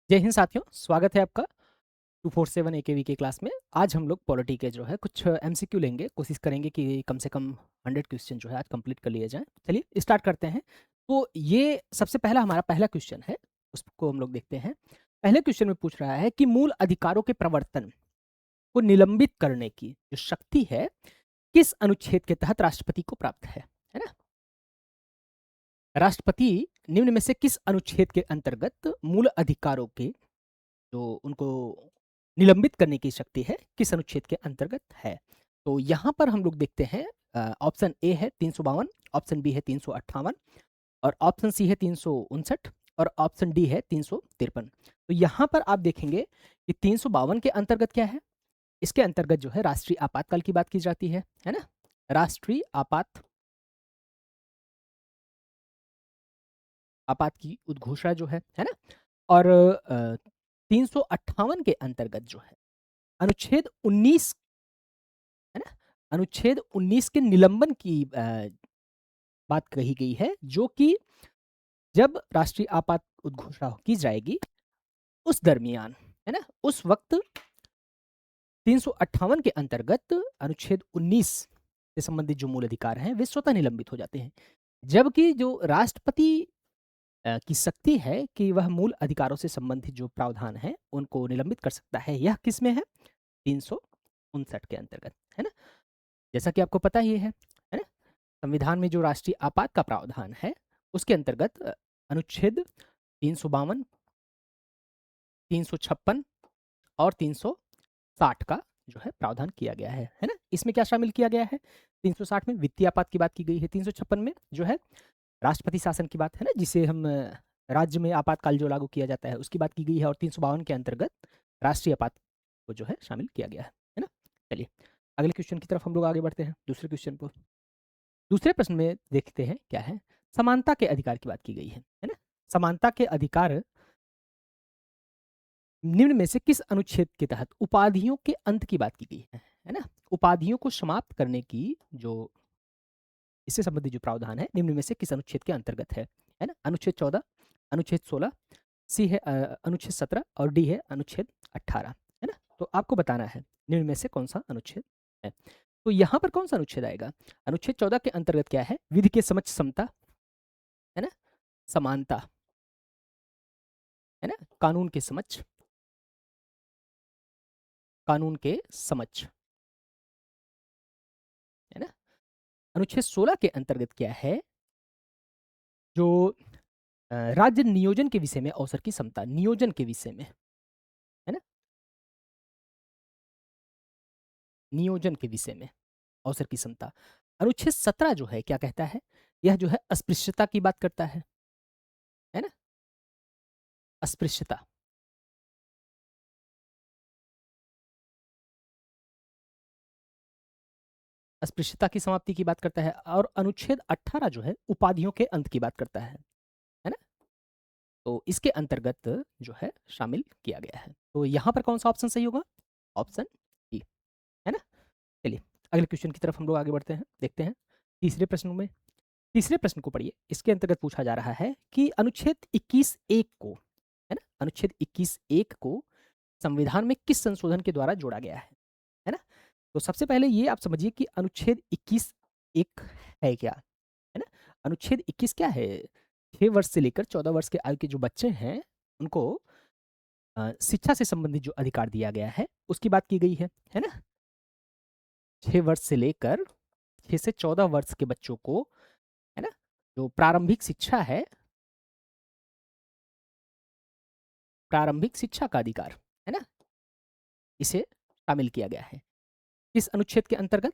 जय हिंद साथियों, स्वागत है आपका 247 एकेवी के क्लास में। आज हम लोग पॉलिटी के जो है कुछ एमसीक्यू लेंगे, कोशिश करेंगे कि कम से कम 100 क्वेश्चन जो है आज कंप्लीट कर लिए जाएं। चलिए स्टार्ट करते हैं। तो ये सबसे पहला हमारा पहला क्वेश्चन है, उसको हम लोग देखते हैं। पहले क्वेश्चन में पूछ रहा है कि मूल अधिकारों के प्रवर्तन को निलंबित करने की जो शक्ति है किस अनुच्छेद के तहत राष्ट्रपति को प्राप्त है ना। राष्ट्रपति निम्न में से किस अनुच्छेद के अंतर्गत मूल अधिकारों के जो उनको निलंबित करने की शक्ति है किस अनुच्छेद के अंतर्गत है। तो यहाँ पर हम लोग देखते हैं ऑप्शन ए है 352, ऑप्शन बी है 358 और ऑप्शन सी है 359 और ऑप्शन डी है 353। तो यहाँ पर आप देखेंगे कि 352 के अंतर्गत क्या है। इसके अंतर्गत जो है राष्ट्रीय आपातकाल की बात की जाती है ना। राष्ट्रीय आपात की उद्घोषणा जो है ना। और 358 के अंतर्गत जो है अनुच्छेद 19 है ना, अनुच्छेद 19 के निलंबन की बात कही गई है, जो कि जब राष्ट्रीय आपात उद्घोषणा की जाएगी उस दरमियान है ना, उस वक्त 358 के अंतर्गत अनुच्छेद 19 से संबंधित जो मूल अधिकार हैं वे स्वतः निलंबित हो जाते हैं। जबकि जो राष्ट्रपति की शक्ति है कि वह मूल अधिकारों से संबंधित जो प्रावधान है उनको निलंबित कर सकता है, यह किस में है 359 के अंतर्गत है ना। जैसा कि आपको पता ही है ना, संविधान में जो राष्ट्रीय आपात का प्रावधान है उसके अंतर्गत अनुच्छेद 352, 356 और 360 का जो है प्रावधान किया गया है ना। इसमें क्या शामिल किया गया है, 360 में वित्तीय आपात की बात की गई है, 356 में जो है राष्ट्रपति शासन की बात है ना, जिसे हम राज्य में आपातकाल जो लागू किया जाता है उसकी बात की गई है, और 352 के अंतर्गत राष्ट्रीय आपात को जो है शामिल किया गया है ना। चलिए अगले क्वेश्चन की तरफ हम लोग आगे बढ़ते हैं। दूसरे क्वेश्चन को दूसरे प्रश्न में देखते हैं क्या है। समानता के अधिकार की बात की गई है ना। समानता के अधिकार निम्न में से किस अनुच्छेद के तहत उपाधियों के अंत की बात की गई है ना। उपाधियों को समाप्त करने की जो इससे संबंधित जो प्रावधान है निम्न में से किस अनुच्छेद के अंतर्गत है ना। अनुच्छेद 14, अनुच्छेद 16, सी है अनुच्छेद 17 और डी है अनुच्छेद 18 है ना। तो आपको बताना है निम्न में से कौन सा अनुच्छेद है। तो यहाँ पर कौन सा अनुच्छेद आएगा। अनुच्छेद 14 के अंतर्गत क्या है, विधि के समक्ष समता है ना, समानता है ना, कानून के समक्ष है ना। अनुच्छेद 16 के अंतर्गत क्या है, जो राज्य नियोजन के विषय में अवसर की समता, नियोजन के विषय में है ना, नियोजन के विषय में अवसर की समता। अनुच्छेद 17 जो है क्या कहता है, यह जो है अस्पृश्यता की बात करता है ना। अस्पृश्यता, अस्पृश्यता की समाप्ति की बात करता है। और अनुच्छेद 18 जो है उपाधियों के अंत की बात करता है ना। तो इसके अंतर्गत जो है शामिल किया गया है। तो यहाँ पर कौन सा ऑप्शन सही होगा, ऑप्शन डी है ना। चलिए अगले क्वेश्चन की तरफ हम लोग आगे बढ़ते हैं, देखते हैं तीसरे प्रश्न को पढ़िए। इसके अंतर्गत पूछा जा रहा है कि अनुच्छेद 21(1) को है ना, अनुच्छेद 21(1) को संविधान में किस संशोधन के द्वारा जोड़ा गया है ना। तो सबसे पहले ये आप समझिए कि अनुच्छेद 21(1) है क्या, है ना। अनुच्छेद 21 क्या है, 6 वर्ष से लेकर 14 वर्ष के आयु के जो बच्चे हैं उनको शिक्षा से संबंधित जो अधिकार दिया गया है उसकी बात की गई है ना। 6 वर्ष से लेकर 6 से 14 वर्ष के बच्चों को है ना, जो प्रारंभिक शिक्षा है, प्रारंभिक शिक्षा का अधिकार है ना, इसे शामिल किया गया है इस अनुच्छेद के अंतर्गत।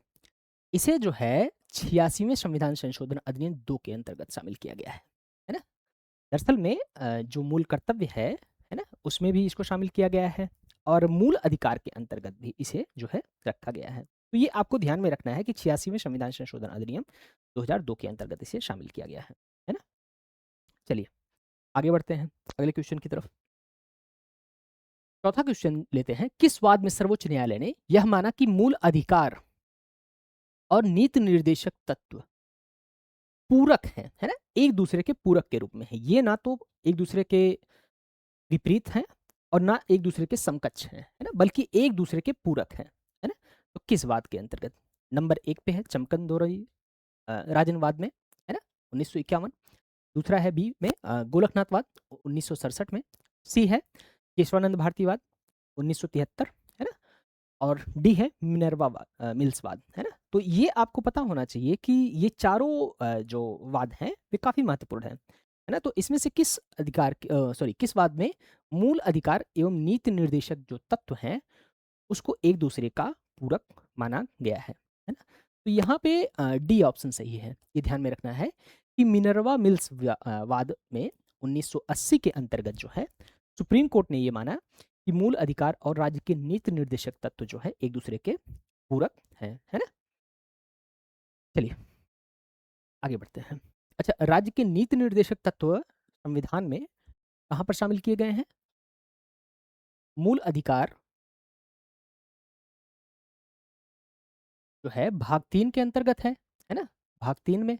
इसे जो है 86वें संविधान संशोधन अधिनियम 2 के अंतर्गत शामिल किया गया है ना। दरअसल में जो मूल कर्तव्य है ना, उसमें भी इसको शामिल किया गया है और मूल अधिकार के अंतर्गत भी इसे जो है रखा गया है। तो ये आपको ध्यान में रखना है कि 86वें संविधान संशोधन अधिनियम 2002 के अंतर्गत इसे शामिल किया गया है ना। चलिए आगे बढ़ते हैं अगले क्वेश्चन की तरफ। चौथा क्वेश्चन लेते हैं, किस वाद में सर्वोच्च न्यायालय ने यह माना कि मूल अधिकार और नीति निर्देशक तत्व पूरक है ना, एक दूसरे के पूरक के रूप में है। ये ना तो एक दूसरे के विपरीत हैं और ना एक दूसरे के समकक्ष हैं, है ना, बल्कि एक दूसरे के पूरक हैं, है ना। तो किस वाद के अंतर्गत? नंबर 1 पे है चमकंदोरई राजनवाद में, है ना, 1951। दूसरा है बी में गोलकनाथवाद 1967 में। सी है केशवानंद भारतीवाद 1973, है ना। और डी है मिनर्वा मिल्सवाद, है ना। तो ये आपको पता होना चाहिए कि ये चारों जो वाद हैं वे काफ़ी महत्वपूर्ण हैं, है ना। तो इसमें से किस अधिकार सॉरी किस वाद में मूल अधिकार एवं नीति निर्देशक जो तत्व हैं उसको एक दूसरे का पूरक माना गया है ना। तो यहाँ पे डी ऑप्शन सही है। ये ध्यान में रखना है कि मिनर्वा मिल्स वाद में 1980 के अंतर्गत जो है सुप्रीम कोर्ट ने ये माना कि मूल अधिकार और राज्य के नीति निर्देशक तत्व जो है एक दूसरे के पूरक हैं, है ना। चलिए आगे बढ़ते हैं। अच्छा, राज्य के नीति निर्देशक तत्व संविधान में कहाँ पर शामिल किए गए हैं? मूल अधिकार जो है भाग 3 के अंतर्गत है ना, भाग 3 में।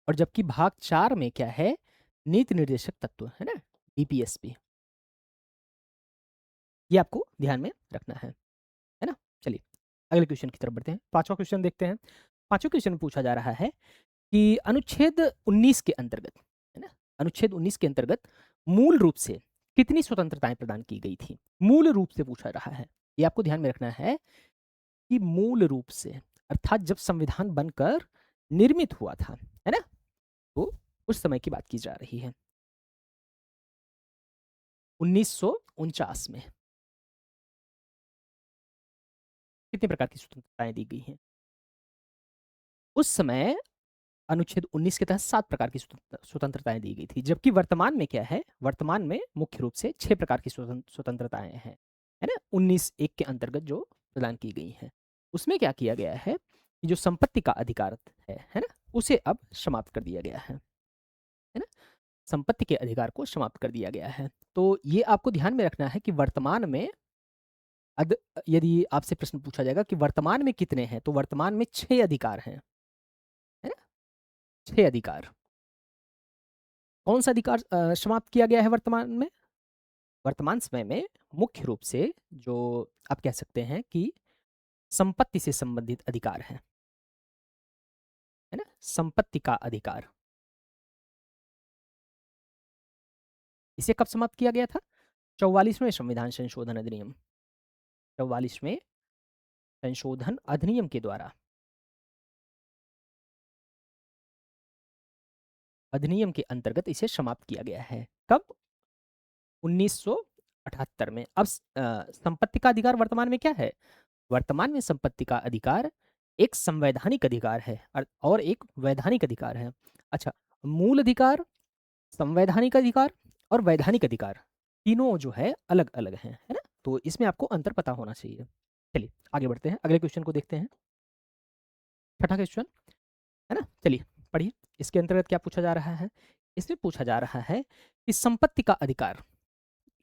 और जबकि भाग 4 में क्या है? नीति निर्देशक तत्व, है ना, डीपीएसपी। ये आपको ध्यान में रखना है ना। चलिए अगले क्वेश्चन की तरफ बढ़ते हैं। पांचवा क्वेश्चन देखते हैं। पांचवा क्वेश्चन में पूछा जा रहा है कि अनुच्छेद 19 के अंतर्गत, है ना, अनुच्छेद 19 के अंतर्गत मूल रूप से कितनी स्वतंत्रताएं प्रदान की गई थी? मूल रूप से पूछा रहा है। ये आपको ध्यान में रखना है कि मूल रूप से अर्थात जब संविधान बनकर निर्मित हुआ था, है ना, तो उस समय की बात की जा रही है। 1949 में कितने प्रकार की स्वतंत्रताएं दी गई हैं? उस समय अनुच्छेद 19 के तहत 7 प्रकार की स्वतंत्रताएं दी गई थी, जबकि वर्तमान में क्या है? वर्तमान में मुख्य रूप से 6 प्रकार की स्वतंत्रताएं हैं, है ना, 19 एक के अंतर्गत जो प्रदान की गई हैं। उसमें क्या किया गया है कि जो संपत्ति का अधिकार है ना, उसे अब समाप्त कर दिया गया है ना। संपत्ति के अधिकार को समाप्त कर दिया गया है। तो ये आपको ध्यान में रखना है कि वर्तमान में अद यदि आपसे प्रश्न पूछा जाएगा कि वर्तमान में कितने हैं, तो वर्तमान में 6 अधिकार हैं, है ना, 6 अधिकार। कौन सा अधिकार समाप्त किया गया है वर्तमान में? वर्तमान समय में मुख्य रूप से जो आप कह सकते हैं कि संपत्ति से संबंधित अधिकार है ना, संपत्ति का अधिकार। इसे कब समाप्त किया गया था? 44वें संविधान संशोधन अधिनियम, 44वें संशोधन अधिनियम के द्वारा, अधिनियम के अंतर्गत इसे समाप्त किया गया है। कब? 1978 में। अब संपत्ति का अधिकार वर्तमान में क्या है? वर्तमान में संपत्ति का अधिकार एक संवैधानिक अधिकार है और एक वैधानिक अधिकार है। अच्छा, मूल अधिकार, संवैधानिक अधिकार और वैधानिक अधिकार तीनों जो है अलग अलग हैं, है ना। तो इसमें आपको अंतर पता होना चाहिए। चलिए आगे बढ़ते हैं, अगले क्वेश्चन को देखते हैं। छठा क्वेश्चन, है ना। चलिए पढ़िए, इसके अंतर्गत क्या पूछा जा रहा है? इसमें पूछा जा रहा है कि संपत्ति का अधिकार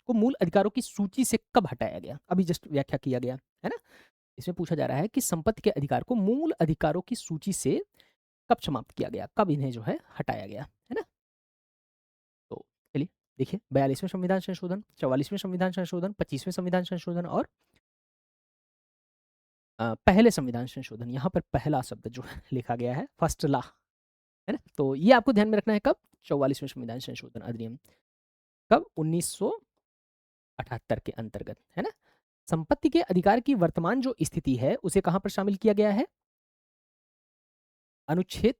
को मूल अधिकारों की सूची से कब हटाया गया? अभी जस्ट व्याख्या किया गया, है ना। इसमें पूछा जा रहा है कि संपत्ति के अधिकार को मूल अधिकारों की सूची से कब समाप्त किया गया, कब इन्हें जो है हटाया गया, है ना। तो चलिए देखिए, 42वें संविधान संशोधन, 44वें संविधान संशोधन, 25वें संविधान संशोधन और पहले संविधान संशोधन। यहाँ पर पहला शब्द जो है लिखा गया है फर्स्ट लॉ, है ना। तो ये आपको ध्यान में रखना है। कब? 44वें संविधान संशोधन अधिनियम। कब? 1978 के अंतर्गत, है ना। संपत्ति के अधिकार की वर्तमान जो स्थिति है उसे कहां पर शामिल किया गया है? अनुच्छेद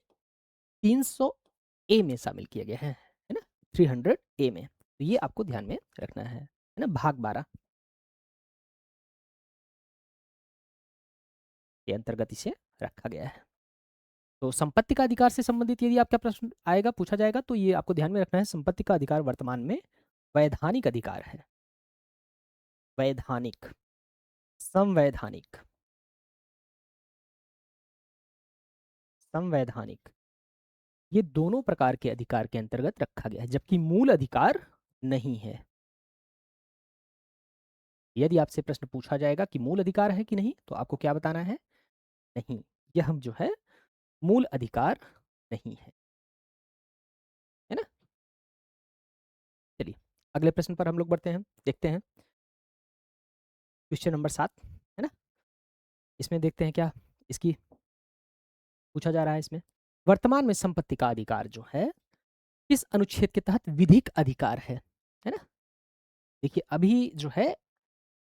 300 ए में शामिल किया गया है ना, 300 ए में। तो ये आपको ध्यान में रखना है ना। भाग 12 के अंतर्गत इसे रखा गया है। तो संपत्ति का अधिकार से संबंधित यदि आपका प्रश्न आएगा, पूछा जाएगा, तो ये आपको ध्यान में रखना है, संपत्ति का अधिकार वर्तमान में वैधानिक अधिकार है। वैधानिक, संवैधानिक, संवैधानिक, ये दोनों प्रकार के अधिकार के अंतर्गत रखा गया है, जबकि मूल अधिकार नहीं है। यदि आपसे प्रश्न पूछा जाएगा कि मूल अधिकार है कि नहीं, तो आपको क्या बताना है? नहीं, यह हम जो है मूल अधिकार नहीं है, है ना। चलिए अगले प्रश्न पर हम लोग बढ़ते हैं, देखते हैं क्वेश्चन नंबर 7, है ना? इसमें देखते हैं क्या इसकी पूछा जा रहा है इसमें। वर्तमान में संपत्ति का अधिकार जो है किस अनुच्छेद के तहत विधिक अधिकार है ना? देखिए अभी जो है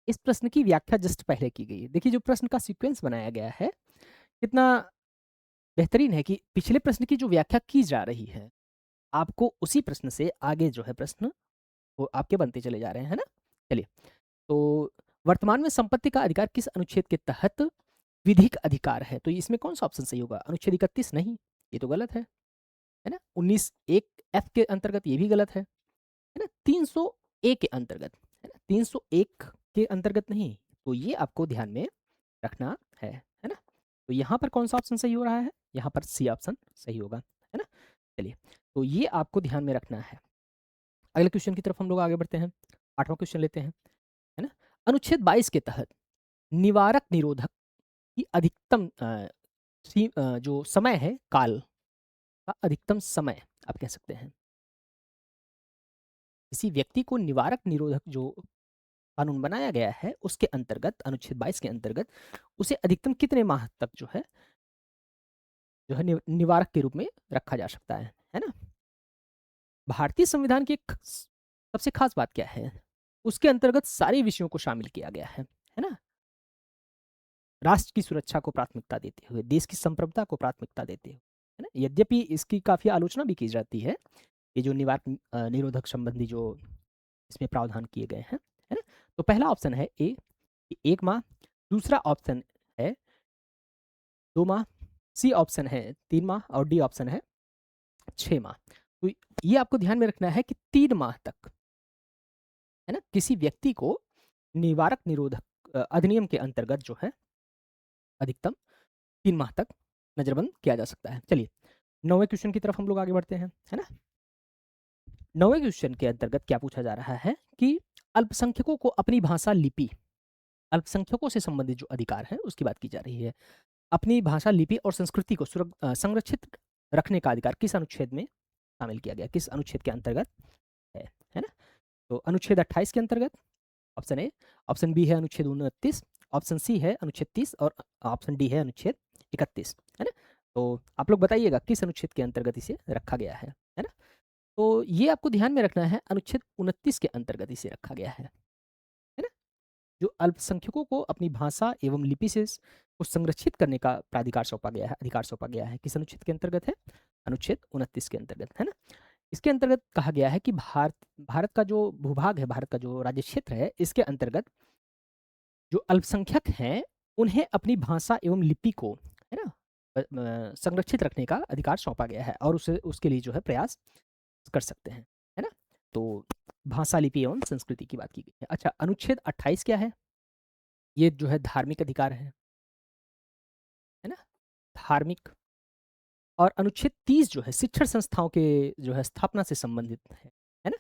इस प्रश्न की व्याख्या जस्ट पहले की गई है। देखिए जो प्रश्न का सीक्वेंस बनाया गया है कितना बेहतरीन है कि पिछले प्रश्न की जो व्याख्या की जा रही है आपको उसी प्रश्न से आगे जो है प्रश्न वो आपके बनते चले जा रहे हैं, है ना? चलिए, तो वर्तमान में संपत्ति का अधिकार किस अनुच्छेद के तहत विधिक अधिकार है? तो इसमें कौन सा ऑप्शन सही होगा? अनुच्छेद 31 नहीं, ये तो गलत है ना? 19 एक एफ के अंतर्गत ये भी गलत है ना? 301 के अंतर्गत, है ना? 301 के अंतर्गत नहीं, तो ये आपको ध्यान में रखना है ना? तो यहाँ पर कौन सा ऑप्शन सही हो रहा है? यहाँ पर सी ऑप्शन सही होगा, है ना? चलिए, तो ये आपको ध्यान में रखना है। अगले क्वेश्चन की तरफ हम लोग आगे बढ़ते हैं, 8वां क्वेश्चन लेते हैं, है ना? अनुच्छेद 22 के तहत निवारक निरोधक की अधिकतम जो समय है काल का अधिकतम समय आप कह सकते हैं। किसी व्यक्ति को निवारक निरोधक जो कानून बनाया गया है उसके अंतर्गत अनुच्छेद 22 के अंतर्गत उसे अधिकतम कितने माह तक जो है निवारक के रूप में रखा जा सकता है ना? भारतीय संविधान की एक सबसे खास बात क्या है? उसके अंतर्गत सारे विषयों को शामिल किया गया है ना? राष्ट्र की सुरक्षा को प्राथमिकता देते हुए, देश की संप्रभुता को प्राथमिकता देते हुए, है ना? यद्यपि इसकी काफ़ी आलोचना भी की जाती है, ये जो निवारक निरोधक संबंधी जो इसमें प्रावधान किए गए हैं, है ना? तो पहला ऑप्शन है ए, 1 माह, दूसरा ऑप्शन है 2 माह, सी ऑप्शन है 3 माह और डी ऑप्शन है 6 माह। तो ये आपको ध्यान में रखना है कि 3 माह तक, है ना? किसी व्यक्ति को निवारक निरोधक अधिनियम के अंतर्गत जो है अधिकतम 3 माह तक नज़रबंद किया जा सकता है। चलिए, 9वें क्वेश्चन की तरफ हम लोग आगे बढ़ते हैं, है ना? 9वें क्वेश्चन के अंतर्गत क्या पूछा जा रहा है कि अल्पसंख्यकों को अपनी भाषा लिपि, अल्पसंख्यकों से संबंधित जो अधिकार है उसकी बात की जा रही है। अपनी भाषा लिपि और संस्कृति को संरक्षित रखने का अधिकार किस अनुच्छेद में शामिल किया गया? किस अनुच्छेद के अंतर्गत है ना? तो अनुच्छेद 28 के अंतर्गत ऑप्शन ए, ऑप्शन बी है अनुच्छेद 29, ऑप्शन सी है अनुच्छेद 30 और ऑप्शन डी है अनुच्छेद 31, है ना? तो आप लोग बताइएगा किस अनुच्छेद के अंतर्गत इसे रखा गया है ना? तो ये आपको ध्यान में रखना है, अनुच्छेद 29 के अंतर्गत इसे रखा गया है ना? जो अल्पसंख्यकों को अपनी भाषा एवं लिपि से को संरक्षित करने का प्राधिकार सौंपा गया है, अधिकार सौंपा गया है, किस अनुच्छेद के अंतर्गत है? अनुच्छेद 29 के अंतर्गत, है ना? इसके अंतर्गत कहा गया है कि भारत भारत का जो भूभाग है, भारत का जो राज्य क्षेत्र है, इसके अंतर्गत जो अल्पसंख्यक हैं, उन्हें अपनी भाषा एवं लिपि को, है ना? संरक्षित रखने का अधिकार सौंपा गया है और उसे उसके लिए जो है प्रयास कर सकते हैं, है ना? तो भाषा, लिपि एवं संस्कृति की बात की गई है। अच्छा, अनुच्छेद 28 क्या है? ये जो है धार्मिक अधिकार है ना? धार्मिक। और अनुच्छेद 30 जो है शिक्षण संस्थाओं के जो है स्थापना से संबंधित है ना?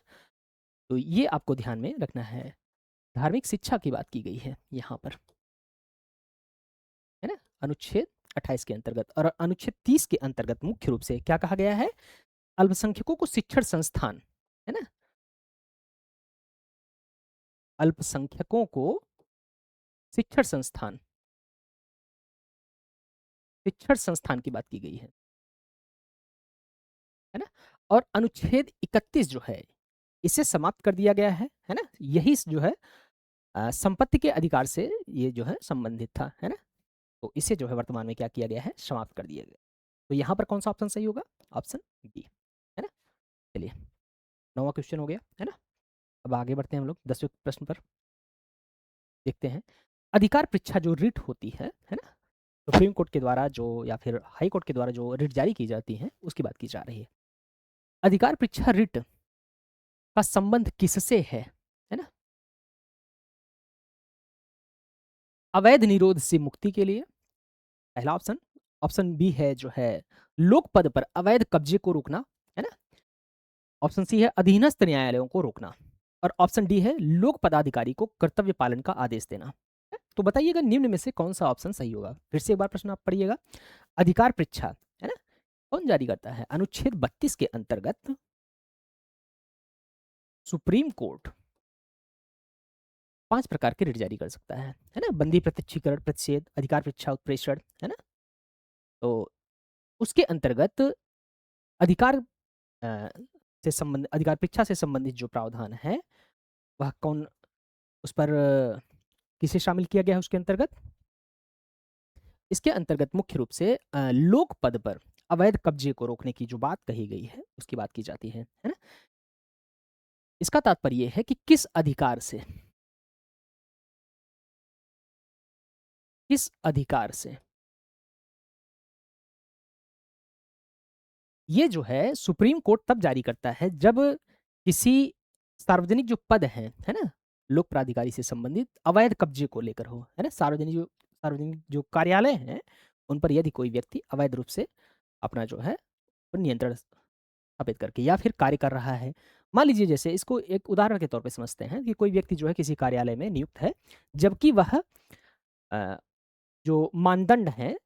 तो ये आपको ध्यान में रखना है। धार्मिक शिक्षा की बात की गई है यहाँ पर, है ना? अनुच्छेद 28 के अंतर्गत। और अनुच्छेद 30 के अंतर्गत मुख्य रूप से क्या कहा गया है? अल्पसंख्यकों को शिक्षण संस्थान, है ना? अल्पसंख्यकों को शिक्षण संस्थान, शिक्षण संस्थान की बात की गई है ना? और अनुच्छेद 31 जो है इसे समाप्त कर दिया गया है ना? यही जो है संपत्ति के अधिकार से ये जो है संबंधित था, है ना? तो इसे जो है वर्तमान में क्या किया गया है? समाप्त कर दिया गया। तो यहाँ पर कौन सा ऑप्शन सही होगा? ऑप्शन बी, है ना? चलिए, 9वां क्वेश्चन हो गया, है ना? अब आगे बढ़ते हैं हम लोग 10वें प्रश्न पर, देखते हैं। अधिकार परीक्षा जो रिट होती है ना? सुप्रीम कोर्ट के द्वारा जो या फिर हाई कोर्ट के द्वारा जो रिट जारी की जाती है उसकी बात की जा रही है। अधिकार परीक्षा रिट का संबंध किससे है ना? अवैध निरोध से मुक्ति के लिए, पहला ऑप्शन। ऑप्शन बी है जो है लोक पद पर अवैध कब्जे को रोकना, है ना? ऑप्शन सी है अधीनस्थ न्यायालयों को रोकना और ऑप्शन डी है लोक पदाधिकारी को कर्तव्य पालन का आदेश देना। तो बताइएगा निम्न में से कौन सा ऑप्शन सही होगा? फिर से एक बार प्रश्न आप पढ़िएगा। अधिकार परीक्षा, है ना, कौन जारी करता है? अनुच्छेद 32 के अंतर्गत सुप्रीम कोर्ट 5 प्रकार के रिट जारी कर सकता है ना? बंदी, प्रत्यक्षीकरण, प्रतिषेध, अधिकार परीक्षा, उत्प्रेषण, है ना? तो उसके अंतर्गत अधिकार अ, से संबंधित, अधिकार परीक्षा से संबंधित जो प्रावधान है, वह कौन, उस पर किसे शामिल किया गया है उसके अंतर्गत? इसके अंतर्गत मुख्य रूप से लोक पद पर अवैध कब्जे को रोकने की जो बात कही गई है, उसकी बात की जाती है ना? इसका तात्पर्य यह है कि किस अधिकार से ये जो है सुप्रीम कोर्ट तब जारी करता है जब किसी सार्वजनिक जो पद है ना, लोक प्राधिकारी से संबंधित अवैध कब्जे को लेकर हो, है ना? सार्वजनिक जो कार्यालय हैं, उन पर यदि कोई व्यक्ति अवैध रूप से अपना जो है नियंत्रण स्थापित करके या फिर कार्य कर रहा है। मान लीजिए, जैसे इसको एक उदाहरण के तौर पे समझते हैं कि कोई व्यक्ति जो है किसी कार्यालय में नियुक्त है, जबकि वह अ, जो मानदंड है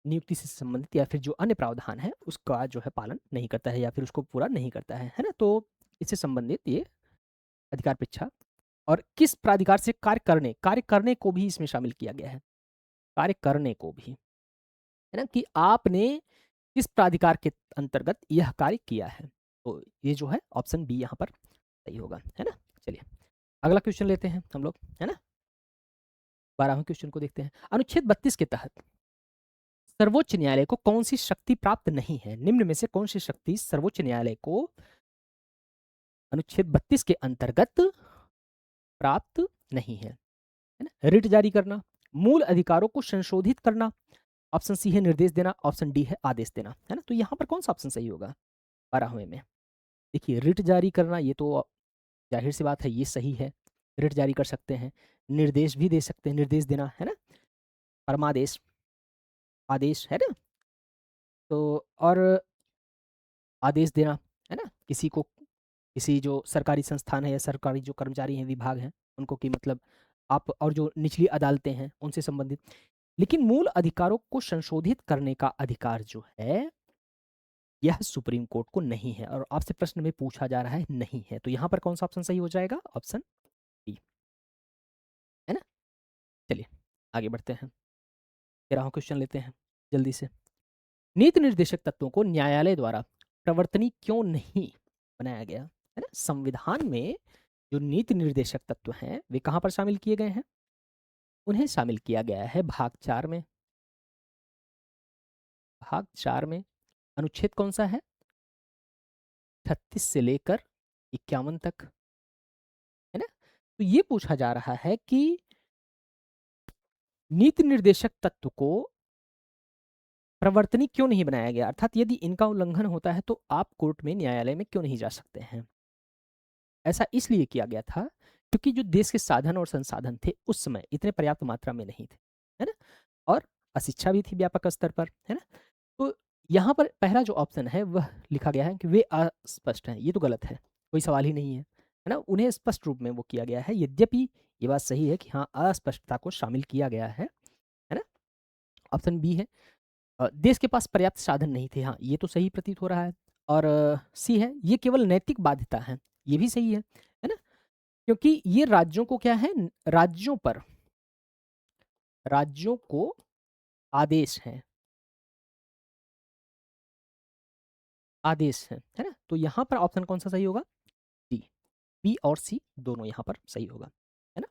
नियुक्ति से संबंधित या फिर जो अन्य प्रावधान है, उसका जो है पालन नहीं करता है या फिर उसको पूरा नहीं करता है ना? तो इससे संबंधित ये अधिकार परीक्षा, और किस प्राधिकार से कार्य करने को भी इसमें शामिल किया गया है। कार्य करने को भी, है ना? कि आपने किस प्राधिकार के अंतर्गत यह कार्य किया है। तो ये जो है ऑप्शन बी यहाँ पर सही होगा, है ना? चलिए अगला क्वेश्चन लेते हैं हम लोग, है ना? 12वें क्वेश्चन को देखते हैं। अनुच्छेद 32 के तहत सर्वोच्च न्यायालय को कौन सी शक्ति प्राप्त नहीं है? निम्न में से कौन सी शक्ति सर्वोच्च न्यायालय को अनुच्छेद 32 के अंतर्गत प्राप्त नहीं है ना? रिट जारी करना, मूल अधिकारों को संशोधित करना, ऑप्शन सी है निर्देश देना, ऑप्शन डी है आदेश देना, है ना? तो यहाँ पर कौन सा ऑप्शन सही होगा 12वें में? देखिए, रिट जारी करना ये तो जाहिर सी बात है, ये सही है, रिट जारी कर सकते हैं। निर्देश भी दे सकते हैं, निर्देश देना, है ना? परमादेश, आदेश, है ना? तो और आदेश देना, है ना? किसी को, किसी जो सरकारी संस्थान है या सरकारी जो कर्मचारी हैं, विभाग हैं, उनको कि मतलब आप, और जो निचली अदालतें हैं उनसे संबंधित। लेकिन मूल अधिकारों को संशोधित करने का अधिकार जो है, यह सुप्रीम कोर्ट को नहीं है, और आपसे प्रश्न में पूछा जा रहा है नहीं है। तो यहाँ पर कौन सा ऑप्शन सही हो जाएगा? ऑप्शन बी, है ना? चलिए आगे बढ़ते हैं, 13वां क्वेश्चन लेते हैं जल्दी से। नीति निर्देशक तत्वों को न्यायालय द्वारा प्रवर्तनीय क्यों नहीं बनाया गया, है ना? संविधान में जो नीति निर्देशक तत्व हैं, वे कहाँ पर शामिल किए गए हैं? उन्हें शामिल किया गया है भाग 4 में। भाग 4 में अनुच्छेद कौन सा है? 36 से लेकर 51 तक, है ना? तो ये पूछा जा रहा है कि नीति निर्देशक तत्व को प्रवर्तनीय क्यों नहीं बनाया गया, अर्थात यदि इनका उल्लंघन होता है तो आप कोर्ट में, न्यायालय में क्यों नहीं जा सकते हैं? ऐसा इसलिए किया गया था क्योंकि जो देश के साधन और संसाधन थे उस समय इतने पर्याप्त मात्रा में नहीं थे, है ना? और अशिक्षा भी थी व्यापक स्तर पर, है ना? तो यहाँ पर पहला जो ऑप्शन है वह लिखा गया है कि वे अस्पष्ट हैं, ये तो गलत है, कोई सवाल ही नहीं है ना? उन्हें स्पष्ट रूप में वो किया गया है, यद्यपि ये बात सही है कि हाँ, अस्पष्टता को शामिल किया गया है ना? ऑप्शन बी है देश के पास पर्याप्त साधन नहीं थे, हाँ, ये तो सही प्रतीत हो रहा है। और सी है ये केवल नैतिक बाध्यता है, ये भी सही है ना? क्योंकि ये राज्यों को क्या है, राज्यों को आदेश है, है ना? तो यहाँ पर ऑप्शन कौन सा सही होगा? डी, बी और सी दोनों यहाँ पर सही होगा, है ना?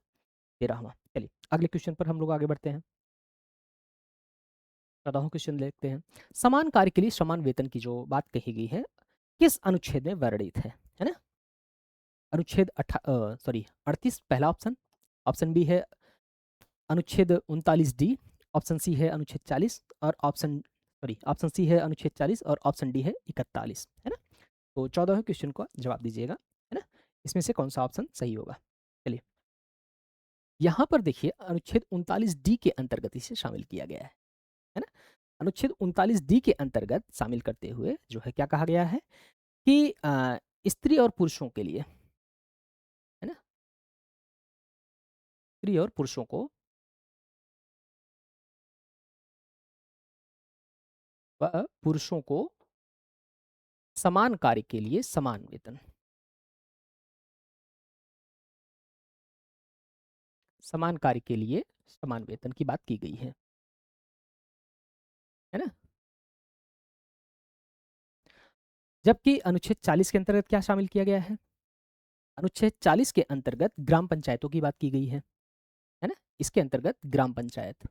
13वां। चलिए अगले क्वेश्चन पर हम लोग आगे बढ़ते हैं, 14वां क्वेश्चन देखते हैं। समान कार्य के लिए समान वेतन की जो बात कही गई है, किस अनुच्छेद में वर्णित है ना? अनुच्छेद 38 पहला ऑप्शन, ऑप्शन बी है अनुच्छेद 39D, ऑप्शन सी है अनुच्छेद 40, और ऑप्शन सी है अनुच्छेद 40 और ऑप्शन डी है 41, है ना? तो 14वें क्वेश्चन का जवाब दीजिएगा, है ना? इसमें से कौन सा ऑप्शन सही होगा? चलिए यहाँ पर देखिए, अनुच्छेद 39D के अंतर्गत इसे शामिल किया गया है ना? अनुच्छेद 39D के अंतर्गत शामिल करते हुए जो है क्या कहा गया है कि स्त्री और पुरुषों के लिए, है ना? स्त्री और पुरुषों को पुरुषों को समान कार्य के लिए समान वेतन, समान कार्य के लिए समान वेतन की बात की गई है ना? जबकि अनुच्छेद 40 के अंतर्गत क्या शामिल किया गया है? अनुच्छेद 40 के अंतर्गत ग्राम पंचायतों की बात की गई है ना? इसके अंतर्गत ग्राम पंचायत,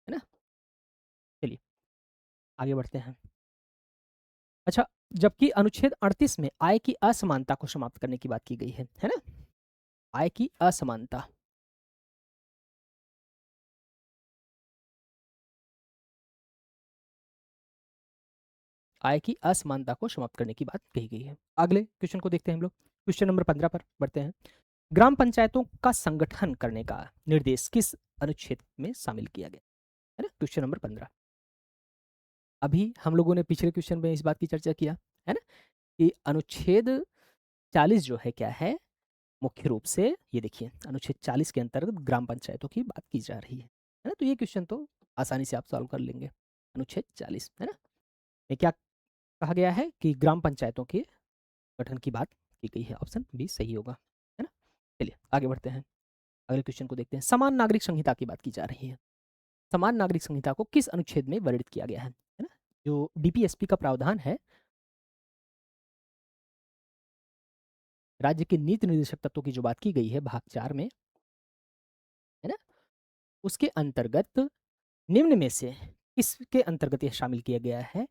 है ना? चलिए आगे बढ़ते हैं। अच्छा, जबकि अनुच्छेद 38 में आय की असमानता को समाप्त करने की बात की गई है ना? आय की असमानता, आय की असमानता को समाप्त करने की बात कही गई है। अगले क्वेश्चन को देखते हैं हम लोग। क्वेश्चन नंबर 15 पर बढ़ते हैं। ग्राम पंचायतों का संगठन करने का निर्देश किस अनुच्छेद में शामिल किया गया है ना? Question number 15। अभी हम लोगों ने पिछले क्वेश्चन में इस बात की चर्चा किया है ना कि अनुच्छेद 40 जो है क्या है, मुख्य रूप से ये देखिए अनुच्छेद 40 के अंतर्गत ग्राम पंचायतों की बात की जा रही है ना? तो ये क्वेश्चन तो आसानी से आप सॉल्व कर लेंगे। अनुच्छेद 40 है ना, ये क्या कहा गया है कि ग्राम पंचायतों के गठन की बात की गई है। ऑप्शन बी सही होगा, है ना? चलिए आगे बढ़ते हैं, अगले क्वेश्चन को देखते हैं। समान नागरिक संहिता की बात की जा रही है। समान नागरिक संहिता को किस अनुच्छेद में वर्णित किया गया है ना? जो डीपीएसपी का प्रावधान है, राज्य के नीति निर्देशक तत्वों की जो बात की गई है भाग 4 में, है ना? उसके अंतर्गत निम्न में से किसके अंतर्गत यह शामिल किया गया है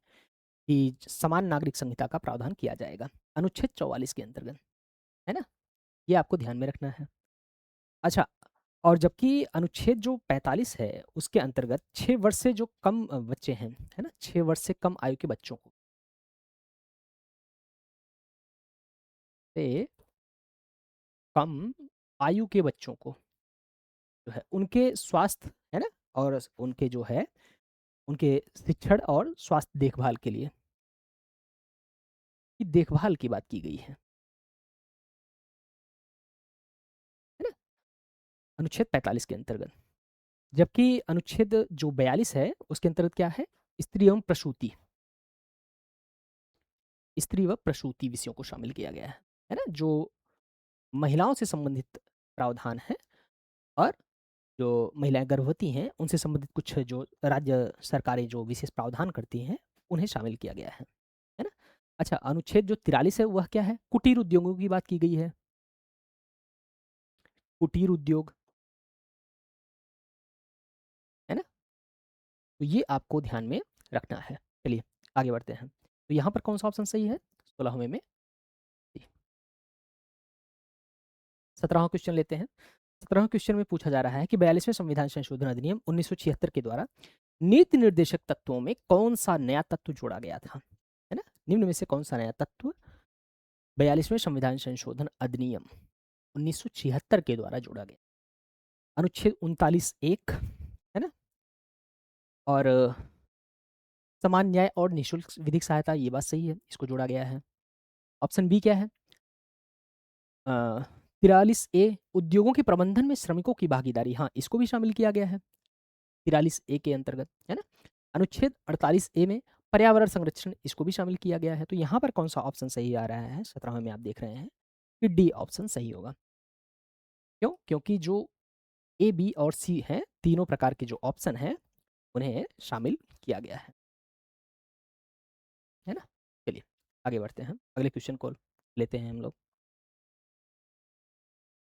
कि समान नागरिक संहिता का प्रावधान किया जाएगा? अनुच्छेद 44 के अंतर्गत, है ना? ये आपको ध्यान में रखना है। अच्छा, और जबकि अनुच्छेद जो 45 है उसके अंतर्गत 6 वर्ष से जो कम बच्चे हैं, है ना? 6 वर्ष से कम आयु के बच्चों को से कम आयु के बच्चों को जो है उनके स्वास्थ्य, है ना? और उनके जो है उनके शिक्षण और स्वास्थ्य देखभाल के लिए की देखभाल की बात की गई है ना? अनुच्छेद 45 के अंतर्गत। जबकि अनुच्छेद जो 42 है उसके अंतर्गत क्या है? स्त्री एवं प्रसूति, स्त्री व प्रसूति विषयों को शामिल किया गया है ना? जो महिलाओं से संबंधित प्रावधान है और जो महिलाएं गर्भवती हैं उनसे संबंधित कुछ जो राज्य सरकारें जो विशेष प्रावधान करती हैं उन्हें शामिल किया गया है ना? अच्छा, अनुच्छेद जो 43 है वह क्या है? कुटीर उद्योगों की बात की गई है। कुटीर उद्योग, है ना? तो ये आपको ध्यान में रखना है। चलिए आगे बढ़ते हैं। तो यहाँ पर कौन सा ऑप्शन सही है? 16वें में 17वां क्वेश्चन लेते हैं। 17वें क्वेश्चन में पूछा जा रहा है कि 42वें संविधान संशोधन अधिनियम 1976 के द्वारा नीति निर्देशक तत्वों में कौन सा नया तत्व जोड़ा गया था, है ना? निम्न में से कौन सा नया तत्व 42वें संविधान संशोधन अधिनियम 1976 के द्वारा जोड़ा गया? अनुच्छेद 39(1) है ना? और समान न्याय और निःशुल्क विधिक सहायता, ये बात सही है, इसको जोड़ा गया है। ऑप्शन बी क्या है? 43(a) उद्योगों के प्रबंधन में श्रमिकों की भागीदारी, हाँ इसको भी शामिल किया गया है 43(a) के अंतर्गत, है ना? अनुच्छेद 48(a) में पर्यावरण संरक्षण, इसको भी शामिल किया गया है। तो यहाँ पर कौन सा ऑप्शन सही आ रहा है? 17वें में आप देख रहे हैं कि डी ऑप्शन सही होगा। क्यों? क्योंकि जो ए, बी और सी हैं, तीनों प्रकार के जो ऑप्शन हैं उन्हें शामिल किया गया है ना? चलिए आगे बढ़ते हैं, अगले क्वेश्चन को लेते हैं हम लोग।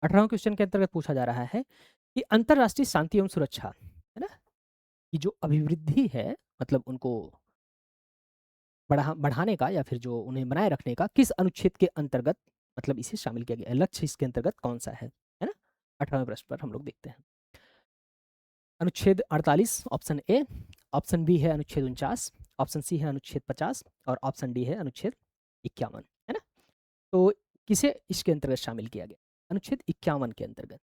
18वें क्वेश्चन के अंतर्गत पूछा जा रहा है कि अंतरराष्ट्रीय शांति एवं सुरक्षा, है ना, की जो अभिवृद्धि है, मतलब उनको बढ़ाने का या फिर जो उन्हें बनाए रखने का किस अनुच्छेद के अंतर्गत मतलब इसे शामिल किया गया है? लक्ष्य इसके अंतर्गत कौन सा है ना? 18वें प्रश्न पर हम लोग देखते हैं। अनुच्छेद 48 ऑप्शन ए, ऑप्शन बी है अनुच्छेद 49, ऑप्शन सी है अनुच्छेद 50 और ऑप्शन डी है अनुच्छेद 51, है ना? तो किसे इसके अंतर्गत शामिल किया गया? अनुच्छेद 51 के अंतर्गत,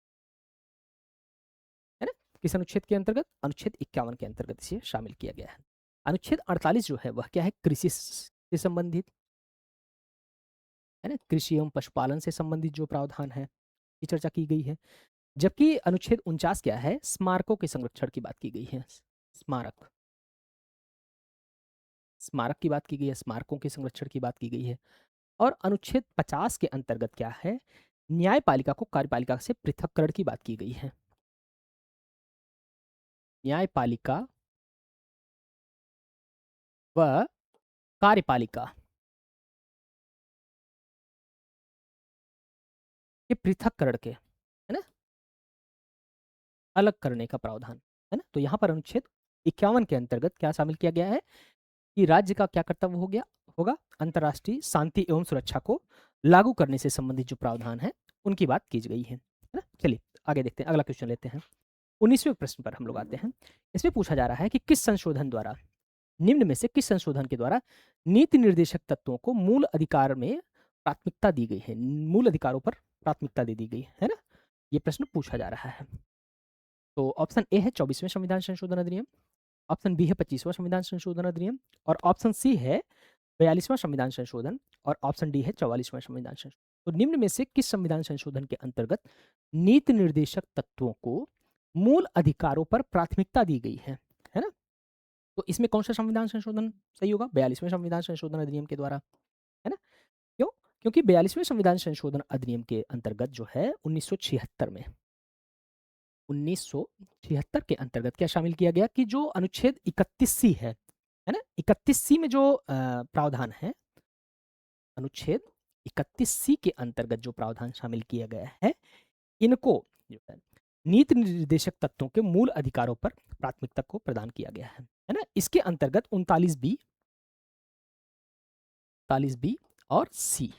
है ना? किस अनुच्छेद के अंतर्गत? अनुच्छेद 51 के अंतर्गत इसे शामिल किया गया है। अनुच्छेद 48 जो है वह क्या है? कृषि से संबंधित, है ना? कृषि एवं पशुपालन से संबंधित जो प्रावधान है की चर्चा की गई है। जबकि अनुच्छेद 49 क्या है? स्मारकों के संरक्षण की बात की गई है। स्मारक, स्मारक की बात की गई है, स्मारकों के संरक्षण की बात की गई है। और अनुच्छेद 50 के अंतर्गत क्या है, न्यायपालिका को कार्यपालिका से पृथक्करण की बात की गई है। न्यायपालिका व कार्यपालिका के पृथक्करण के, है ना, अलग करने का प्रावधान, है ना। तो यहाँ पर अनुच्छेद 51 के अंतर्गत क्या शामिल किया गया है कि राज्य का क्या कर्तव्य हो गया होगा, अंतर्राष्ट्रीय शांति एवं सुरक्षा को लागू करने से संबंधित जो प्रावधान है उनकी बात की गई है ना। चलिए आगे देखते हैं, अगला क्वेश्चन लेते हैं। 19वें प्रश्न पर हम लोग आते हैं। इसमें पूछा जा रहा है कि किस संशोधन द्वारा, निम्न में से किस संशोधन के द्वारा नीति निर्देशक तत्वों को मूल अधिकार में प्राथमिकता दी गई है, मूल अधिकारों पर प्राथमिकता दे दी गई है ना, ये प्रश्न पूछा जा रहा है। तो ऑप्शन ए है 24वें संविधान संशोधन अधिनियम, ऑप्शन बी है 25वां संविधान संशोधन अधिनियम, और ऑप्शन सी है 42वां संविधान संशोधन, और ऑप्शन डी है 44वां संविधान संशोधन। तो निम्न में से किस संविधान संशोधन के अंतर्गत नीति निर्देशक तत्वों को मूल अधिकारों पर प्राथमिकता दी गई है ना। तो इसमें कौन सा संविधान संशोधन सही होगा, 42वें संविधान संशोधन अधिनियम के द्वारा, है ना। क्यों, क्योंकि 42वें संविधान संशोधन अधिनियम के अंतर्गत जो है 1976 में, 1976 के अंतर्गत क्या शामिल किया गया कि जो अनुच्छेद 31C है ना, 31C में जो प्रावधान है, अनुच्छेद 31C के अंतर्गत जो प्रावधान शामिल किया गया है, इनको जो है नीति निर्देशक तत्वों के मूल अधिकारों पर प्राथमिकता को प्रदान किया गया है ना। इसके अंतर्गत 39B, 39B और C,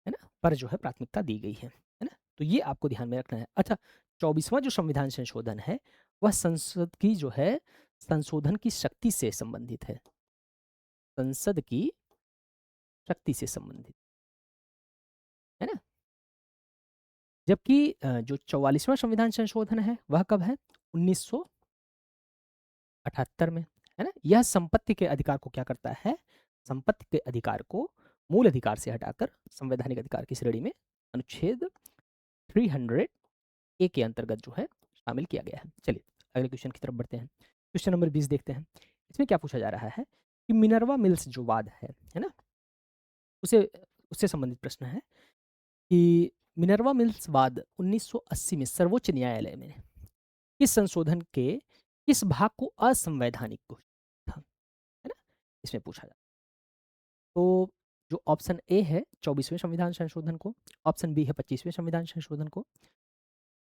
है ना, पर जो है प्राथमिकता दी गई है ना। तो ये आपको ध्यान में रखना है। अच्छा, 24वां जो संविधान संशोधन है वह संसद की जो है संशोधन की शक्ति से संबंधित है, संसद की शक्ति से संबंधित, है ना। जबकि जो 44वां संविधान संशोधन है वह कब है, 1978 में, है ना। यह संपत्ति के अधिकार को क्या करता है, संपत्ति के अधिकार को मूल अधिकार से हटाकर संवैधानिक अधिकार की श्रेणी में अनुच्छेद 300A के अंतर्गत जो है शामिल किया गया है। चलिए अगले क्वेश्चन की तरफ बढ़ते हैं। क्वेश्चन नंबर 20 देखते हैं। इसमें क्या पूछा जा रहा है कि मिनर्वा मिल्स जो वाद है ना, उसे उससे संबंधित प्रश्न है कि मिनर्वा मिल्स वाद 1980 में सर्वोच्च न्यायालय में किस संशोधन के किस भाग को असंवैधानिक घोषित था, है ना, इसमें पूछा जा। तो जो ऑप्शन ए है 24वें संविधान संशोधन को, ऑप्शन बी है 25वें संविधान संशोधन को,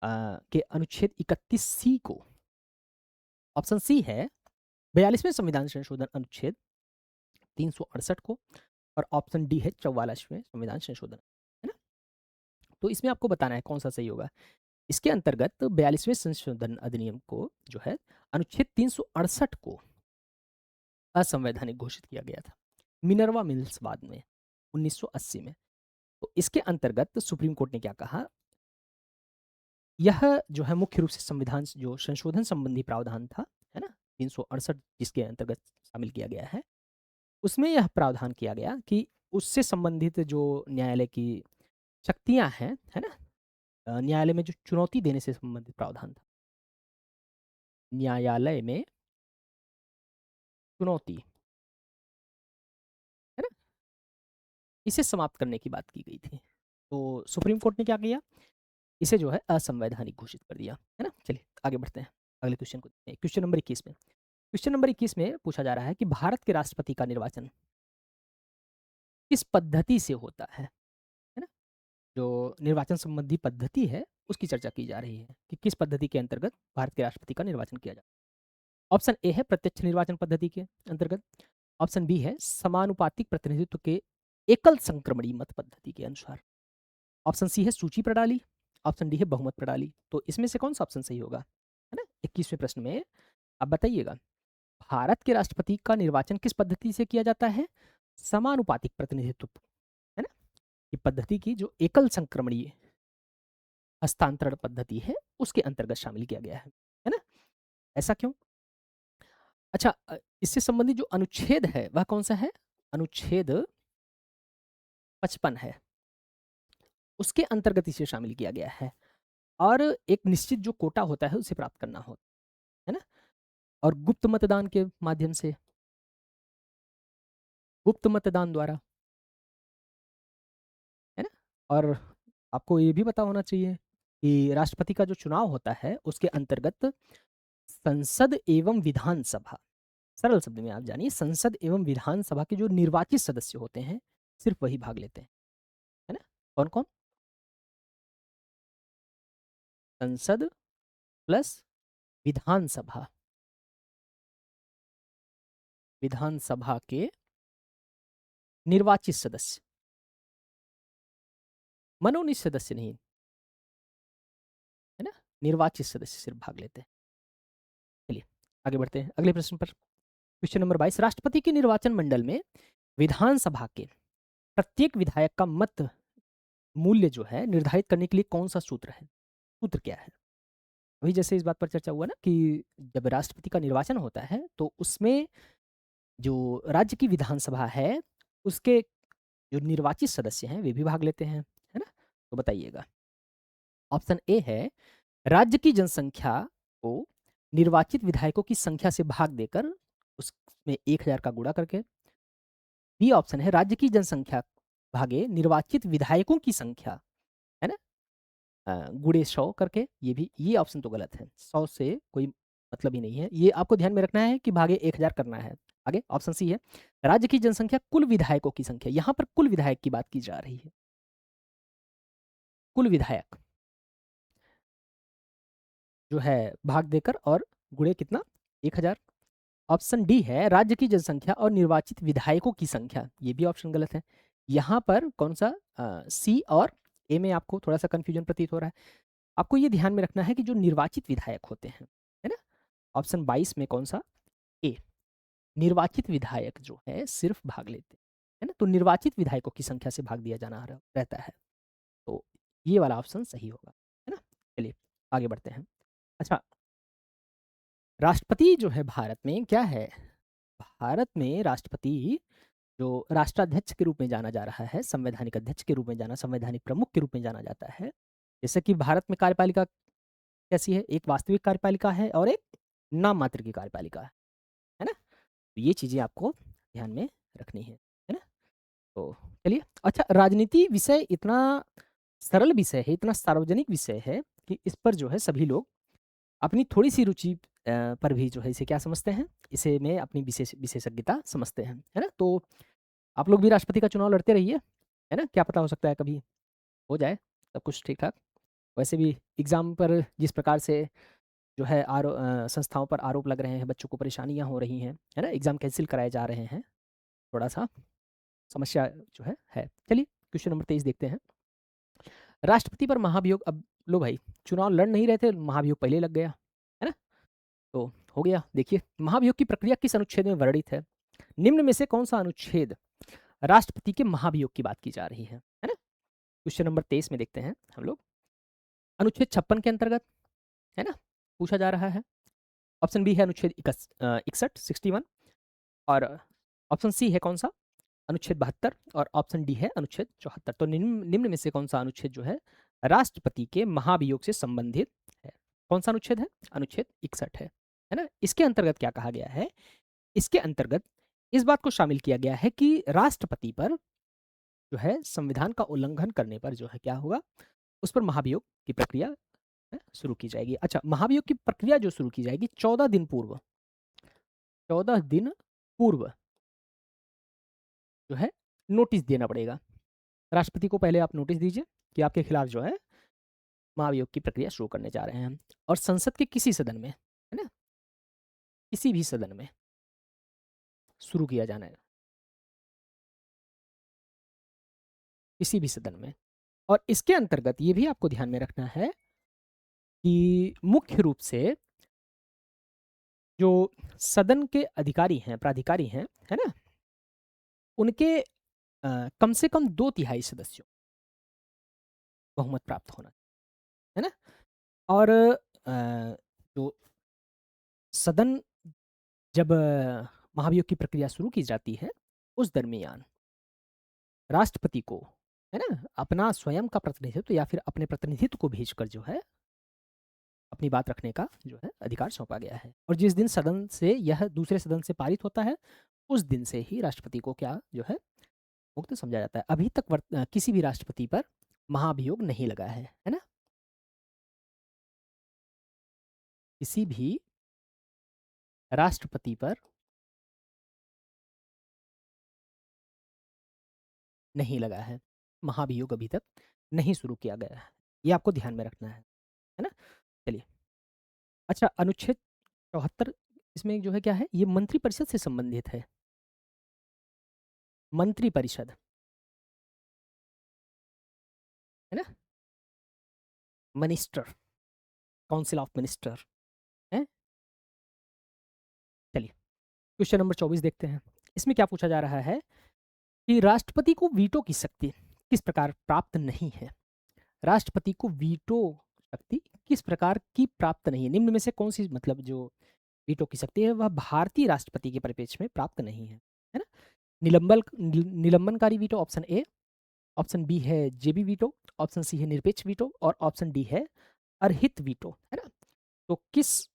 के अनुच्छेद 31C को, ऑप्शन सी है 42वें संविधान संशोधन अनुच्छेद 368 को, और ऑप्शन डी है 44वें संविधान संशोधन, है ना। तो इसमें आपको बताना है कौन सा सही होगा। इसके अंतर्गत 42वें संशोधन अधिनियम को जो है अनुच्छेद 368 को असंवैधानिक घोषित किया गया था मिनर्वा मिल्स वाद में 1980 में। तो इसके अंतर्गत सुप्रीम कोर्ट ने क्या कहा, यह जो है मुख्य रूप से संविधान जो संशोधन संबंधी प्रावधान था, है ना, 368 जिसके अंतर्गत शामिल किया गया है, उसमें यह प्रावधान किया गया कि उससे संबंधित जो न्यायालय की शक्तियां हैं, है ना, न्यायालय में जो चुनौती देने से संबंधित प्रावधान था, न्यायालय में चुनौती, है ना, इसे समाप्त करने की बात की गई थी। तो सुप्रीम कोर्ट ने क्या किया, इसे जो है असंवैधानिक घोषित कर दिया, है ना। चलिए आगे बढ़ते हैं, अगले क्वेश्चन को देखते हैं। क्वेश्चन नंबर 21 में, क्वेश्चन नंबर 21 में पूछा जा रहा है कि भारत के राष्ट्रपति का निर्वाचन किस पद्धति से होता है ना। जो निर्वाचन संबंधी पद्धति है उसकी चर्चा की जा रही है कि किस पद्धति के अंतर्गत भारत के राष्ट्रपति का निर्वाचन किया जाता है। ऑप्शन ए है प्रत्यक्ष निर्वाचन पद्धति के अंतर्गत, ऑप्शन बी है समानुपातिक प्रतिनिधित्व के एकल संक्रमणी मत पद्धति के अनुसार, ऑप्शन सी है सूची प्रणाली, ऑप्शन डी है बहुमत प्रणाली। तो इसमें से कौन सा ऑप्शन सही होगा, है ना। 21वें प्रश्न में आप बताइएगा, भारत के राष्ट्रपति का निर्वाचन किस पद्धति से किया जाता है, समानुपातिक प्रतिनिधित्व, है ना, ये पद्धति की जो एकल संक्रमणीय हस्तांतरण पद्धति है उसके अंतर्गत शामिल किया गया है ना। ऐसा क्यों। अच्छा, इससे संबंधित जो अनुच्छेद है वह कौन सा है, अनुच्छेद 55 है, उसके अंतर्गत इसे शामिल किया गया है। और एक निश्चित जो कोटा होता है उसे प्राप्त करना होता है ना, और गुप्त मतदान के माध्यम से, गुप्त मतदान द्वारा, और आपको ये भी पता होना चाहिए कि राष्ट्रपति का जो चुनाव होता है उसके अंतर्गत संसद एवं विधानसभा, सरल शब्द में आप जानिए, संसद एवं विधानसभा के जो निर्वाचित सदस्य होते हैं सिर्फ वही भाग लेते हैं, है ना? कौन कौन? संसद प्लस विधानसभा, विधानसभा के निर्वाचित सदस्य, मनोनीत सदस्य नहीं, है ना? निर्वाचित सदस्य सिर्फ भाग लेते हैं। चलिए आगे बढ़ते हैं अगले प्रश्न पर। क्वेश्चन नंबर 22, राष्ट्रपति के निर्वाचन मंडल में विधानसभा के प्रत्येक विधायक का मत मूल्य जो है निर्धारित करने के लिए कौन सा सूत्र है? सूत्र क्या है? वही जैसे इस बात पर चर्चा हुआ ना कि जब राष्ट्रपति का निर्वाचन होता है तो उसमें जो राज्य की विधानसभा है उसके जो निर्वाचित सदस्य हैं वे भी भाग लेते हैं, है ना? तो बताइएगा। ऑप्शन ए है राज्य की जनसंख्या को निर्वाचित विधायकों की संख्या से भाग देकर उसमें 1000 का गुणा करके। बी ऑप्शन है राज्य की जनसंख्या भागे निर्वाचित विधायकों की संख्या, है ना, गुणे 100 करके। ये ऑप्शन तो गलत है, 100 से कोई मतलब ही नहीं है, ये आपको ध्यान में रखना है कि भागे 1000 करना है। आगे ऑप्शन सी है राज्य की जनसंख्या कुल विधायकों की संख्या, यहां पर कुल विधायक की बात की जा रही है, कुल विधायक जो है भाग देकर और गुणे कितना, 1000। ऑप्शन डी है राज्य की जनसंख्या और निर्वाचित विधायकों की संख्या, ये भी ऑप्शन गलत है। यहाँ पर कौन सा सी और ए में आपको थोड़ा सा कंफ्यूजन प्रतीत हो रहा है। आपको ये ध्यान में रखना है कि जो निर्वाचित विधायक होते हैं, है ना, ऑप्शन 22 में कौन सा, ए, निर्वाचित विधायक जो है सिर्फ भाग लेते हैं, है ना, तो निर्वाचित विधायकों की संख्या से भाग दिया जाना रहता है, तो ये वाला ऑप्शन सही होगा, है ना। चलिए आगे बढ़ते हैं। अच्छा, राष्ट्रपति जो है भारत में क्या है? भारत में राष्ट्रपति जो राष्ट्राध्यक्ष के रूप में जाना जा रहा है, संवैधानिक अध्यक्ष के रूप में जाना, संवैधानिक प्रमुख के रूप में जाना जाता है। जैसे कि भारत में कार्यपालिका कैसी है, एक वास्तविक कार्यपालिका है और एक नाम मात्र की कार्यपालिका है ना। तो ये चीजें आपको ध्यान में रखनी है ना। तो चलिए, अच्छा, राजनीति विषय इतना सरल विषय है, इतना सार्वजनिक विषय है कि इस पर जो है सभी लोग अपनी थोड़ी सी रुचि पर भी जो है इसे क्या समझते हैं, इसे में अपनी विशेषज्ञता समझते हैं, है ना। तो आप लोग भी राष्ट्रपति का चुनाव लड़ते रहिए, है ना, क्या पता हो सकता है कभी हो जाए सब कुछ ठीक ठाक। वैसे भी एग्ज़ाम पर जिस प्रकार से जो है संस्थाओं पर आरोप लग रहे हैं, बच्चों को परेशानियां हो रही हैं, है ना, एग्ज़ाम कैंसिल कराए जा रहे हैं, थोड़ा सा समस्या जो है। चलिए क्वेश्चन नंबर 23 देखते हैं। राष्ट्रपति पर महाभियोग, अब लो भाई, चुनाव लड़ नहीं रहे थे, महाभियोग पहले लग गया, है ना। तो हो गया, देखिए महाभियोग की प्रक्रिया किस अनुच्छेद में वर्णित है? निम्न में से कौन सा अनुच्छेद राष्ट्रपति के महाभियोग की बात की जा रही है ना। क्वेश्चन नंबर 23 में देखते हैं हम लोग, अनुच्छेद 56 के अंतर्गत, है ना, पूछा जा रहा है। ऑप्शन बी है अनुच्छेद 61 61, और ऑप्शन सी है कौन सा, अनुच्छेद 72, और ऑप्शन डी है अनुच्छेद 74। तो निम्न निम्न में से कौन सा अनुच्छेद जो है राष्ट्रपति के महाभियोग से संबंधित है? कौन सा अनुच्छेद है? अनुच्छेद 61 है ना। इसके अंतर्गत क्या कहा गया है? इसके अंतर्गत इस बात को शामिल किया गया है कि राष्ट्रपति पर जो है संविधान का उल्लंघन करने पर जो है क्या होगा, उस पर महाभियोग की प्रक्रिया शुरू की जाएगी। अच्छा, महाभियोग की प्रक्रिया जो शुरू की जाएगी 14 दिन पूर्व, 14 दिन पूर्व जो है नोटिस देना पड़ेगा राष्ट्रपति को। पहले आप नोटिस दीजिए कि आपके खिलाफ जो है महाभियोग की प्रक्रिया शुरू करने जा रहे हैं, और संसद के किसी सदन में, है ना, किसी भी सदन में शुरू किया जाना है, किसी भी सदन में। और इसके अंतर्गत ये भी आपको ध्यान में रखना है कि मुख्य रूप से जो सदन के अधिकारी हैं, प्राधिकारी हैं, है ना, उनके कम से कम 2/3 सदस्यों बहुमत प्राप्त होना, है ना। और जो सदन जब महाभियोग की प्रक्रिया शुरू की जाती है उस दरमियान राष्ट्रपति को, है ना, अपना स्वयं का प्रतिनिधित्व या फिर अपने प्रतिनिधित्व को भेजकर जो है अपनी बात रखने का जो है अधिकार सौंपा गया है। और जिस दिन सदन से यह दूसरे सदन से पारित होता है उस दिन से ही राष्ट्रपति को क्या जो है मुक्त समझा जाता है। अभी तक किसी भी राष्ट्रपति पर महाभियोग नहीं लगा है ना? किसी भी राष्ट्रपति पर नहीं लगा है। महाभियोग अभी तक नहीं शुरू किया गया है। ये आपको ध्यान में रखना है ना? चलिए। अच्छा, अनुच्छेद 74 इसमें जो है क्या है? ये मंत्रिपरिषद से संबंधित है। मंत्रिपरिषद, है ना? मिनिस्टर, काउंसिल ऑफ मिनिस्टर, है? चलिए, क्वेश्चन नंबर 24 देखते हैं। इसमें क्या पूछा जा रहा है कि राष्ट्रपति को वीटो की शक्ति किस प्रकार प्राप्त नहीं है? राष्ट्रपति को वीटो शक्ति किस प्रकार की प्राप्त नहीं है? निम्न में से कौन सी मतलब जो वीटो की शक्ति है वह भारतीय राष्ट्रपति के परिप्रेक्ष्य में प्राप्त नहीं है ना? निलंबनकारी veto option A, option B है जेबी वीटो, ऑप्शन सी है निरपेक्ष वीटो और ऑप्शन डी है अरहित वीटो, है ना? तो किस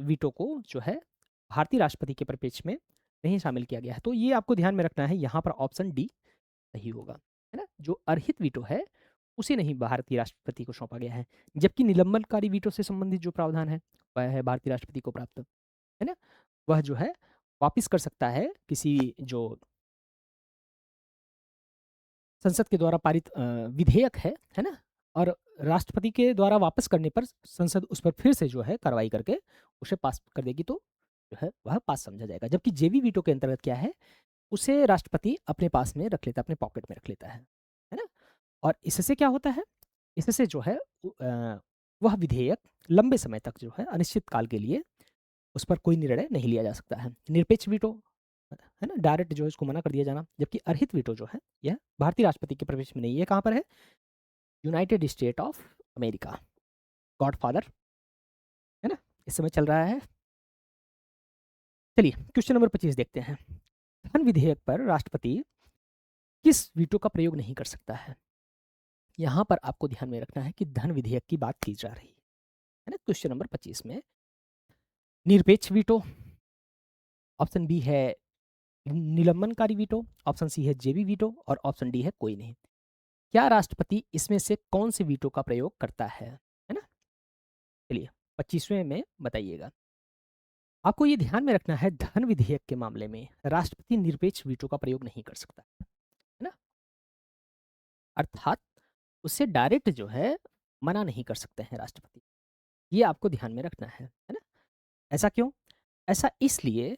वीटो को जो है भारतीय राष्ट्रपति के परिप्रेक्ष्य में नहीं शामिल किया गया है? तो ये आपको ध्यान में रखना है, यहाँ पर ऑप्शन डी सही होगा, है ना? जो अरहित वीटो है उसे नहीं भारतीय राष्ट्रपति को सौंपा गया है, जबकि निलंबनकारी वीटो से संबंधित जो प्रावधान है वह है भारतीय राष्ट्रपति को प्राप्त, है ना? वह जो है वापिस कर सकता है किसी जो संसद के द्वारा पारित विधेयक है ना? और राष्ट्रपति के द्वारा वापस करने पर संसद उस पर फिर से जो है कार्रवाई करके उसे पास कर देगी, तो जो है वह पास समझा जाएगा। जबकि जेवी वीटो के अंतर्गत क्या है, उसे राष्ट्रपति अपने पास में रख लेता है, अपने पॉकेट में रख लेता है ना? और इससे क्या होता है, इससे जो है वह विधेयक लंबे समय तक जो है अनिश्चित काल के लिए उस पर कोई निर्णय नहीं लिया जा सकता है। निरपेक्ष वीटो है ना, डायरेक्ट जो है इसको मना कर दिया जाना, जबकि अरहित वीटो जो है यह भारतीय राष्ट्रपति के प्रवेश में नहीं है। कहाँ पर है? United state of America, godfather, है ना, इस समय चल रहा है। चलिए क्वेश्चन नंबर 25 देखते हैं। धन विधेयक पर राष्ट्रपति किस वीटो का प्रयोग नहीं कर सकता है? यहाँ पर आपको ध्यान में रखना है कि धन विधेयक की बात की जा रही है ना। क्वेश्चन नंबर 25 में निरपेक्ष वीटो, ऑप्शन बी है निलंबनकारी वीटो, ऑप्शन सी है जेबी वीटो और ऑप्शन डी है कोई नहीं। क्या राष्ट्रपति इसमें से कौन से वीटो का प्रयोग करता है ना? चलिए 25वें में बताइएगा। आपको ये ध्यान में रखना है, धन विधेयक के मामले में राष्ट्रपति निरपेक्ष वीटो का प्रयोग नहीं कर सकता है ना, अर्थात उससे डायरेक्ट जो है मना नहीं कर सकते हैं राष्ट्रपति। ये आपको ध्यान में रखना है ना? ऐसा क्यों? ऐसा इसलिए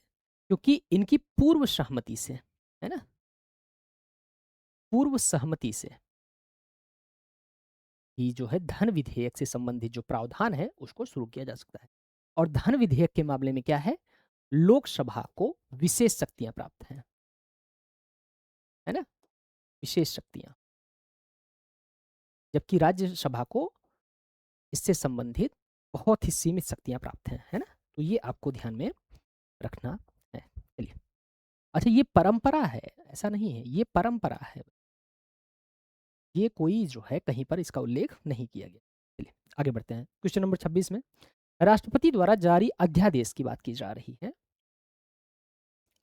क्योंकि इनकी पूर्व सहमति से, है ना, पूर्व सहमति से ही जो है धन विधेयक से संबंधित जो प्रावधान है उसको शुरू किया जा सकता है। और धन विधेयक के मामले में क्या है, लोकसभा को विशेष शक्तियां प्राप्त हैं, है ना, विशेष शक्तियां, जबकि राज्यसभा को इससे संबंधित बहुत ही सीमित शक्तियां प्राप्त हैं, है ना? तो ये आपको ध्यान में रखना है। चलिए, अच्छा ये परंपरा है, ऐसा नहीं है, ये परंपरा है, ये कोई जो है कहीं पर इसका उल्लेख नहीं किया गया। चलिए आगे बढ़ते हैं। क्वेश्चन नंबर 26 में राष्ट्रपति द्वारा जारी अध्यादेश की बात की जा रही है।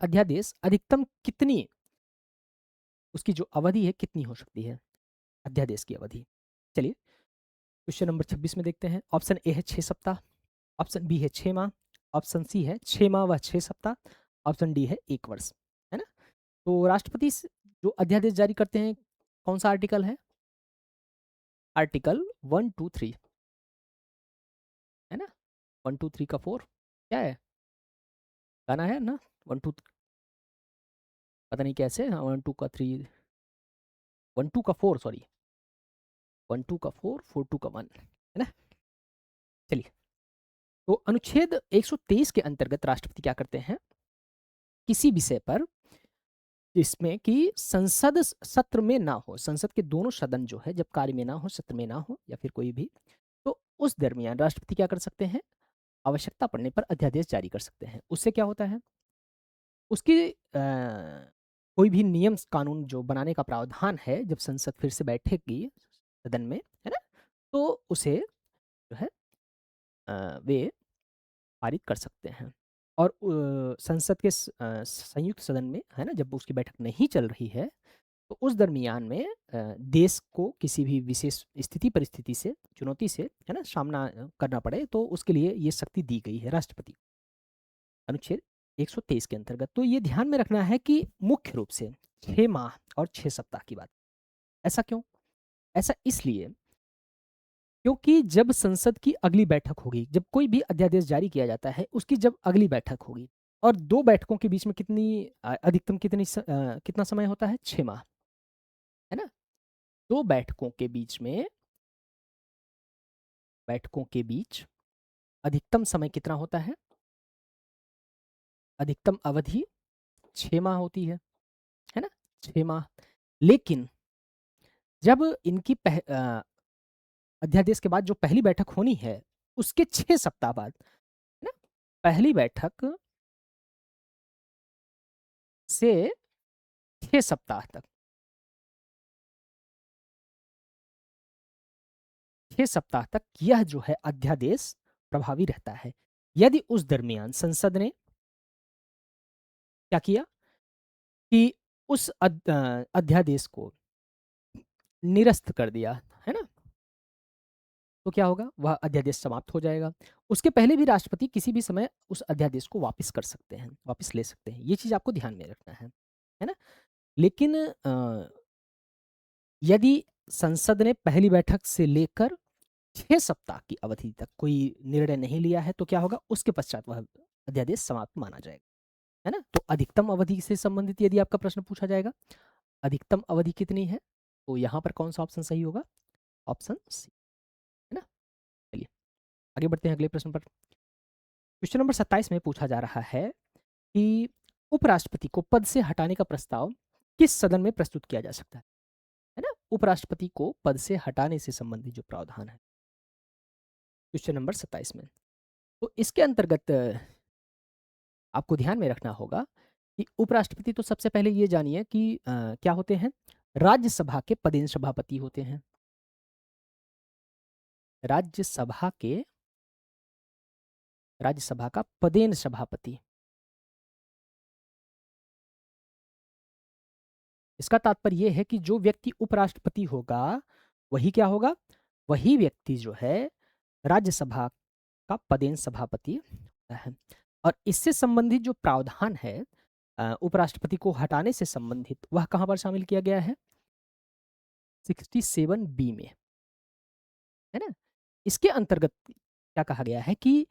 अध्यादेश अधिकतम कितनी, उसकी जो अवधि है कितनी हो सकती है अध्यादेश की अवधि? चलिए क्वेश्चन नंबर 26 में देखते हैं। ऑप्शन ए है 6 सप्ताह, ऑप्शन बी है 6 माह, ऑप्शन सी है 6 माह व 6 सप्ताह, ऑप्शन डी है 1 वर्ष, है ना? तो राष्ट्रपति जो अध्यादेश जारी करते हैं कौन सा आर्टिकल है? आर्टिकल 123, है ना? 123 का 4 क्या है? गाना है ना, 1 2 पता नहीं कैसे, हाँ 1 2 का 3, 1 2 का 4, सॉरी 1 2 का 4, 4 2 का 1, है ना? चलिए, तो अनुच्छेद 123 के अंतर्गत राष्ट्रपति क्या करते हैं, किसी विषय पर जिसमें कि संसद सत्र में ना हो, संसद के दोनों सदन जो है जब कार्य में ना हो, सत्र में ना हो या फिर कोई भी, तो उस दरमियान राष्ट्रपति क्या कर सकते हैं, आवश्यकता पड़ने पर अध्यादेश जारी कर सकते हैं। उससे क्या होता है, उसकी कोई भी नियम कानून जो बनाने का प्रावधान है जब संसद फिर से बैठेगी सदन में, है ना, तो उसे जो है वे पारित कर सकते हैं। और संसद के संयुक्त सदन में, है ना, जब उसकी बैठक नहीं चल रही है तो उस दरमियान में देश को किसी भी विशेष स्थिति परिस्थिति से, चुनौती से, है ना, सामना करना पड़े, तो उसके लिए ये शक्ति दी गई है राष्ट्रपति, अनुच्छेद 123 के अंतर्गत। तो ये ध्यान में रखना है कि मुख्य रूप से 6 माह और 6 सप्ताह की बात। ऐसा क्यों? ऐसा इसलिए क्योंकि जब संसद की अगली बैठक होगी, जब कोई भी अध्यादेश जारी किया जाता है, उसकी जब अगली बैठक होगी, और 2 बैठकों के बीच में अधिकतम कितना समय होता है? 6 माह, है ना? 2 बैठकों के बीच अधिकतम समय कितना होता है? अधिकतम अवधि 6 माह होती है ना? 6 माह। लेकिन जब इनकी अध्यादेश के बाद जो पहली बैठक होनी है, उसके 6 सप्ताह बाद, है ना? पहली बैठक से 6 सप्ताह तक, 6 सप्ताह तक यह जो है अध्यादेश प्रभावी रहता है। यदि उस दरमियान संसद ने क्या किया कि उस अध्यादेश को निरस्त कर दिया, है ना? तो क्या होगा? वह अध्यादेश समाप्त हो जाएगा। उसके पहले भी राष्ट्रपति किसी भी समय उस अध्यादेश को वापस कर सकते हैं, वापस ले सकते हैं। ये चीज़ आपको ध्यान में रखना है ना? लेकिन यदि संसद ने पहली बैठक से लेकर 6 सप्ताह की अवधि तक कोई निर्णय नहीं लिया है, तो क्या होगा? उसके पश्चात वह अध्यादेश समाप्त माना जाएगा, है ना? तो अधिकतम अवधि से संबंधित यदि आपका प्रश्न पूछा जाएगा, अधिकतम अवधि कितनी है? तो यहाँ पर कौन सा ऑप्शन सही होगा? ऑप्शन सी, है ना? चलिए आगे बढ़ते हैं अगले प्रश्न पर। क्वेश्चन नंबर 27 में पूछा जा रहा है कि उपराष्ट्रपति को पद से हटाने का प्रस्ताव किस सदन में प्रस्तुत किया जा सकता है ना? उपराष्ट्रपति को पद से हटाने से संबंधित जो प्रावधान है, क्वेश्चन नंबर 27 में, तो इसके अंतर्गत आपको ध्यान में रखना होगा कि उपराष्ट्रपति, तो सबसे पहले ये जानिए कि क्या होते हैं? राज्यसभा के पदेन सभापति होते हैं। राज्यसभा का पदेन सभापति, इसका तात्पर्य यह है कि जो व्यक्ति उपराष्ट्रपति होगा, वही क्या होगा? वही व्यक्ति जो है राज्यसभा का पदेन सभापति होता है। और इससे संबंधित जो प्रावधान है उपराष्ट्रपति को हटाने से संबंधित, वह कहां पर शामिल किया गया है? 67 बी में, है ना? इसके अंतर्गत क्या कहा गया है कि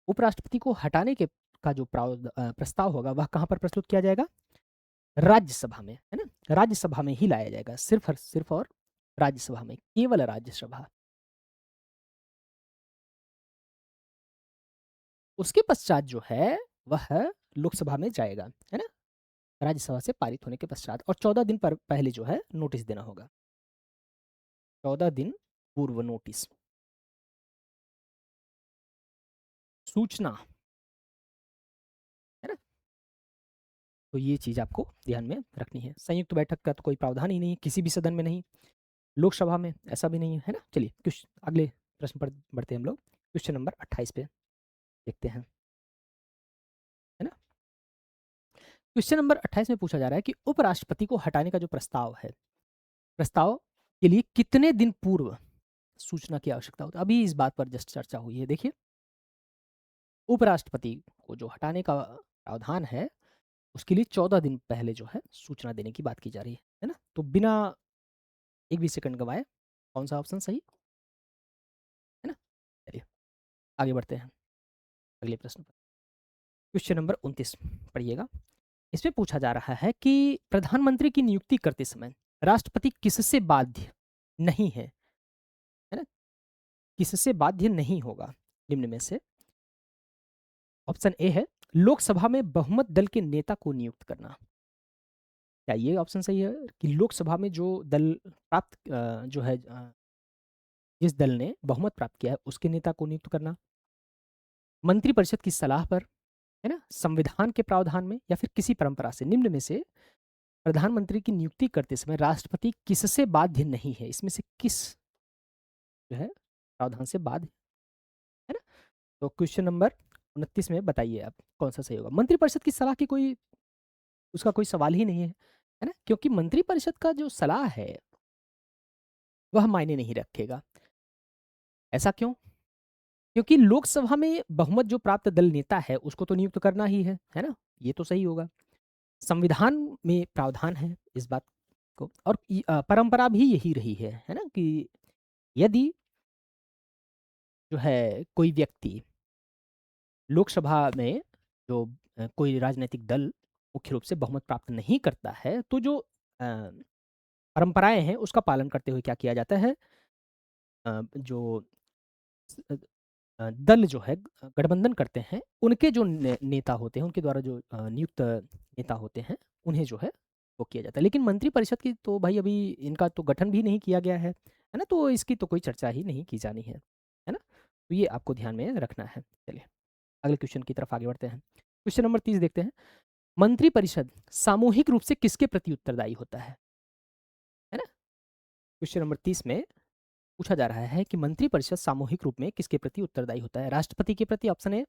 उपराष्ट्रपति को हटाने के का जो प्रस्ताव होगा, वह कहां पर प्रस्तुत किया जाएगा? राज्यसभा में, है ना? राज्यसभा में ही लाया जाएगा, सिर्फ और राज्यसभा में, केवल राज्यसभा। उसके पश्चात जो है वह लोकसभा में जाएगा, है ना? राज्यसभा से पारित होने के पश्चात, और 14 दिन पर पहले जो है नोटिस देना होगा, 14 दिन पूर्व नोटिस, सूचना, है ना? तो ये चीज आपको ध्यान में रखनी है। संयुक्त बैठक का तो कोई प्रावधान ही नहीं, किसी भी सदन में नहीं, लोकसभा में ऐसा भी नहीं है ना? चलिए कुछ अगले प्रश्न पर बढ़ते हैं हम लोग। क्वेश्चन नंबर 28 पे देखते हैं, है ना? क्वेश्चन नंबर 28 में पूछा जा रहा है कि उपराष्ट्रपति को हटाने का जो प्रस्ताव है, प्रस्ताव के लिए कितने दिन पूर्व सूचना की आवश्यकता होती है? अभी इस बात पर जस्ट चर्चा हुई है। देखिए, उपराष्ट्रपति को जो हटाने का प्रावधान है, उसके लिए 14 दिन पहले जो है सूचना देने की बात की जा रही है ना? तो बिना एक भी सेकंड गवाए कौन सा ऑप्शन सही, है ना? चलिए आगे बढ़ते हैं अगले प्रश्न पर। क्वेश्चन नंबर 29 पढ़िएगा। इसमें पूछा जा रहा है कि प्रधानमंत्री की नियुक्ति करते समय राष्ट्रपति किससे बाध्य नहीं है ना? किससे बाध्य नहीं होगा निम्न में से? ऑप्शन ए है लोकसभा में बहुमत दल के नेता को नियुक्त करना। क्या ये ऑप्शन सही है कि लोकसभा में जो दल प्राप्त जो है जिस दल ने बहुमत प्राप्त किया है उसके नेता को नियुक्त करना, मंत्रिपरिषद की सलाह पर, है ना, संविधान के प्रावधान में, या फिर किसी परंपरा से? निम्न में से प्रधानमंत्री की नियुक्ति करते समय राष्ट्रपति किससे बाध्य नहीं है? इसमें से किस जो है प्रावधान से बाध्य, है ना? तो क्वेश्चन नंबर 29 में बताइए आप कौन सा सही होगा। मंत्रिपरिषद की सलाह की कोई उसका कोई सवाल ही नहीं है है ना? क्योंकि मंत्रिपरिषद का जो सलाह है, वह मायने नहीं रखेगा। ऐसा क्यों? क्योंकि लोकसभा में बहुमत जो प्राप्त दल नेता है, उसको तो नियुक्त करना ही है ना? ये तो सही होगा। संविधान में प्रावधान है इस बात को, और परंपरा भी यही रही है ना? कि यदि जो है कोई व्यक्ति लोकसभा में जो कोई राजनैतिक दल मुख्य रूप से बहुमत प्राप्त नहीं करता है, तो जो परंपराएँ हैं, उसका पालन करते हुए क्या किया जाता है, जो स दल जो है गठबंधन करते हैं, उनके जो नेता होते हैं, उनके द्वारा जो नियुक्त नेता होते हैं, उन्हें जो है वो किया जाता है। लेकिन मंत्रिपरिषद की तो भाई अभी इनका तो गठन भी नहीं किया गया है ना? तो इसकी तो कोई चर्चा ही नहीं की जानी है ना? तो ये आपको ध्यान में रखना है। चलिए, अगले क्वेश्चन की तरफ आगे बढ़ते हैं। क्वेश्चन नंबर 30 देखते हैं। मंत्रिपरिषद सामूहिक रूप से किसके प्रति उत्तरदायी होता है ना? क्वेश्चन नंबर 30 में पूछा जा रहा है कि मंत्रिपरिषद सामूहिक रूप में किसके प्रति उत्तरदायी होता है? राष्ट्रपति के प्रति, ऑप्शन ए,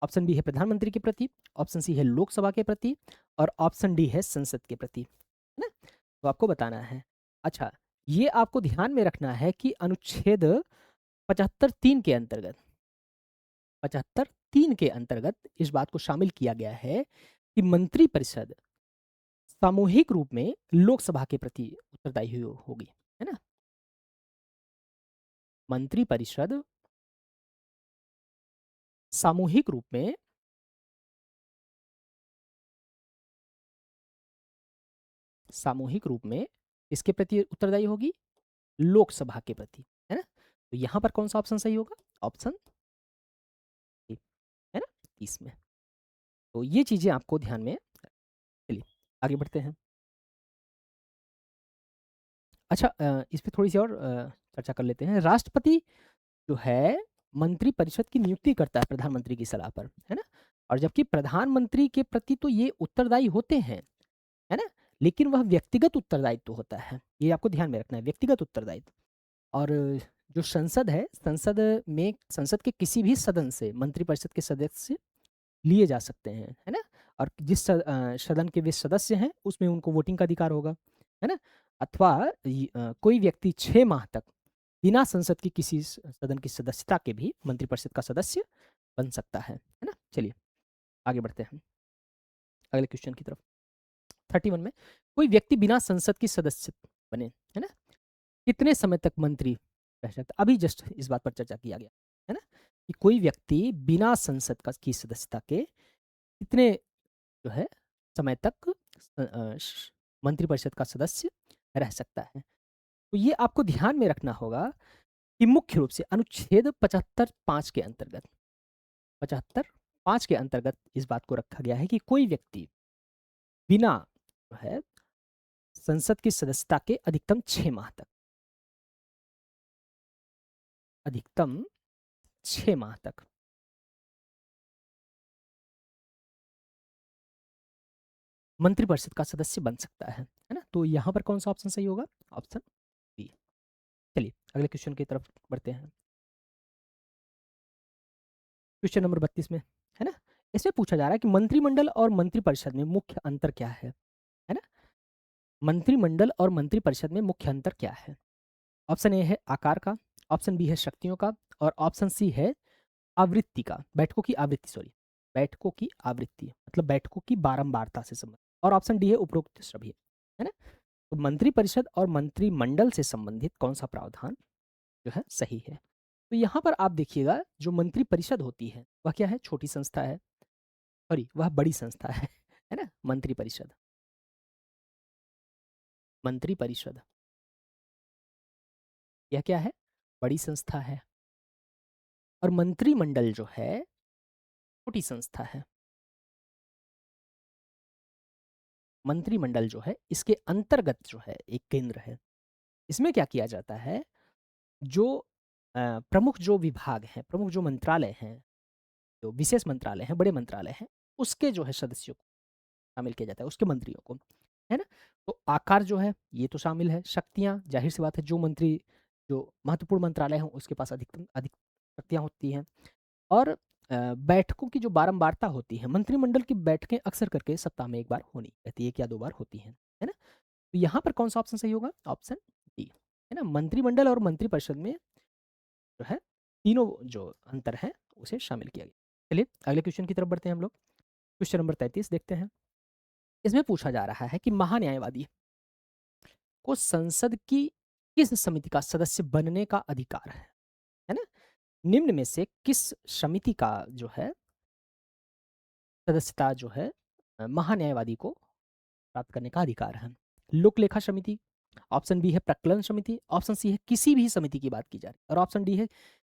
ऑप्शन बी है प्रधानमंत्री के प्रति, ऑप्शन सी है लोकसभा के प्रति, और ऑप्शन डी है संसद के प्रति, है ना? तो आपको बताना है। अच्छा, ये आपको ध्यान में रखना है कि अनुच्छेद 75(3) के अंतर्गत, 75(3) के अंतर्गत इस बात को शामिल किया गया है कि मंत्रिपरिषद सामूहिक रूप में लोकसभा के प्रति उत्तरदायी होगी, है ना? मंत्रिपरिषद सामूहिक रूप में इसके प्रति उत्तरदायी होगी, लोकसभा के प्रति, है ना? तो यहाँ पर कौन सा ऑप्शन सही होगा? ऑप्शन ए, है ना? 30 में। तो ये चीज़ें आपको ध्यान में, चलिए आगे बढ़ते हैं। अच्छा, इस पे थोड़ी-सी और चर्चा कर लेते हैं। राष्ट्रपति जो है मंत्रिपरिषद की नियुक्ति करता है प्रधानमंत्री की सलाह पर, है ना? और जबकि प्रधानमंत्री के प्रति तो ये उत्तरदायी होते हैं, है ना? लेकिन वह व्यक्तिगत उत्तरदायित्व होता है, ये आपको ध्यान में रखना है, व्यक्तिगत उत्तरदायित्व। और जो संसद है, संसद के किसी भी सदन से मंत्रिपरिषद के सदस्य लिए जा सकते हैं, है ना? और जिस सदन के वे सदस्य हैं, उसमें उनको वोटिंग का अधिकार होगा, है ना? अथवा कोई व्यक्ति 6 माह तक बिना संसद की किसी सदन की सदस्यता के भी मंत्रिपरिषद का सदस्य बन सकता है ना? चलिए आगे बढ़ते हैं अगले क्वेश्चन की तरफ। 31 में कोई व्यक्ति बिना संसद की सदस्य बने, है ना? कितने समय तक मंत्री रह सकता है? अभी जस्ट इस बात पर चर्चा किया गया, है ना? कि कोई व्यक्ति बिना संसद की सदस्यता के कितने जो है समय तक मंत्रिपरिषद का सदस्य रह सकता है। तो ये आपको ध्यान में रखना होगा कि मुख्य रूप से अनुच्छेद 75(5) के अंतर्गत, 75(5) के अंतर्गत इस बात को रखा गया है कि कोई व्यक्ति बिना जो है संसद की सदस्यता के अधिकतम 6 माह तक, अधिकतम 6 माह तक मंत्रिपरिषद का सदस्य बन सकता है ना? तो यहाँ पर कौन सा ऑप्शन सही होगा? Option B. चलिए अगले क्वेश्चन की तरफ बढ़ते हैं। क्वेश्चन नंबर 32 में, है ना? इसमें पूछा जा रहा है कि मंत्रिमंडल और मंत्रिपरिषद में मुख्य अंतर क्या है ना? मंत्रिमंडल और मंत्रिपरिषद में मुख्य अंतर क्या है? ऑप्शन ए है आकार का, ऑप्शन बी है शक्तियों का, और ऑप्शन सी है आवृत्ति का, बैठकों की आवृत्ति, सॉरी, बैठकों की आवृत्ति मतलब बैठकों की बारंबारता से संबंधित, और ऑप्शन डी है उपरोक्त सभी, है ना? तो मंत्रिपरिषद और मंत्रिमंडल से संबंधित कौन सा प्रावधान जो है सही है? तो यहाँ पर आप देखिएगा, जो मंत्रिपरिषद होती है वह क्या है? छोटी संस्था है, सॉरी वह बड़ी संस्था है ना? मंत्रिपरिषद, मंत्रिपरिषद यह क्या है? बड़ी संस्था है। और मंत्रिमंडल जो है छोटी संस्था है। मंत्रिमंडल जो है इसके अंतर्गत जो है एक केंद्र है। इसमें क्या किया जाता है, जो प्रमुख जो विभाग हैं, प्रमुख जो मंत्रालय हैं, जो विशेष मंत्रालय हैं, बड़े मंत्रालय हैं, उसके जो है सदस्यों को शामिल किया जाता है, उसके मंत्रियों को, है ना? तो आकार जो है ये तो शामिल है, शक्तियाँ ज़ाहिर-सी बात है, जो मंत्री जो महत्वपूर्ण मंत्रालय हैं उसके पास अधिक शक्तियाँ होती हैं। और बैठकों की जो बारंबारता होती है, मंत्रिमंडल की बैठकें अक्सर करके सप्ताह में 1 बार होनी रहती है, 1 या 2 बार होती हैं, है ना? तो यहाँ पर कौन-सा ऑप्शन सही होगा? ऑप्शन डी, है ना? मंत्रिमंडल और मंत्रिपरिषद में जो है तीनों जो अंतर हैं उसे शामिल किया गया। चलिए अगले क्वेश्चन की तरफ बढ़ते हैं हम लोग। क्वेश्चन नंबर 33 देखते हैं। इसमें पूछा जा रहा है कि महान्यायवादी को संसद की किस समिति का सदस्य बनने का अधिकार है ना? निम्न में से किस समिति का जो है सदस्यता जो है महान्यायवादी को प्राप्त करने का अधिकार है? लोक लेखा समिति, ऑप्शन बी है प्रकलन समिति, ऑप्शन सी है किसी भी समिति की बात की जा रही है और ऑप्शन डी है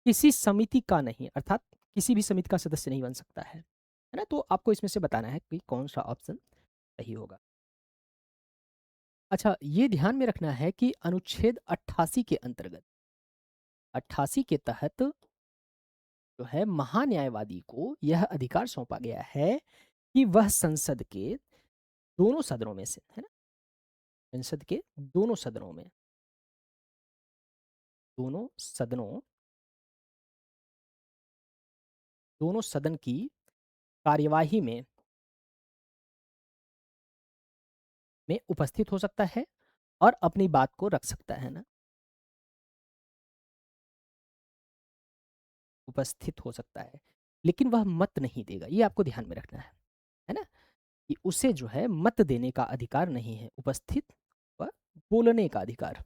किसी समिति का नहीं, अर्थात किसी भी समिति का सदस्य नहीं बन सकता है ना? तो आपको इसमें से बताना है कि कौन सा ऑप्शन सही होगा। अच्छा, ये ध्यान में रखना है कि अनुच्छेद 88 के अंतर्गत 88 के तहत जो है महान्यायवादी को यह अधिकार सौंपा गया है कि वह संसद के दोनों सदनों में से, है ना? संसद के दोनों सदनों में, दोनों सदनों दोनों सदन की कार्यवाही में उपस्थित हो सकता है और अपनी बात को रख सकता है ना? उपस्थित हो सकता है, लेकिन वह मत नहीं देगा, ये आपको ध्यान में रखना है ना? कि उसे जो है मत देने का अधिकार नहीं है, उपस्थित व बोलने का अधिकार।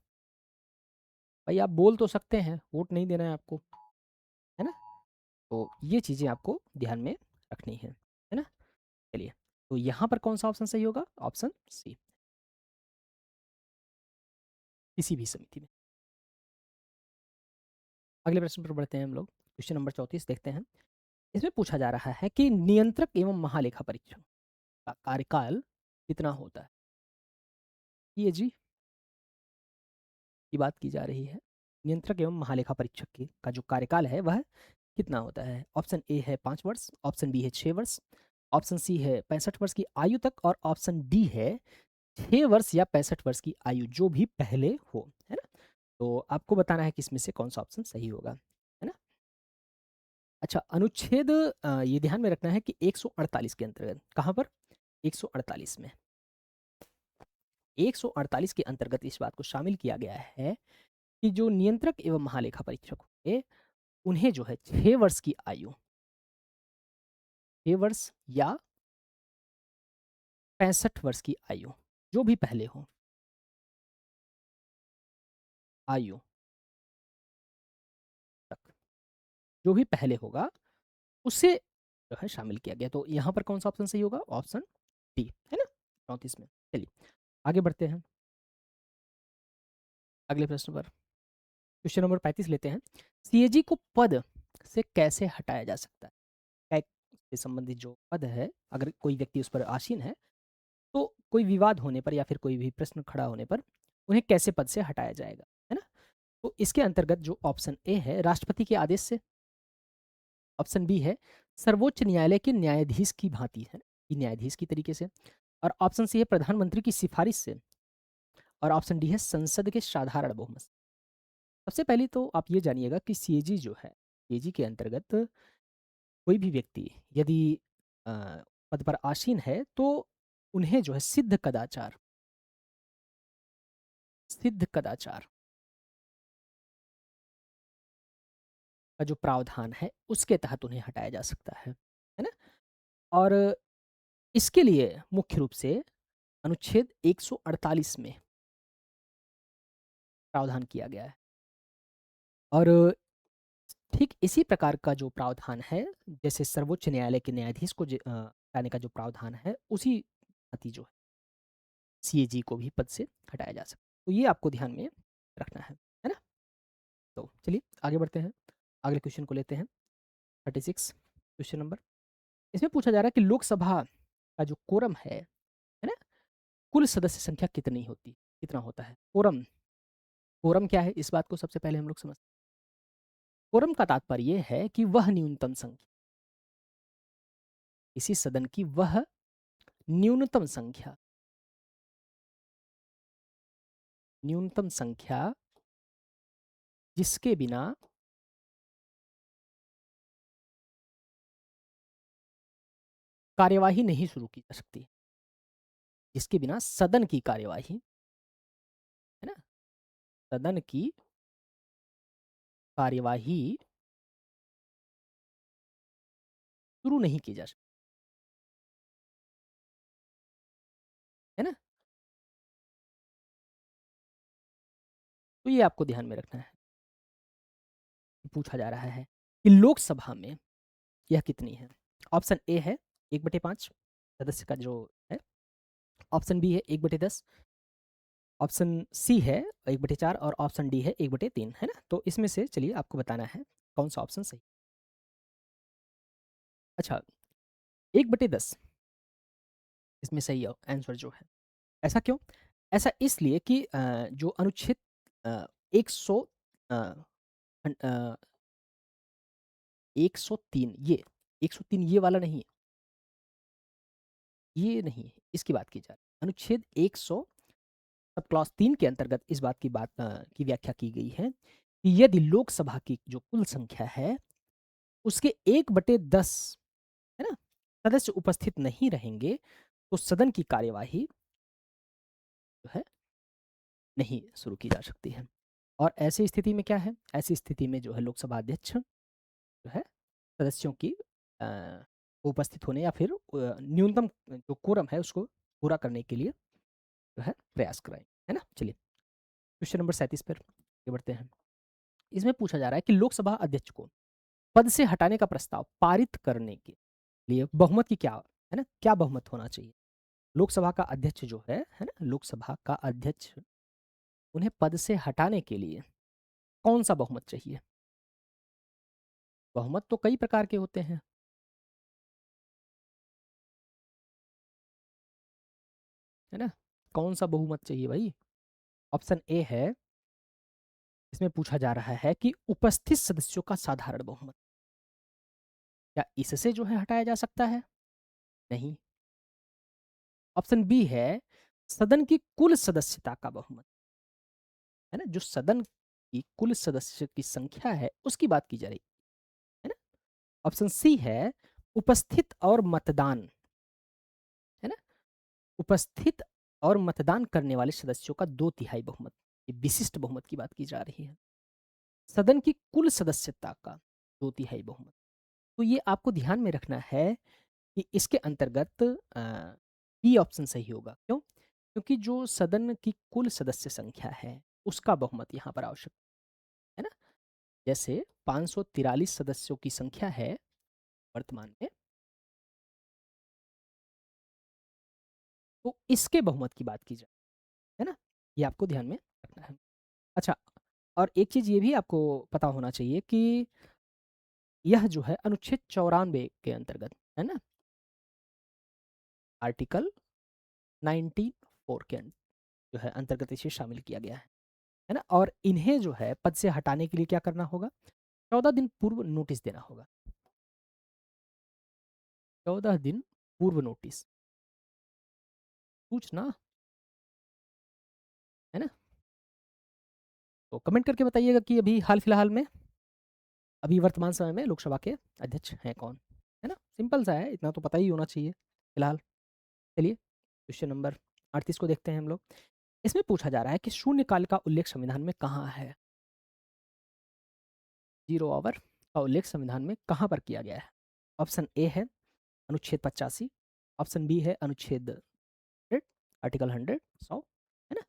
भाई आप बोल तो सकते हैं, वोट नहीं देना है आपको, है ना? तो ये चीज़ें आपको ध्यान में रखनी है ना? चलिए, तो यहाँ पर कौन-सा ऑप्शन सही होगा? ऑप्शन सी, किसी भी समिति में। अगले प्रश्न पर बढ़ते हैं हम लोग, क्वेश्चन नंबर 34 देखते हैं। इसमें पूछा जा रहा है कि नियंत्रक एवं महालेखा परीक्षक का कार्यकाल कितना होता है? ये जी की बात की जा रही है। नियंत्रक एवं महालेखा परीक्षक की का जो कार्यकाल है वह कितना होता है? ऑप्शन ए है 5 वर्ष, ऑप्शन बी है 6 वर्ष, ऑप्शन सी है 65 वर्ष की आयु तक और ऑप्शन डी है 6 वर्ष या 65 वर्ष की आयु जो भी पहले हो, है ना? तो आपको बताना है कि इसमें से कौन-सा ऑप्शन सही होगा, है ना? अच्छा, अनुच्छेद ये ध्यान में रखना है कि 148 के अंतर्गत, कहाँ पर? 148 में। 148 के अंतर्गत इस बात को शामिल किया गया है कि जो नियंत्रक एवं महालेखा परीक्षक होंगे, उन्हें जो है 6 वर्ष की आयु, 6 वर्ष या 65 वर्ष की आयु, जो भी पहले हो, आयु तक, जो भी पहले होगा, उसे जो है शामिल किया गया। तो यहाँ पर कौन-सा ऑप्शन सही होगा? ऑप्शन डी, है ना? 34 में। चलिए, आगे बढ़ते हैं अगले प्रश्न पर। क्वेश्चन नंबर 35 लेते हैं। सीएजी को पद से कैसे हटाया जा सकता है? टैग से संबंधित जो पद है, अगर कोई व्यक्ति उस पर आसीन है, तो कोई विवाद होने पर या फिर कोई भी प्रश्न खड़ा होने पर उन्हें कैसे पद से हटाया जाएगा, है ना? तो इसके अंतर्गत जो ऑप्शन ए है राष्ट्रपति के आदेश से, ऑप्शन बी है सर्वोच्च न्यायालय के न्यायाधीश की भांति, है कि न्यायाधीश की तरीके से, और ऑप्शन सी है प्रधानमंत्री की सिफारिश से, और ऑप्शन डी है संसद के साधारण बहुमत से। सबसे पहले तो आप ये जानिएगा कि सीएजी जो है, सीएजी के अंतर्गत कोई भी व्यक्ति यदि अ, पद पर आसीन है तो उन्हें जो है सिद्ध कदाचार का जो प्रावधान है उसके तहत उन्हें हटाया जा सकता है ना? और इसके लिए मुख्य रूप से अनुच्छेद 148 में प्रावधान किया गया है और ठीक इसी प्रकार का जो प्रावधान है, जैसे सर्वोच्च न्यायालय के न्यायाधीश को हटाने का जो प्रावधान है, उसी भांति जो है सीएजी को भी पद से हटाया जा सकता है। तो ये आपको ध्यान में रखना है ना? तो चलिए आगे बढ़ते हैं, अगले क्वेश्चन को लेते हैं। 36 क्वेश्चन नंबर, इसमें पूछा जा रहा है कि लोकसभा का जो कोरम है ना? कुल सदस्य संख्या कितना होता है? कोरम, कोरम क्या है? इस बात को सबसे पहले हम लोग समझते हैं। कोरम का तात्पर्य ये है कि वह न्यूनतम संख्या, इसी सदन की वह न्यूनतम संख्या, न्यूनतम संख्या जिसके बिना कार्यवाही नहीं शुरू की जा सकती, जिसके बिना सदन की कार्यवाही सदन की कार्यवाही शुरू नहीं की जा सकती, है ना? तो ये आपको ध्यान में रखना है। पूछा जा रहा है कि लोकसभा में यह कितनी है? ऑप्शन ए है 1/5 सदस्य का जो है, ऑप्शन बी है 1/10, ऑप्शन सी है 1/4 और ऑप्शन डी है 1/3, है ना? तो इसमें से चलिए आपको बताना है कौन सा ऑप्शन सही। अच्छा, 1/10 इसमें सही आंसर जो है। ऐसा क्यों? ऐसा इसलिए कि जो अनुच्छेद 100 अ, 103 ये 103 ये वाला नहीं है, ये नहीं है, इसकी बात की जा रही है। अनुच्छेद 100 सब क्लॉज़ 3 के अंतर्गत इस बात की की व्याख्या की गई है कि यदि लोकसभा की जो कुल संख्या है, उसके 1/10, है ना? सदस्य उपस्थित नहीं रहेंगे, तो सदन की कार्यवाही जो है नहीं शुरू की जा सकती है। और ऐसी स्थिति में क्या है? ऐसी स्थिति में जो है लोकसभा अध्यक्ष जो है सदस्यों की उपस्थित होने या फिर न्यूनतम जो कोरम है उसको पूरा करने के लिए जो है प्रयास कराएँ, है ना? चलिए क्वेश्चन नंबर 37 पर आगे बढ़ते हैं। इसमें पूछा जा रहा है कि लोकसभा अध्यक्ष को पद से हटाने का प्रस्ताव पारित करने के लिए बहुमत की क्या है ना? क्या बहुमत होना चाहिए? लोकसभा का अध्यक्ष जो है ना? लोकसभा का अध्यक्ष उन्हें पद से हटाने के लिए कौन-सा बहुमत चाहिए? बहुमत तो कई प्रकार के होते हैं, है ना? कौन-सा बहुमत चाहिए भाई? ऑप्शन ए है, इसमें पूछा जा रहा है कि उपस्थित सदस्यों का साधारण बहुमत। क्या इससे जो है हटाया जा सकता है? नहीं। ऑप्शन बी है, सदन की कुल सदस्यता का बहुमत, है ना? जो सदन की कुल सदस्य की संख्या है, उसकी बात की जा रही है ना? ऑप्शन सी है, उपस्थित और मतदान, है ना? उपस्थित और मतदान करने वाले सदस्यों का 2/3 बहुमत, ये विशिष्ट बहुमत की बात की जा रही है। सदन की कुल सदस्यता का 2/3 बहुमत। तो ये आपको ध्यान में रखना है कि इसके अंतर्गत बी ऑप्शन सही होगा। क्यों? क्योंकि जो सदन की कुल सदस्य संख्या है, उसका बहुमत यहाँ पर आवश्यक है ना? जैसे 543 सदस्यों की संख्या है वर्तमान में, तो इसके बहुमत की बात की जाए, है ना? ये आपको ध्यान में रखना है। अच्छा, और एक चीज़ ये भी आपको पता होना चाहिए कि यह जो है अनुच्छेद 94 के अंतर्गत, है ना? आर्टिकल 94 के जो है अंतर्गत इसे शामिल किया गया है ना? और इन्हें जो है पद से हटाने के लिए क्या करना होगा? 14 दिन पूर्व नोटिस देना होगा। 14 दिन पूर्व नोटिस। सूचना, है ना? तो कमेंट करके बताइएगा कि अभी हाल-फिलहाल में, अभी वर्तमान समय में लोकसभा के अध्यक्ष हैं कौन? है ना? सिंपल सा है, इतना तो पता ही होना चाहिए फिलहाल। चलिए क्वेश्चन नंबर 38 को देखते हैं हम लोग। इसमें पूछा जा रहा है कि शून्यकाल का उल्लेख संविधान में कहाँ है? ज़ीरो आवर का उल्लेख संविधान में कहाँ पर किया गया है? ऑप्शन ए है अनुच्छेद 85, ऑप्शन बी है अनुच्छेद 100, आर्टिकल 100, 100, है ना?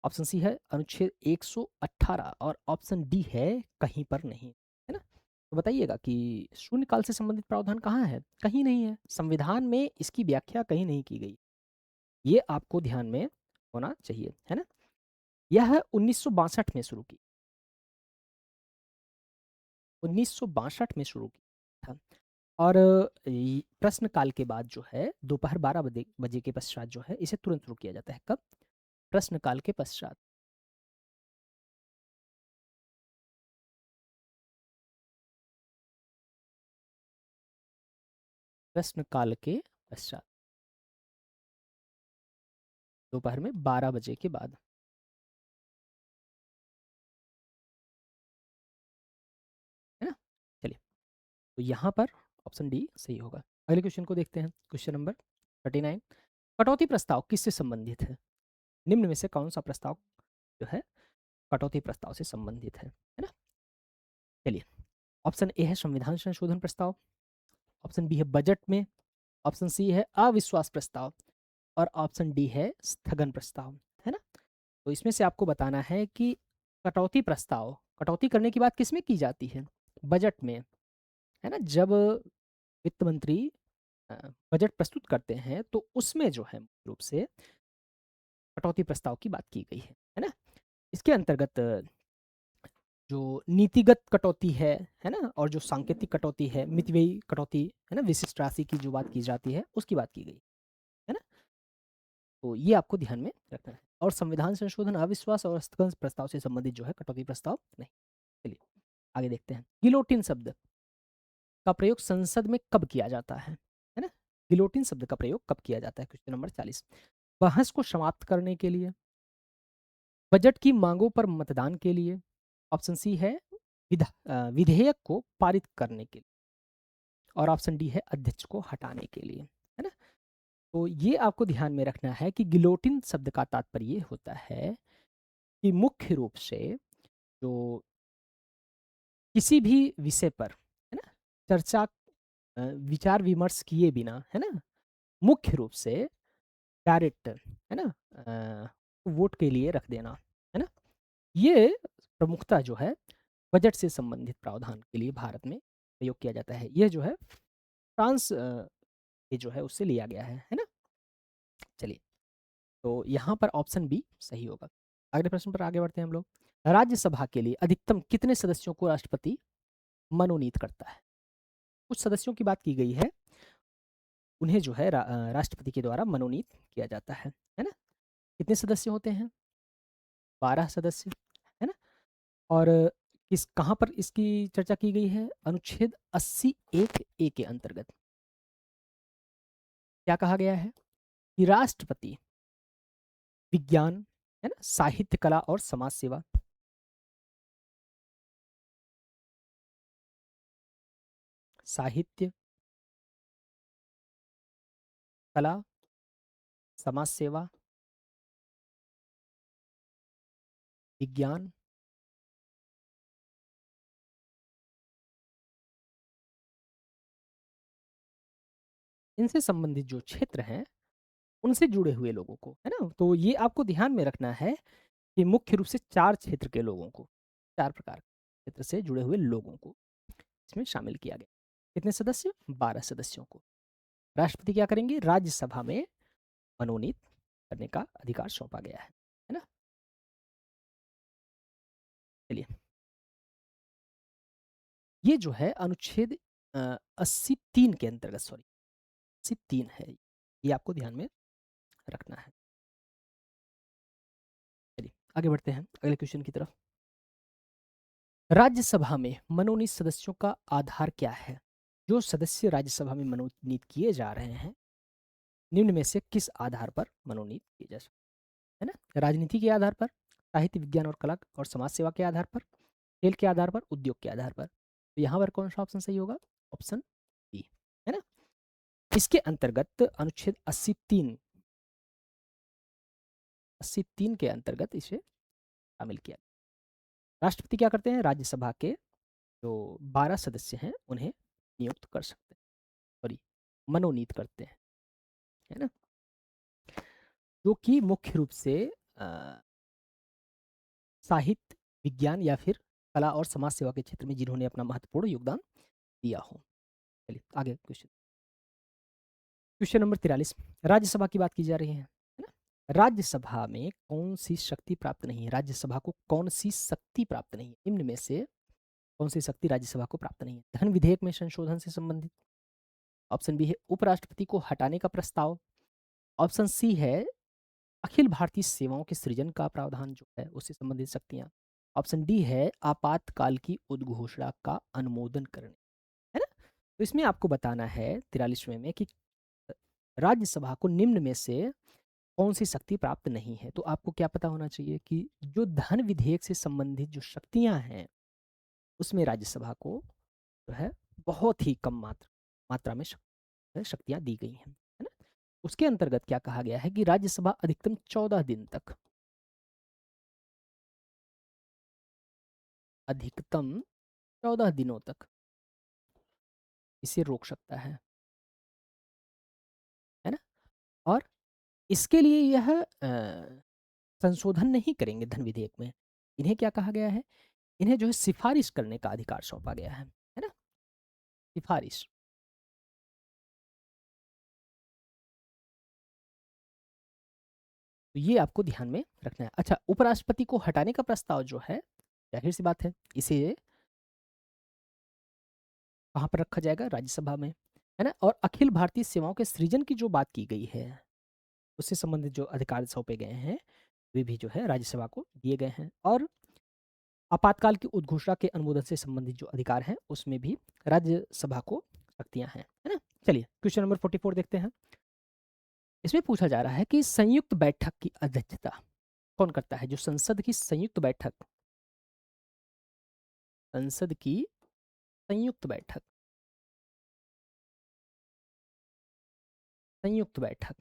ऑप्शन सी है अनुच्छेद 118 और ऑप्शन डी है कहीं पर नहीं, है ना? तो बताइएगा कि शून्यकाल से संबंधित प्रावधान कहाँ है? कहीं नहीं है। संविधान में इसकी व्याख्या कहीं नहीं की गई। ये आपको ध्यान में होना चाहिए, है ना? यह 1962 में शुरू की, 1962 में शुरू की था। और प्रश्नकाल के बाद जो है दोपहर 12 बजे बजे के पश्चात जो है इसे तुरंत शुरू किया जाता है। कब? प्रश्नकाल के पश्चात। प्रश्नकाल के पश्चात दोपहर में 12 बजे के बाद, है ना? चलिए, तो यहाँ पर ऑप्शन डी सही होगा। अगले क्वेश्चन को देखते हैं। क्वेश्चन नंबर 39, कटौती प्रस्ताव किससे संबंधित है? निम्न में से कौन सा प्रस्ताव जो है कटौती प्रस्ताव से संबंधित है ना? चलिए, ऑप्शन ए है संविधान संशोधन प्रस्ताव, ऑप्शन बी है बजट में, ऑप्शन सी है अविश्वास प्रस्ताव और ऑप्शन डी है स्थगन प्रस्ताव, है ना? तो इसमें से आपको बताना है कि कटौती प्रस्ताव, कटौती करने की बात किसमें की जाती है? बजट में, है ना? जब वित्त मंत्री अ, बजट प्रस्तुत करते हैं तो उसमें जो है मुख्य रूप से कटौती प्रस्ताव की बात की गई है ना? इसके अंतर्गत जो नीतिगत कटौती है ना? और जो सांकेतिक कटौती है, मितव्ययी कटौती, है ना? विशिष्ट राशि की जो बात की जाती है, उसकी बात की गई, है ना? तो ये आपको ध्यान में रखना है। और संविधान संशोधन, अविश्वास और स्थगन प्रस्ताव से संबंधित जो है कटौती प्रस्ताव नहीं। चलिए आगे देखते हैं। गिलोटिन शब्द का प्रयोग संसद में कब किया जाता है ना? गिलोटिन शब्द का प्रयोग कब किया जाता है? Question number 40। बहस को समाप्त करने के लिए, बजट की मांगों पर मतदान के लिए, ऑप्शन सी है विधेयक को पारित करने के लिए और ऑप्शन डी है अध्यक्ष को हटाने के लिए, है ना? तो ये आपको ध्यान में रखना है कि गिलोटिन शब्द का तात्पर्य ये होता है कि मुख्य रूप से जो किसी भी विषय पर, है ना, चर्चा विचार विमर्श किए बिना, है ना, मुख्य रूप से डायरेक्ट, है ना, वोट के लिए रख देना, है ना? ये प्रमुखता जो है बजट से संबंधित प्रावधान के लिए भारत में प्रयोग किया जाता है। ये जो है फ्रांस ये जो है उससे लिया गया है ना? चलिए, तो यहाँ पर ऑप्शन बी सही होगा। अगले प्रश्न पर आगे बढ़ते हैं हम लोग। राज्यसभा के लिए अधिकतम कितने सदस्यों को राष्ट्रपति मनोनीत करता है? कुछ सदस्यों की बात की गई है, उन्हें जो है राष्ट्रपति के द्वारा मनोनीत किया जाता है ना? कितने सदस्य होते हैं? 12 सदस्य, है ना? और किस कहाँ पर इसकी चर्चा की गई है? अनुच्छेद 80 एक ए के अंतर्गत क्या कहा गया है कि राष्ट्रपति विज्ञान, है ना, साहित्य, कला और समाज सेवा, साहित्य, कला, समाज सेवा, विज्ञान, इनसे संबंधित जो क्षेत्र हैं उनसे जुड़े हुए लोगों को, है ना? तो ये आपको ध्यान में रखना है कि मुख्य रूप से 4 क्षेत्र के लोगों को, 4 प्रकार के क्षेत्र से जुड़े हुए लोगों को इसमें शामिल किया गया। कितने सदस्य? 12 सदस्यों को। राष्ट्रपति क्या करेंगे? राज्यसभा में मनोनीत करने का अधिकार सौंपा गया है ना? चलिए, ये जो है अनुच्छेद 83 के अंतर्गत, सॉरी 83 है, ये आपको ध्यान में रखना है। चलिए आगे बढ़ते हैं अगले क्वेश्चन की तरफ। राज्यसभा में मनोनीत सदस्यों का आधार क्या है? जो सदस्य राज्यसभा में मनोनीत किए जा रहे हैं, निम्न में से किस आधार पर मनोनीत किए जा सकते हैं? है ना? राजनीति के आधार पर, साहित्य, विज्ञान और कला और समाज सेवा के आधार पर, खेल के आधार पर, उद्योग के आधार पर। तो यहाँ पर कौन सा ऑप्शन सही होगा? ऑप्शन बी, है ना? इसके अंतर्गत अनुच्छेद 83 के अंतर्गत इसे शामिल किया। राष्ट्रपति क्या करते हैं? राज्यसभा के जो 12 सदस्य हैं उन्हें नियुक्त कर सकते हैं, सॉरी मनोनीत करते हैं, है ना? जो कि मुख्य रूप से साहित्य, विज्ञान या फिर कला और समाज सेवा के क्षेत्र में जिन्होंने अपना महत्वपूर्ण योगदान दिया हो। चलिए आगे क्वेश्चन। क्वेश्चन नंबर 43, राज्यसभा की बात की जा रही है ना? राज्यसभा में कौन सी शक्ति प्राप्त नहीं है? राज्यसभा को कौन सी शक्ति प्राप्त नहीं है? निम्न में से कौन सी शक्ति राज्यसभा को प्राप्त नहीं है? धन विधेयक में संशोधन से संबंधित, ऑप्शन बी है उपराष्ट्रपति को हटाने का प्रस्ताव, ऑप्शन सी है अखिल भारतीय सेवाओं के सृजन का प्रावधान जो है उससे संबंधित शक्तियां, ऑप्शन डी है आपातकाल की उद्घोषणा का अनुमोदन करने, है ना? तो इसमें आपको बताना है 43वें में कि राज्यसभा को निम्न में से कौन सी शक्ति प्राप्त नहीं है। तो आपको क्या पता होना चाहिए कि जो धन विधेयक से संबंधित जो शक्तियां हैं उसमें राज्यसभा को जो है बहुत ही कम मात्रा में शक्तियां दी गई हैं, है ना? उसके अंतर्गत क्या कहा गया है कि राज्यसभा अधिकतम 14 दिन तक अधिकतम 14 दिनों तक इसे रोक सकता है ना? और इसके लिए यह संशोधन नहीं करेंगे धन विधेयक में। इन्हें क्या कहा गया है? इन्हें जो है सिफारिश करने का अधिकार सौंपा गया है ना? सिफारिश। तो ये आपको ध्यान में रखना है। अच्छा, उपराष्ट्रपति को हटाने का प्रस्ताव जो है, जाहिर सी बात है, इसे कहाँ पर रखा जाएगा? राज्यसभा में, है ना? और अखिल भारतीय सेवाओं के सृजन की जो बात की गई है, उससे संबंधित जो अधिकार सौंपे गए हैं, वे भी जो है राज्यसभा को दिए गए हैं। और आपातकाल की उद्घोषणा के अनुमोदन से संबंधित जो अधिकार हैं, उसमें भी राज्यसभा को शक्तियां हैं, है ना? चलिए क्वेश्चन नंबर 44 देखते हैं। इसमें पूछा जा रहा है कि संयुक्त बैठक की अध्यक्षता कौन करता है? जो संसद की संयुक्त बैठक, संसद की संयुक्त बैठक, संयुक्त बैठक,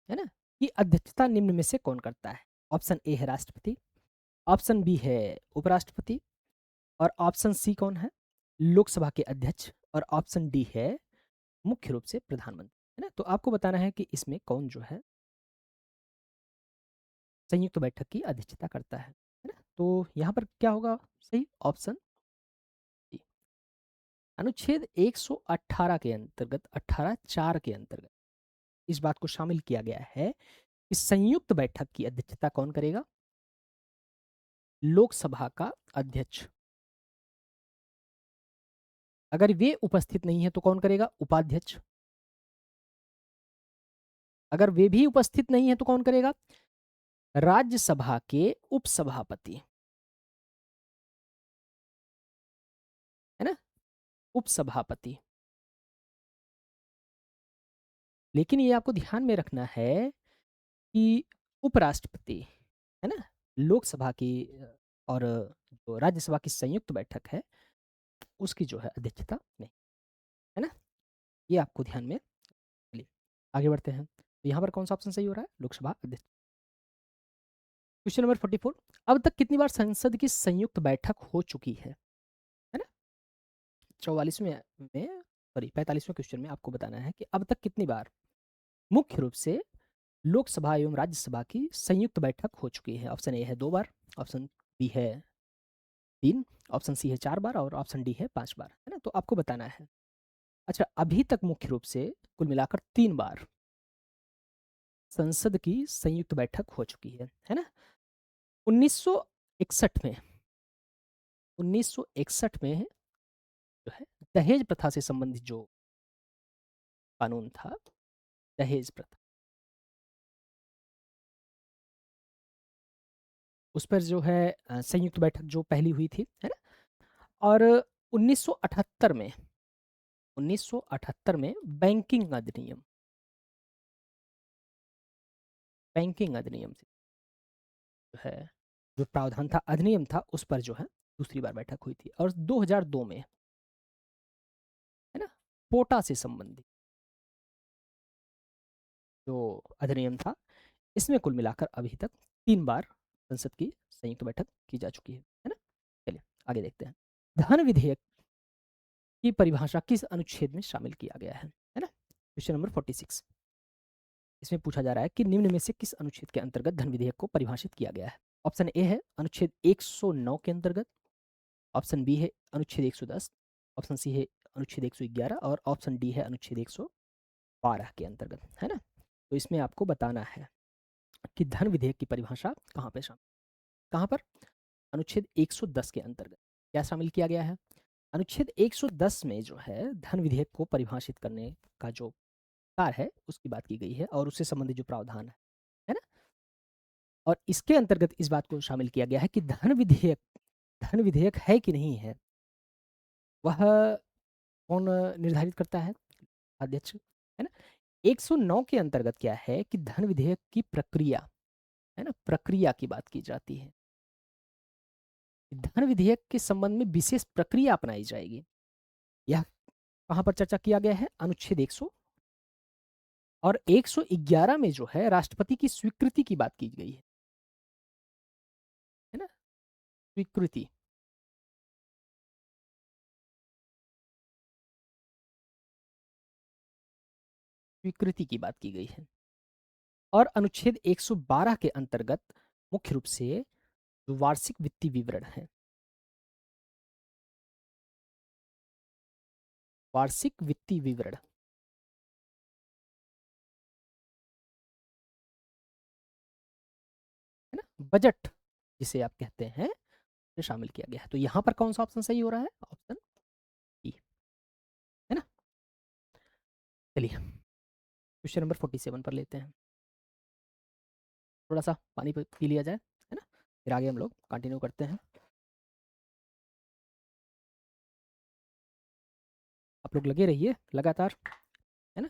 है ना? की अध्यक्षता निम्न में से कौन करता है? ऑप्शन ए है राष्ट्रपति, ऑप्शन बी है उपराष्ट्रपति, और ऑप्शन सी कौन है? लोकसभा के अध्यक्ष, और ऑप्शन डी है मुख्य रूप से प्रधानमंत्री, है ना? तो आपको बताना है कि इसमें कौन जो है संयुक्त बैठक की अध्यक्षता करता है ना? तो यहाँ पर क्या होगा सही? Option D. अनुच्छेद 118 के अंतर्गत 18(4) के अंतर्गत इस बात को शामिल किया गया है कि संयुक्त बैठक की अध्यक्षता कौन करेगा? लोकसभा का अध्यक्ष। अगर वे उपस्थित नहीं है तो कौन करेगा? उपाध्यक्ष। अगर वे भी उपस्थित नहीं है तो कौन करेगा? राज्यसभा के उपसभापति, है ना? उपसभापति। लेकिन ये आपको ध्यान में रखना है कि उपराष्ट्रपति, है ना, लोकसभा की और जो राज्यसभा की संयुक्त बैठक है, उसकी जो है अध्यक्षता नहीं, है ना? ये आपको ध्यान में, चलिए आगे बढ़ते हैं। तो यहाँ पर कौन सा ऑप्शन सही हो रहा है? लोकसभा अध्यक्ष। क्वेश्चन नंबर 44, अब तक कितनी बार संसद की संयुक्त बैठक हो चुकी है ना? 44वें में, सॉरी 45वें क्वेश्चन में आपको बताना है कि अब तक कितनी बार मुख्य रूप से लोकसभा एवं राज्यसभा की संयुक्त बैठक हो चुकी है। ऑप्शन ए है 2 बार, ऑप्शन बी है 3, ऑप्शन सी है 4 बार, और ऑप्शन डी है 5 बार, है ना? तो आपको बताना है। अच्छा, अभी तक मुख्य रूप से कुल मिलाकर 3 बार संसद की संयुक्त बैठक हो चुकी है ना? 1961 में, 1961 में जो है दहेज प्रथा से संबंधित जो कानून था, दहेज प्रथा, उस पर जो है संयुक्त बैठक जो पहली हुई थी, है ना? और 1978 में, 1978 में बैंकिंग अधिनियम, बैंकिंग अधिनियम से जो है जो प्रावधान था, अधिनियम था, उस पर जो है दूसरी बार बैठक हुई थी। और 2002 में, है ना, पोटा से संबंधित जो अधिनियम था, इसमें कुल मिलाकर अभी तक 3 बार संसद की संयुक्त बैठक की जा चुकी है ना? चलिए आगे देखते हैं। धन विधेयक की परिभाषा किस अनुच्छेद में शामिल किया गया है ना? क्वेश्चन नंबर 46, इसमें पूछा जा रहा है कि निम्न में से किस अनुच्छेद के अंतर्गत धन विधेयक को परिभाषित किया गया है? ऑप्शन ए है अनुच्छेद 109 के अंतर्गत, ऑप्शन बी है अनुच्छेद 110, ऑप्शन सी है अनुच्छेद 111, और ऑप्शन डी है अनुच्छेद 112 के अंतर्गत, है ना? तो इसमें आपको बताना है कि धन विधेयक की परिभाषा कहाँ पे शामिल, कहाँ पर? अनुच्छेद 110 के अंतर्गत क्या शामिल किया गया है? अनुच्छेद 110 में जो है धन विधेयक को परिभाषित करने का जो कार्य है, उसकी बात की गई है, और उससे संबंधित जो प्रावधान है ना? और इसके अंतर्गत इस बात को शामिल किया गया है कि धन विधेयक है कि नहीं है, वह कौन निर्धारित करता है? अध्यक्ष, है ना? 109 के अंतर्गत क्या है कि धन विधेयक की प्रक्रिया, है ना, प्रक्रिया की बात की जाती है। धन विधेयक के संबंध में विशेष प्रक्रिया अपनाई जाएगी। यह कहाँ पर चर्चा किया गया है? अनुच्छेद 100 और 111 में जो है राष्ट्रपति की स्वीकृति की बात की गई है ना? स्वीकृति। स्वीकृति की बात की गई है। और अनुच्छेद 112 के अंतर्गत मुख्य रूप से जो वार्षिक वित्तीय विवरण है, वार्षिक वित्तीय विवरण है ना, बजट जिसे आप कहते हैं, ये शामिल किया गया है। तो यहाँ पर कौन सा ऑप्शन सही हो रहा है? ऑप्शन ई, है ना। चलिए क्वेश्चन नंबर 47 पर लेते हैं। थोड़ा सा पानी पी लिया जाए, है ना, फिर आगे हम लोग कंटिन्यू करते हैं। आप लोग लगे रहिए लगातार, है ना।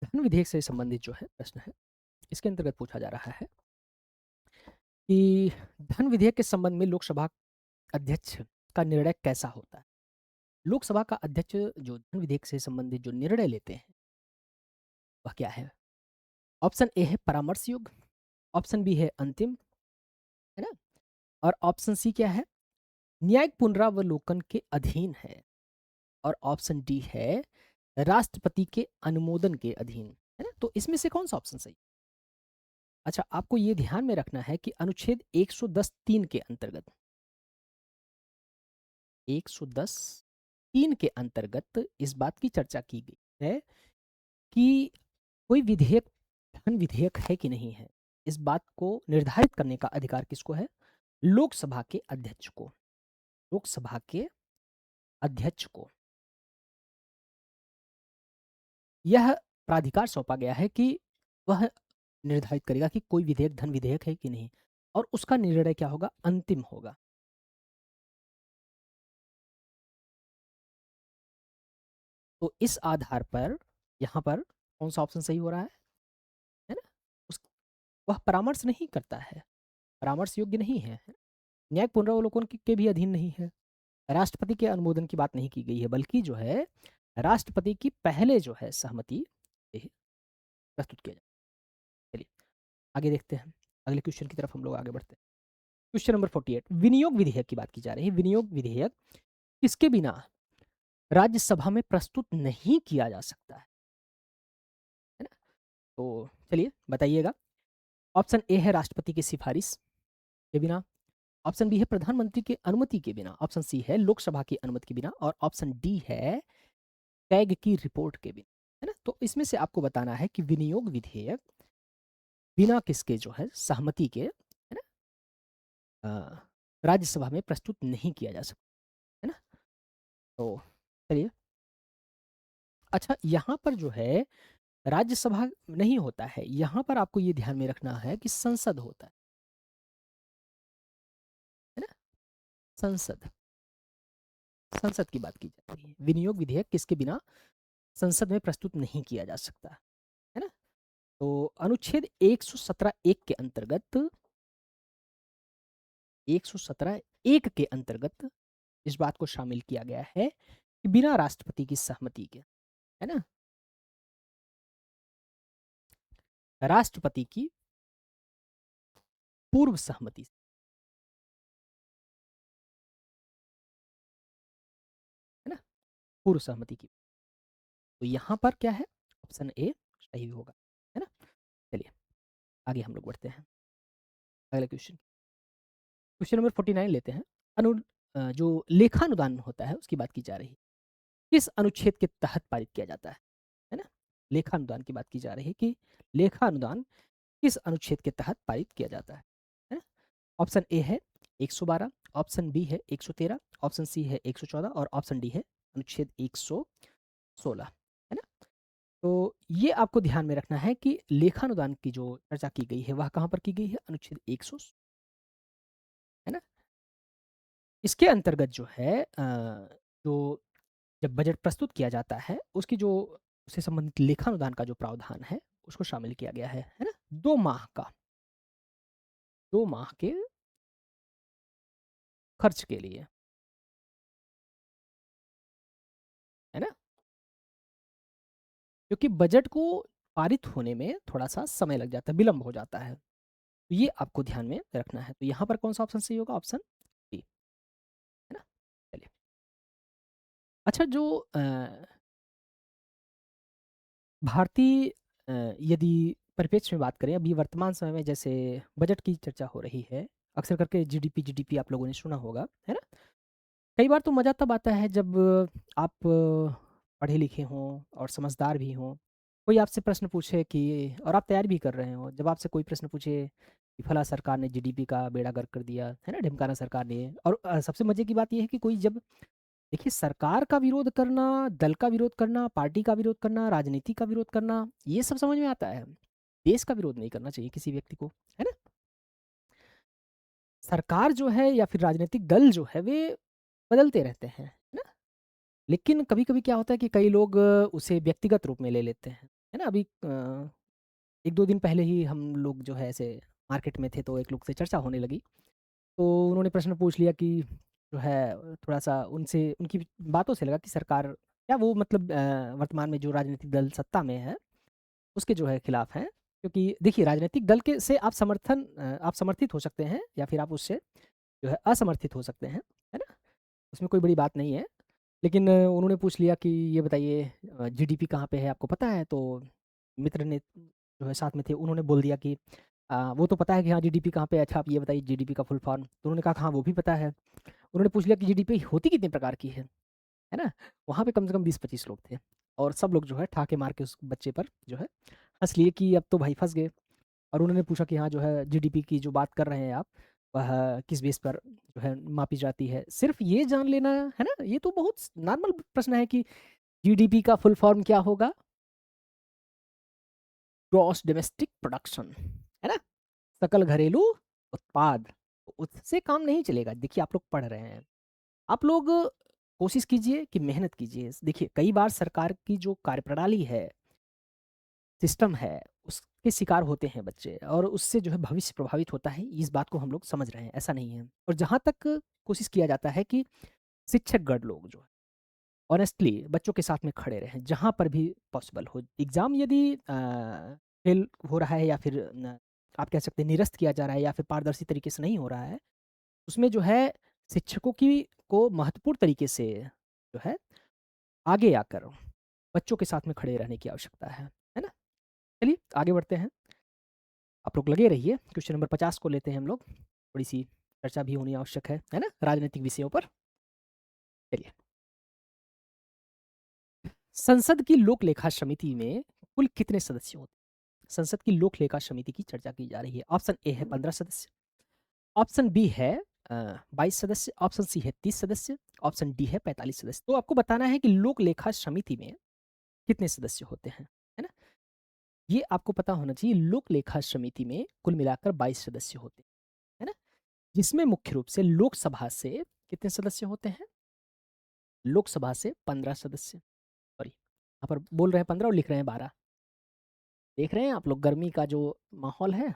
धन विधेयक से संबंधित जो है प्रश्न है, इसके अंतर्गत पूछा जा रहा है कि धन विधेयक के संबंध में लोकसभा अध्यक्ष का निर्णय कैसा होता है। लोकसभा का अध्यक्ष जो धन विधेयक से संबंधित जो निर्णय लेते हैं वह क्या है? ऑप्शन ए है परामर्श योग्य, ऑप्शन बी है अंतिम, है ना, और ऑप्शन सी क्या है? न्यायिक पुनरावलोकन के अधीन है, और ऑप्शन डी है राष्ट्रपति के अनुमोदन के अधीन, है ना। तो इसमें से कौन सा ऑप्शन सही? अच्छा, आपको ये ध्यान में रखना है कि अनुच्छेद 110(3) के अंतर्गत, 110(3) के अंतर्गत इस बात की चर्चा की गई है कि कोई विधेयक धन विधेयक है कि नहीं है, इस बात को निर्धारित करने का अधिकार किसको है? लोकसभा के अध्यक्ष को। लोकसभा के अध्यक्ष को यह प्राधिकार सौंपा गया है कि वह निर्धारित करेगा कि कोई विधेयक धन विधेयक है कि नहीं, और उसका निर्णय क्या होगा? अंतिम होगा। तो इस आधार पर यहाँ पर कौन सा ऑप्शन सही हो रहा है ना? उस वह परामर्श नहीं करता है, परामर्श योग्य नहीं है, न्यायिक पुनरावलोकन के भी अधीन नहीं है, राष्ट्रपति के अनुमोदन की बात नहीं की गई है, बल्कि जो है राष्ट्रपति की पहले जो है सहमति से प्रस्तुत किया जाए। चलिए आगे देखते हैं, अगले क्वेश्चन की तरफ हम लोग आगे बढ़ते हैं। क्वेश्चन नंबर 48, विनियोग विधेयक की बात की जा रही है। विनियोग विधेयक किसके बिना राज्यसभा में प्रस्तुत नहीं किया जा सकता है ना। तो चलिए बताइएगा। ऑप्शन ए है राष्ट्रपति की सिफारिश के बिना, ऑप्शन बी है प्रधानमंत्री की अनुमति के बिना, ऑप्शन सी है लोकसभा की अनुमति के बिना, और ऑप्शन डी है टैग की रिपोर्ट के बिना, है ना। तो इसमें से आपको बताना है कि विनियोग विधेयक बिना किसके जो है सहमति के, है ना, राज्यसभा में प्रस्तुत नहीं किया जा सकता, है ना। तो चलिए, अच्छा यहाँ पर जो है राज्यसभा नहीं होता है, यहाँ पर आपको ये ध्यान में रखना है कि संसद होता है ना। संसद, संसद की बात की जा रही है। विनियोग विधेयक किसके बिना संसद में प्रस्तुत नहीं किया जा सकता, है ना। तो अनुच्छेद 117(1) के अंतर्गत, 117(1) के अंतर्गत इस बात को शामिल किया गया है कि बिना राष्ट्रपति की सहमति के, है ना, राष्ट्रपति की पूर्व सहमति, है ना, पूर्व सहमति की। तो यहाँ पर क्या है? ऑप्शन ए सही होगा, है ना। चलिए आगे हम लोग बढ़ते हैं, अगला क्वेश्चन, क्वेश्चन नंबर 49 लेते हैं। अनु जो लेखानुदान होता है उसकी बात की जा रही है, किस अनुच्छेद के तहत पारित किया जाता है ना। लेखानुदान की बात की जा रही है कि लेखानुदान किस अनुच्छेद के तहत पारित किया जाता है ना। ऑप्शन ए है 112, ऑप्शन बी है 113, ऑप्शन सी है 114, और ऑप्शन डी है अनुच्छेद 116, है ना। तो ये आपको ध्यान में रखना है कि लेखानुदान की जो चर्चा की गई है वह कहाँ पर की गई है? अनुच्छेद 100, है ना। इसके अंतर्गत जो है जो जब बजट प्रस्तुत किया जाता है उसकी जो उससे संबंधित लेखानुदान का जो प्रावधान है उसको शामिल किया गया है ना। 2 माह का, 2 माह के खर्च के लिए, है ना। क्योंकि बजट को पारित होने में थोड़ा-सा समय लग जाता है, विलंब हो जाता है। तो ये आपको ध्यान में रखना है। तो यहाँ पर कौन-सा ऑप्शन सही होगा? ऑप्शन डी, है ना? चलिए। अच्छा जो भारतीय यदि परिप्रेक्ष्य में बात करें, अभी वर्तमान समय में जैसे बजट की चर्चा हो रही है, अक्सर करके जीडीपी आप लोगों ने सुना होगा, है ना? कई बार तो मज़ा तब आता है जब आप पढ़े लिखे हों और समझदार भी हों। कोई आपसे प्रश्न पूछे कि और आप तैयारी भी कर रहे हों, जब आपसे कोई प्रश्न पूछे कि फला सरकार ने जीडीपी का बेड़ा गर्क कर दिया, है ना? ढिमकाना सरकार ने। और सबसे मज़े की बात ये है कि कोई जब देखिए सरकार का विरोध करना, दल का विरोध करना, पार्टी का विरोध करना, राजनीति का विरोध करना, ये सब समझ में आता है। देश का विरोध नहीं करना चाहिए किसी व्यक्ति को, है ना? सरकार जो है या फिर राजनीतिक दल जो है वे बदलते रहते हैं, है ना? लेकिन कभी-कभी क्या होता है कि कई लोग उसे व्यक्तिगत रूप में ले लेते हैं, है ना? अभी 1-2 दिन पहले ही हम लोग जो है ऐसे मार्केट में थे तो एक लोग से चर्चा होने लगी। तो उन्होंने प्रश्न पूछ लिया कि जो है थोड़ा-सा उनसे उनकी बातों से लगा कि सरकार क्या वो मतलब वर्तमान में जो राजनीतिक दल सत्ता में है, उसके जो है खिलाफ हैं। क्योंकि देखिए राजनीतिक दल के से आप समर्थित हो सकते हैं या फिर आप उससे जो है असमर्थित हो सकते हैं, है ना? उसमें कोई बड़ी बात नहीं है। लेकिन उन्होंने पूछ लिया कि ये बताइए जीडीपी कहाँ पे है आपको पता है? तो मित्र ने जो है साथ में थे उन्होंने बोल दिया कि वो तो पता है कि हाँ जीडीपी कहाँ पे है, अच्छा आप ये बताइए जीडीपी का फुल फॉर्म। तो उन्होंने कहा हाँ वो भी पता है। उन्होंने पूछ लिया कि जीडीपी होती कितने प्रकार की है ना? वहाँ पे कम से कम 20-25 लोग थे और सब लोग जो है ठहाके मार के उस बच्चे पर जो है हँस लिए कि अब तो भाई फँस गए। और उन्होंने पूछा कि हाँ जो है जीडीपी की जो बात कर रहे हैं आप, वह किस बेस पर जो है मापी जाती है? सिर्फ़ ये जान लेना है ना, ये तो बहुत नॉर्मल प्रश्न है कि जीडीपी का फुल फॉर्म क्या होगा? ग्रॉस डोमेस्टिक प्रोडक्शन, है ना? सकल घरेलू उत्पाद। तो उससे काम नहीं चलेगा। देखिए आप लोग पढ़ रहे हैं, आप लोग कोशिश कीजिए कि मेहनत कीजिए। देखिए कई बार सरकार की जो कार्यप्रणाली है, सिस्टम है, उसके शिकार होते हैं बच्चे और उससे जो है भविष्य प्रभावित होता है, इस बात को हम लोग समझ रहे हैं, ऐसा नहीं है। और जहाँ तक कोशिश किया जाता है कि शिक्षकगण लोग जो है ऑनेस्टली बच्चों के साथ में खड़े रहें, जहाँ पर भी पॉसिबल हो। एग्ज़ाम यदि फेल हो रहा है या फिर न आप कह सकते हैं निरस्त किया जा रहा है या फिर पारदर्शी तरीके से नहीं हो रहा है, उसमें जो है शिक्षकों की को महत्वपूर्ण तरीके से जो है आगे आकर बच्चों के साथ में खड़े रहने की आवश्यकता है ना? चलिए आगे बढ़ते हैं। आप लोग लगे रहिए, क्वेश्चन नंबर 50 को लेते हैं हम लोग। थोड़ी-सी चर्चा भी होनी आवश्यक है ना? राजनीतिक विषयों पर। चलिए, संसद की लोक लेखा समिति में कुल कितने सदस्य होते हैं? संसद की लोक लेखा समिति की चर्चा की जा रही है। ऑप्शन ए है 15 सदस्य, ऑप्शन बी है 22 सदस्य, ऑप्शन सी है 30 सदस्य, ऑप्शन डी है 45 सदस्य। तो आपको बताना है कि लोक लेखा समिति में कितने सदस्य होते हैं, है ना? ये आपको पता होना चाहिए लोक लेखा समिति में कुल मिलाकर 22 सदस्य होते हैं, है ना? जिसमें मुख्य रूप से लोकसभा से कितने सदस्य होते हैं? लोकसभा से 15 सदस्य, सॉरी यहाँ पर बोल रहे हैं 15 और लिख रहे हैं 12। देख रहे हैं आप लोग गर्मी का जो माहौल है।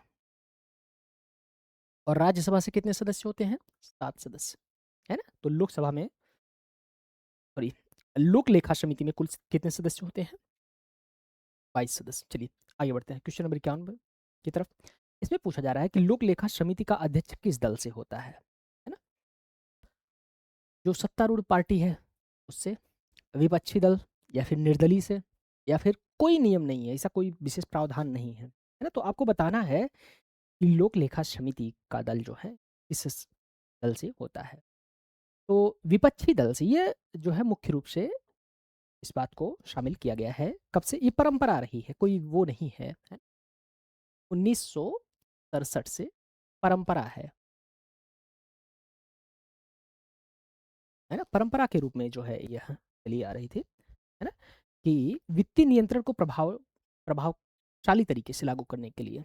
और राज्यसभा से कितने सदस्य होते हैं? 7 सदस्य, है ना? तो लोकसभा में सॉरी लोक लेखा समिति में कुल कितने सदस्य होते हैं? 22 सदस्य। चलिए आगे बढ़ते हैं क्वेश्चन नंबर 91 की तरफ। इसमें पूछा जा रहा है कि लोक लेखा समिति का अध्यक्ष किस दल से होता है ना? जो सत्तारूढ़ पार्टी है उससे, विपक्षी दल या फिर निर्दलीय से या फिर कोई नियम नहीं है, ऐसा कोई विशेष प्रावधान नहीं है ना? तो आपको बताना है कि लोक लेखा समिति का दल जो है किस दल से होता है। तो विपक्षी दल से ये जो है मुख्य रूप से इस बात को शामिल किया गया है। कब से ये परंपरा रही है, कोई वो नहीं है। 1967 से परंपरा है ना? परंपरा के रूप में जो है यह चली आ रही थी, है ना? कि वित्तीय नियंत्रण को प्रभावशाली तरीके से लागू करने के लिए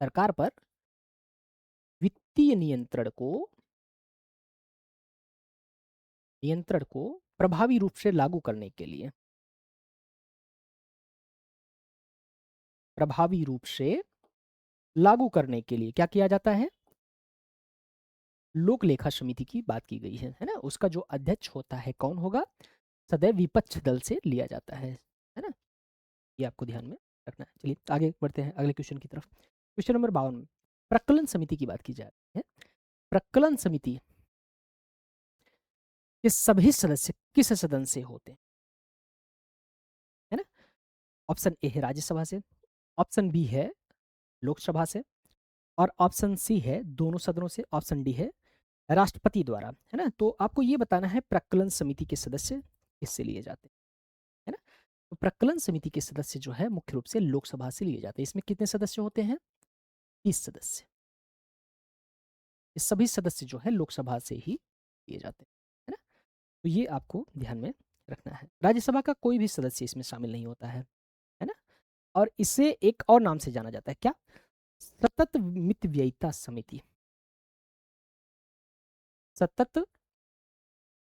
सरकार पर वित्तीय नियंत्रण को प्रभावी रूप से लागू करने के लिए प्रभावी रूप से लागू करने के लिए क्या किया जाता है? लोक लेखा समिति की बात की गई है ना? उसका जो अध्यक्ष होता है कौन होगा? सदैव विपक्ष दल से लिया जाता है ना? ये आपको ध्यान में रखना है। चलिए आगे बढ़ते हैं अगले क्वेश्चन की तरफ। क्वेश्चन नंबर 52 में प्रकलन समिति की बात की जा रही है। प्रकलन समिति के सभी सदस्य किस सदन से होते हैं, है ना? ऑप्शन ए है राज्यसभा से, ऑप्शन बी है लोकसभा से, और ऑप्शन सी है दोनों सदनों से, ऑप्शन डी है राष्ट्रपति द्वारा, है ना? तो आपको ये बताना है प्रकलन समिति के सदस्य किससे लिए जाते हैं, है ना? तो प्रकलन समिति के सदस्य जो है मुख्य रूप से लोकसभा से लिए जाते हैं। इसमें कितने सदस्य होते हैं? 30 सदस्य। ये सभी सदस्य जो है लोकसभा से ही लिए जाते हैं, है ना? तो ये आपको ध्यान में रखना है। राज्यसभा का कोई भी सदस्य इसमें शामिल नहीं होता है ना? और इसे एक और नाम से जाना जाता है, क्या? सतत मितव्ययिता समिति। सतत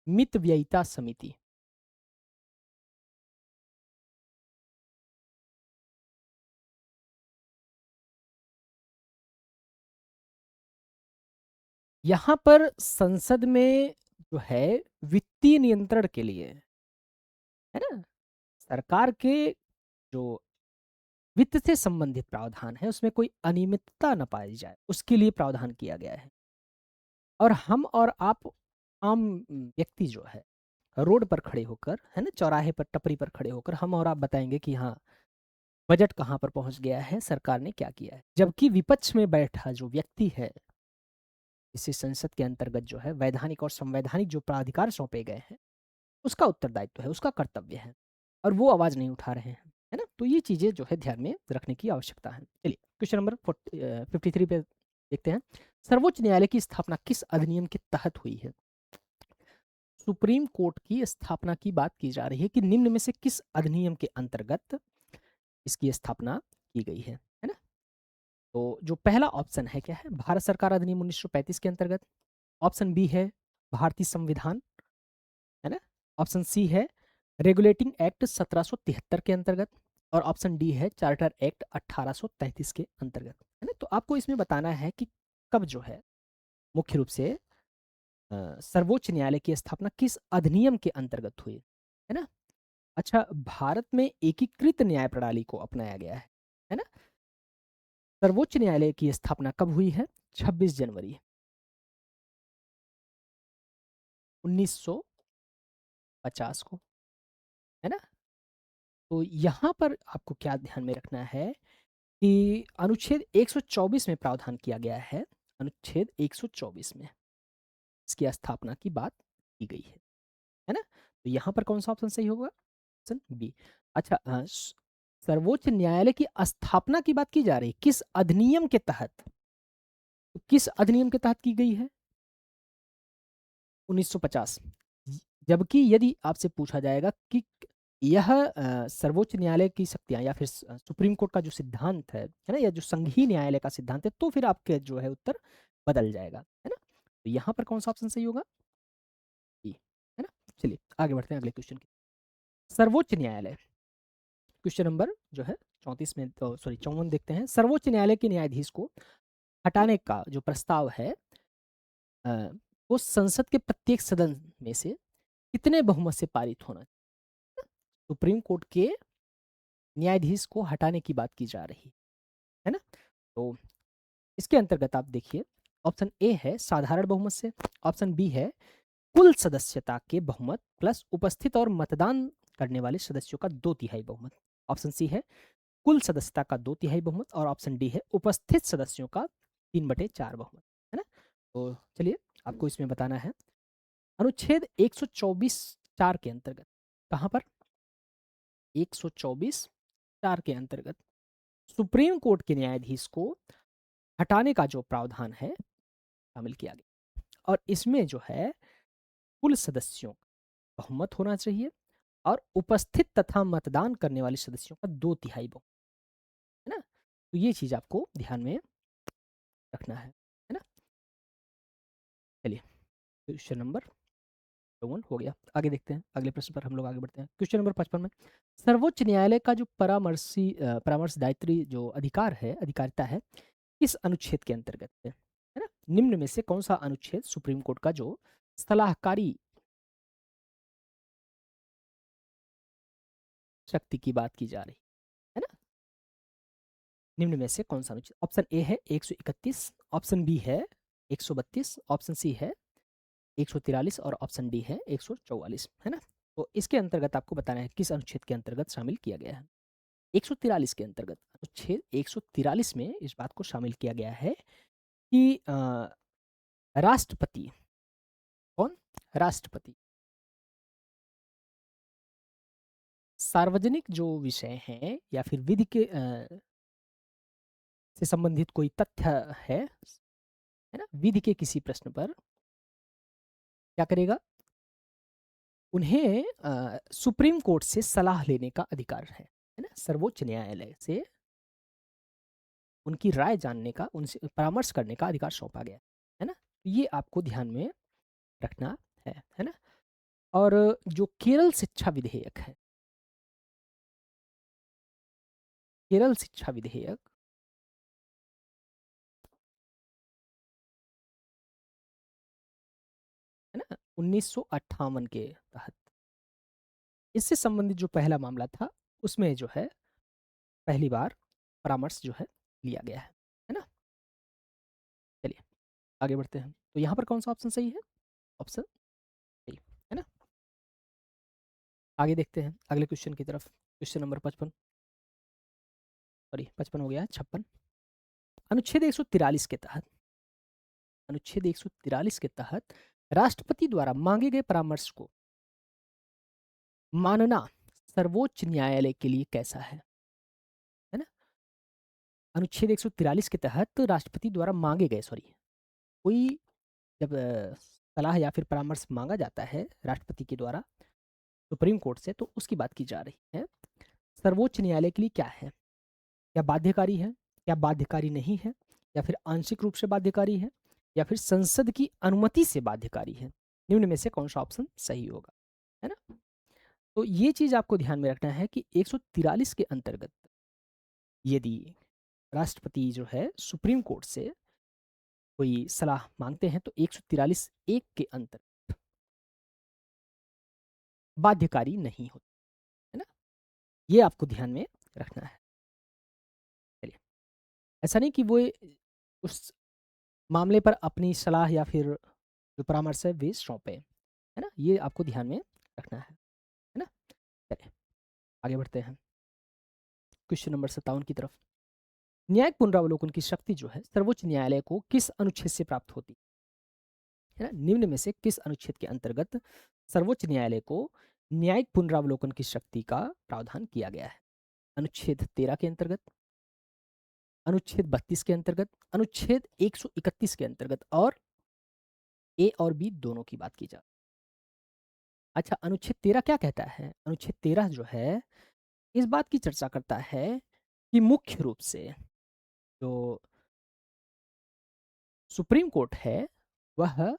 मितव्ययिता समिति। यहाँ पर संसद में जो है वित्तीय नियंत्रण के लिए, है ना, सरकार के जो वित्त से संबंधित प्रावधान है उसमें कोई अनियमितता न पाई जाए उसके लिए प्रावधान किया गया है। और हम और आप आम व्यक्ति जो है रोड पर खड़े होकर, है ना, चौराहे पर टपरी पर खड़े होकर हम और आप बताएंगे कि हाँ बजट कहाँ पर पहुंच गया है, सरकार ने क्या किया है। जबकि विपक्ष में बैठा जो व्यक्ति है, इसे संसद के अंतर्गत जो है वैधानिक और संवैधानिक जो प्राधिकार सौंपे गए हैं उसका उत्तरदायित्व है, उसका कर्तव्य है, और वो आवाज नहीं उठा रहे हैं, है ना? तो ये चीजें जो है ध्यान में रखने की आवश्यकता है। चलिए क्वेश्चन नंबर 53 पे देखते हैं। सर्वोच्च न्यायालय की स्थापना किस अधिनियम के तहत हुई है? सुप्रीम कोर्ट की स्थापना की बात की जा रही है कि निम्न में से किस अधिनियम के अंतर्गत इसकी स्थापना की गई है ना? तो जो पहला ऑप्शन है क्या है? भारत सरकार अधिनियम 1935 के अंतर्गत। ऑप्शन बी है भारतीय संविधान, है ना? ऑप्शन सी है रेगुलेटिंग एक्ट 1773 के अंतर्गत, और ऑप्शन डी है चार्टर एक्ट 1833 के अंतर्गत, है ना? तो आपको इसमें बताना है कि कब जो है मुख्य रूप से सर्वोच्च न्यायालय की स्थापना किस अधिनियम के अंतर्गत हुई, है ना? अच्छा, भारत में एकीकृत न्याय प्रणाली को अपनाया गया है ना? सर्वोच्च न्यायालय की स्थापना कब हुई है? 26 जनवरी 1950 को, है ना? तो यहाँ पर आपको क्या ध्यान में रखना है कि अनुच्छेद 124 में प्रावधान किया गया है। अनुच्छेद 124 में इसकी स्थापना की बात की गई है ना? तो यहाँ पर कौन सा ऑप्शन सही होगा? Option B. अच्छा, सर्वोच्च न्यायालय की स्थापना की बात की जा रही है किस अधिनियम के तहत? तो किस अधिनियम के तहत की गई है? 1950। जबकि यदि आपसे पूछा जाएगा कि यह सर्वोच्च न्यायालय की शक्तियां या फिर सुप्रीम कोर्ट का जो सिद्धांत है ना, या जो संघीय न्यायालय का सिद्धांत है, तो फिर आपके जो है उत्तर बदल जाएगा, है ना? तो यहाँ पर कौन सा ऑप्शन सही होगा? बी, है ना? चलिए आगे बढ़ते हैं अगले क्वेश्चन की। सर्वोच्च न्यायालय, क्वेश्चन नंबर जो है 34 में, तो सॉरी 54 देखते हैं। सर्वोच्च न्यायालय के न्यायाधीश को हटाने का जो प्रस्ताव है अ, वो संसद के प्रत्येक सदन में से कितने बहुमत से पारित होना चाहिए? सुप्रीम कोर्ट के न्यायाधीश को हटाने की बात की जा रही है ना? तो इसके अंतर्गत आप देखिए, ऑप्शन ए है साधारण बहुमत से, ऑप्शन बी है कुल सदस्यता के बहुमत प्लस उपस्थित और मतदान करने वाले सदस्यों का 2/3 बहुमत, ऑप्शन सी है कुल सदस्यता का 2/3 बहुमत, और ऑप्शन डी है उपस्थित सदस्यों का 3/4 बहुमत, है ना? तो चलिए आपको इसमें बताना है अनुच्छेद 124 4 के अंतर्गत, कहां पर? 124 4 के अंतर्गत सुप्रीम कोर्ट के न्यायाधीश को हटाने का जो प्रावधान है शामिल किया गया, और इसमें जो है कुल सदस्यों का बहुमत होना चाहिए और उपस्थित तथा मतदान करने वाले सदस्यों का 2/3 बहुमत, है ना? तो ये चीज आपको ध्यान में रखना है ना? चलिए क्वेश्चन नंबर 54 हो गया। आगे देखते हैं, अगले प्रश्न पर हम लोग आगे बढ़ते हैं। क्वेश्चन नंबर 55 में सर्वोच्च न्यायालय का जो परामर्शदायित्री जो अधिकार है, अधिकारिता है, किस अनुच्छेद के अंतर्गत है ना? निम्न में से कौन सा अनुच्छेद सुप्रीम कोर्ट का जो सलाहकारी शक्ति की बात की जा रही निम्न में से कौन सा अनुच्छेद? ऑप्शन ए है 131, ऑप्शन बी है 132, ऑप्शन सी है 143 और ऑप्शन डी है 144, है ना? तो इसके अंतर्गत आपको बताना है किस अनुच्छेद के अंतर्गत शामिल किया गया है। 143 के अंतर्गत, अनुच्छेद 143 में इस बात को शामिल किया गया है कि राष्ट्रपति, कौन? राष्ट्रपति सार्वजनिक जो विषय हैं या फिर विधि के से संबंधित कोई तथ्य है ना? विधि के किसी प्रश्न पर क्या करेगा? उन्हें सुप्रीम कोर्ट से सलाह लेने का अधिकार है ना? सर्वोच्च न्यायालय से उनकी राय जानने का, उनसे परामर्श करने का अधिकार सौंपा गया है ना? ये आपको ध्यान में रखना है ना? और जो केरल शिक्षा विधेयक है, केरल शिक्षा विधेयक है ना 1958 के तहत, इससे संबंधित जो पहला मामला था उसमें जो है पहली बार परामर्श जो है लिया गया है ना? चलिए आगे बढ़ते हैं। तो यहाँ पर कौन सा ऑप्शन सही है? ऑप्शन सही है ना? आगे देखते हैं अगले क्वेश्चन की तरफ। क्वेश्चन नंबर 55, सॉरी 55 हो गया है, 56। अनुच्छेद 143 के तहत, अनुच्छेद 143 के तहत राष्ट्रपति द्वारा मांगे गए परामर्श को मानना सर्वोच्च न्यायालय के लिए कैसा है ना? अनुच्छेद 143 के तहत राष्ट्रपति द्वारा मांगे गए, सॉरी, कोई जब सलाह या फिर परामर्श मांगा जाता है राष्ट्रपति के द्वारा सुप्रीम कोर्ट से, तो उसकी बात की जा रही है। सर्वोच्च न्यायालय के लिए क्या है? क्या बाध्यकारी है, क्या बाध्यकारी नहीं है, या फिर आंशिक रूप से बाध्यकारी है, या फिर संसद की अनुमति से बाध्यकारी है? निम्न में से कौन सा ऑप्शन सही होगा, है ना? तो ये चीज आपको ध्यान में रखना है कि 143 के अंतर्गत यदि राष्ट्रपति जो है सुप्रीम कोर्ट से कोई सलाह मांगते हैं तो 143 एक के अंतर्गत बाध्यकारी नहीं होता, है ना? ये आपको ध्यान में रखना है। चलिए, ऐसा नहीं कि वो उस मामले पर अपनी सलाह या फिर जो परामर्श है वे सौंपे, है ना? ये आपको ध्यान में रखना है ना? चलिए आगे बढ़ते हैं क्वेश्चन नंबर 57 की तरफ। न्यायिक पुनरावलोकन की शक्ति जो है सर्वोच्च न्यायालय को किस अनुच्छेद से प्राप्त होती है ना? निम्न में से किस अनुच्छेद के अंतर्गत सर्वोच्च न्यायालय को न्यायिक पुनरावलोकन की शक्ति का प्रावधान किया गया है? अनुच्छेद 13 के अंतर्गत, अनुच्छेद 32 के अंतर्गत, अनुच्छेद 131 के अंतर्गत, और ए और बी दोनों की बात की जाए। अच्छा, अनुच्छेद 13 क्या कहता है? अनुच्छेद 13 जो है इस बात की चर्चा करता है कि मुख्य रूप से जो सुप्रीम कोर्ट है वह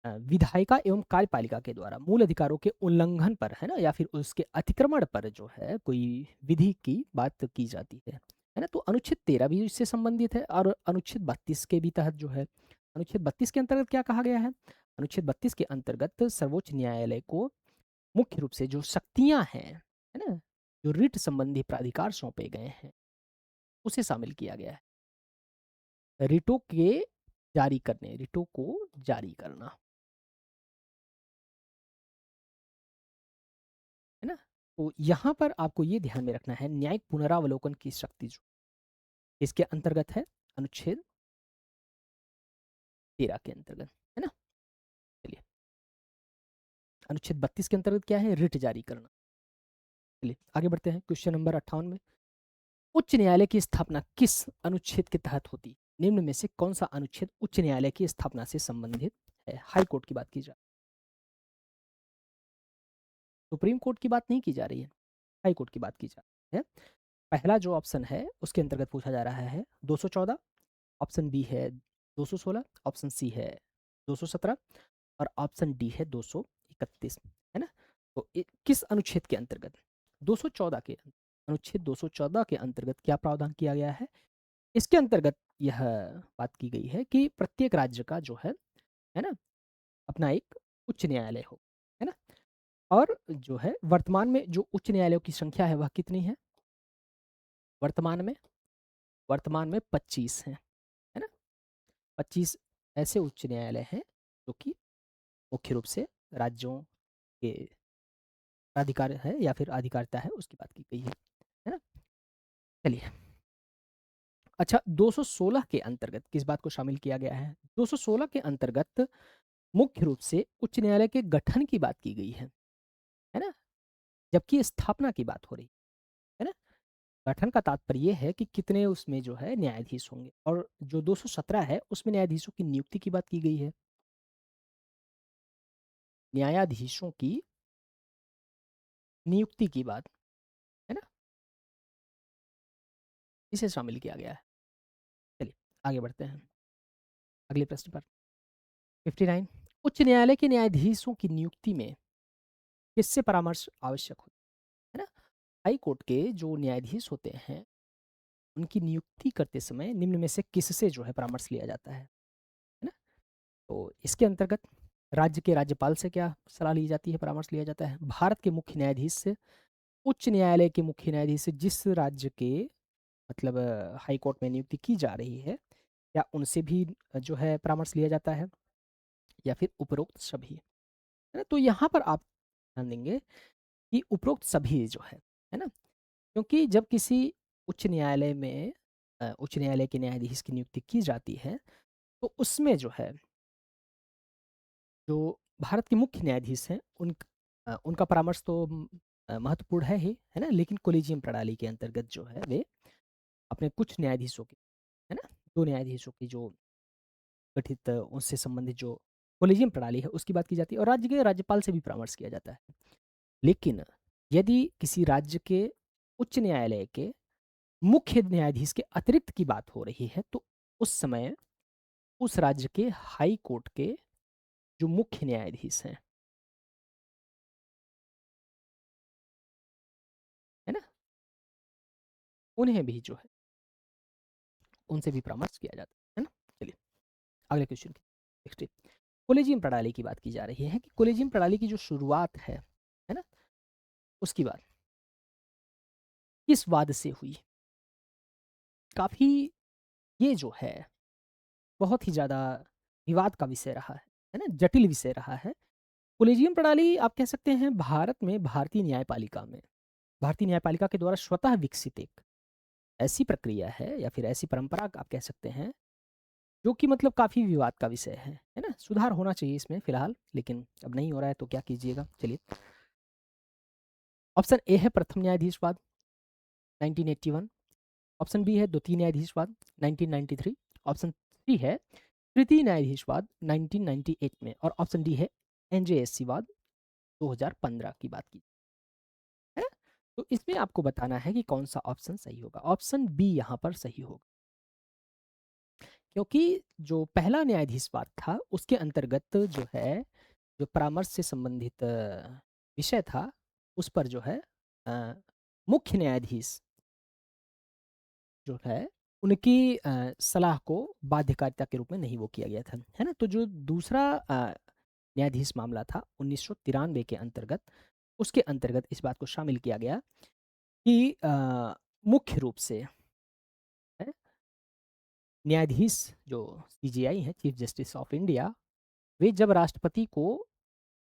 विधायिका एवं कार्यपालिका के द्वारा मूल अधिकारों के उल्लंघन पर, है ना, या फिर उसके अतिक्रमण पर जो है कोई विधि की बात की जाती है ना? तो अनुच्छेद 13 भी इससे संबंधित है, और अनुच्छेद 32 के भी तहत जो है, अनुच्छेद 32 के अंतर्गत क्या कहा गया है? अनुच्छेद 32 के अंतर्गत सर्वोच्च न्यायालय को मुख्य रूप से जो शक्तियां हैं, है ना, जो रिट संबंधी प्राधिकार सौंपे गए हैं उसे शामिल किया गया है। रिटों के जारी करने, रिटों को जारी करना, है ना? तो यहाँ पर आपको ये ध्यान में रखना है न्यायिक पुनरावलोकन की शक्ति जो इसके अंतर्गत है अनुच्छेद 13 के अंतर्गत, है ना? चलिए, अनुच्छेद 32 के अंतर्गत क्या है? रिट जारी करना। चलिए आगे बढ़ते हैं क्वेश्चन नंबर 58 में। उच्च न्यायालय की स्थापना किस अनुच्छेद के तहत होती है? निम्न में से कौन सा अनुच्छेद उच्च न्यायालय की स्थापना से संबंधित है? हाई कोर्ट की बात की जाए, सुप्रीम कोर्ट की बात नहीं की जा रही है, हाई कोर्ट की बात की जा रही है। पहला जो ऑप्शन है उसके अंतर्गत पूछा जा रहा है 214, ऑप्शन बी है 216, ऑप्शन सी है 217, और ऑप्शन डी है 231, है ना? तो किस अनुच्छेद के अंतर्गत? 214 के, अनुच्छेद 214 के अंतर्गत क्या प्रावधान किया गया है? इसके अंतर्गत यह बात की गई है कि प्रत्येक राज्य का जो है ना, अपना एक उच्च न्यायालय हो, है ना? और जो है वर्तमान में जो उच्च न्यायालयों की संख्या है वह कितनी है? वर्तमान में 25 हैं, है ना? 25 ऐसे उच्च न्यायालय हैं जो कि मुख्य रूप से राज्यों के प्राधिकार है या फिर अधिकारिता है उसकी बात की गई है ना? चलिए, अच्छा 216 के अंतर्गत किस बात को शामिल किया गया है? 216 के अंतर्गत मुख्य रूप से उच्च न्यायालय के गठन की बात की गई है ना? जबकि स्थापना की बात हो रही है ना? गठन का तात्पर्य ये है कि कितने उसमें जो है न्यायाधीश होंगे, और जो 217 है उसमें न्यायाधीशों की नियुक्ति की बात की गई है। न्यायाधीशों की नियुक्ति की बात, है ना? इसे शामिल किया गया है। चलिए आगे बढ़ते हैं अगले प्रश्न पर। 59, उच्च न्यायालय के न्यायाधीशों की नियुक्ति में किससे परामर्श आवश्यक होता है ना? हाई कोर्ट के जो न्यायाधीश होते हैं उनकी नियुक्ति करते समय निम्न में से किससे जो है परामर्श लिया जाता है ना? तो इसके अंतर्गत राज्य के राज्यपाल से क्या सलाह ली जाती है, परामर्श लिया जाता है? भारत के मुख्य न्यायाधीश से, उच्च न्यायालय के मुख्य न्यायाधीश से जिस राज्य के मतलब हाई कोर्ट में नियुक्ति की जा रही है, या उनसे भी जो है परामर्श लिया जाता है, या फिर उपरोक्त सभी, है ना? तो यहाँ पर आप ध्यान देंगे कि उपरोक्त सभी जो है ना? क्योंकि जब किसी उच्च न्यायालय में उच्च न्यायालय के न्यायाधीश की नियुक्ति की जाती है, तो उसमें जो है जो भारत के मुख्य न्यायाधीश हैं उनका परामर्श तो महत्वपूर्ण है ना? लेकिन कोलेजियम प्रणाली के अंतर्गत जो है वे अपने कुछ न्यायाधीशों की, है ना? 2 न्यायाधीशों की जो गठित उससे संबंधित जो कोलेजियम प्रणाली है उसकी बात की जाती है, और राज्य के राज्यपाल से भी परामर्श किया जाता है। लेकिन यदि किसी राज्य के उच्च न्यायालय के मुख्य न्यायाधीश के अतिरिक्त की बात हो रही है, तो उस समय उस राज्य के हाई कोर्ट के जो मुख्य न्यायाधीश हैं, है ना? उन्हें भी जो है उनसे भी परामर्श किया जाता है ना? चलिए अगले क्वेश्चन की नेक्स्ट, कोलेजियम प्रणाली की बात की जा रही है कि कोलेजियम प्रणाली की जो शुरुआत है ना? उसकी बात किस वाद से हुई? काफ़ी ये जो है बहुत ही ज़्यादा विवाद का विषय रहा है ना? जटिल विषय रहा है। कोलेजियम प्रणाली आप कह सकते हैं भारत में भारतीय न्यायपालिका के द्वारा स्वतः विकसित एक ऐसी प्रक्रिया है या फिर ऐसी परंपरा आप कह सकते हैं जो कि मतलब काफ़ी विवाद का विषय है ना? सुधार होना चाहिए इसमें फिलहाल, लेकिन अब नहीं हो रहा है तो क्या कीजिएगा। चलिए, ऑप्शन ए है प्रथम न्यायाधीशवाद 1981, ऑप्शन बी है द्वितीय न्यायाधीशवाद 1993, ऑप्शन सी है तृतीय न्यायाधीशवाद 1998 में, और ऑप्शन डी है एनजेएससी वाद 2015 की बात की है। तो इसमें आपको बताना है कि कौन सा ऑप्शन सही होगा। ऑप्शन बी यहाँ पर सही होगा, क्योंकि जो पहला न्यायाधीशवाद था उसके अंतर्गत जो है जो परामर्श से संबंधित विषय था उस पर जो है अ, मुख्य न्यायाधीश जो है उनकी सलाह को बाध्यकारिता के रूप में नहीं वो किया गया था, है ना? तो जो दूसरा न्यायाधीश मामला था 1993 के अंतर्गत, उसके अंतर्गत इस बात को शामिल किया गया कि मुख्य रूप से है, न्यायाधीश जो सीजेआई हैं, चीफ जस्टिस ऑफ इंडिया, वे जब राष्ट्रपति को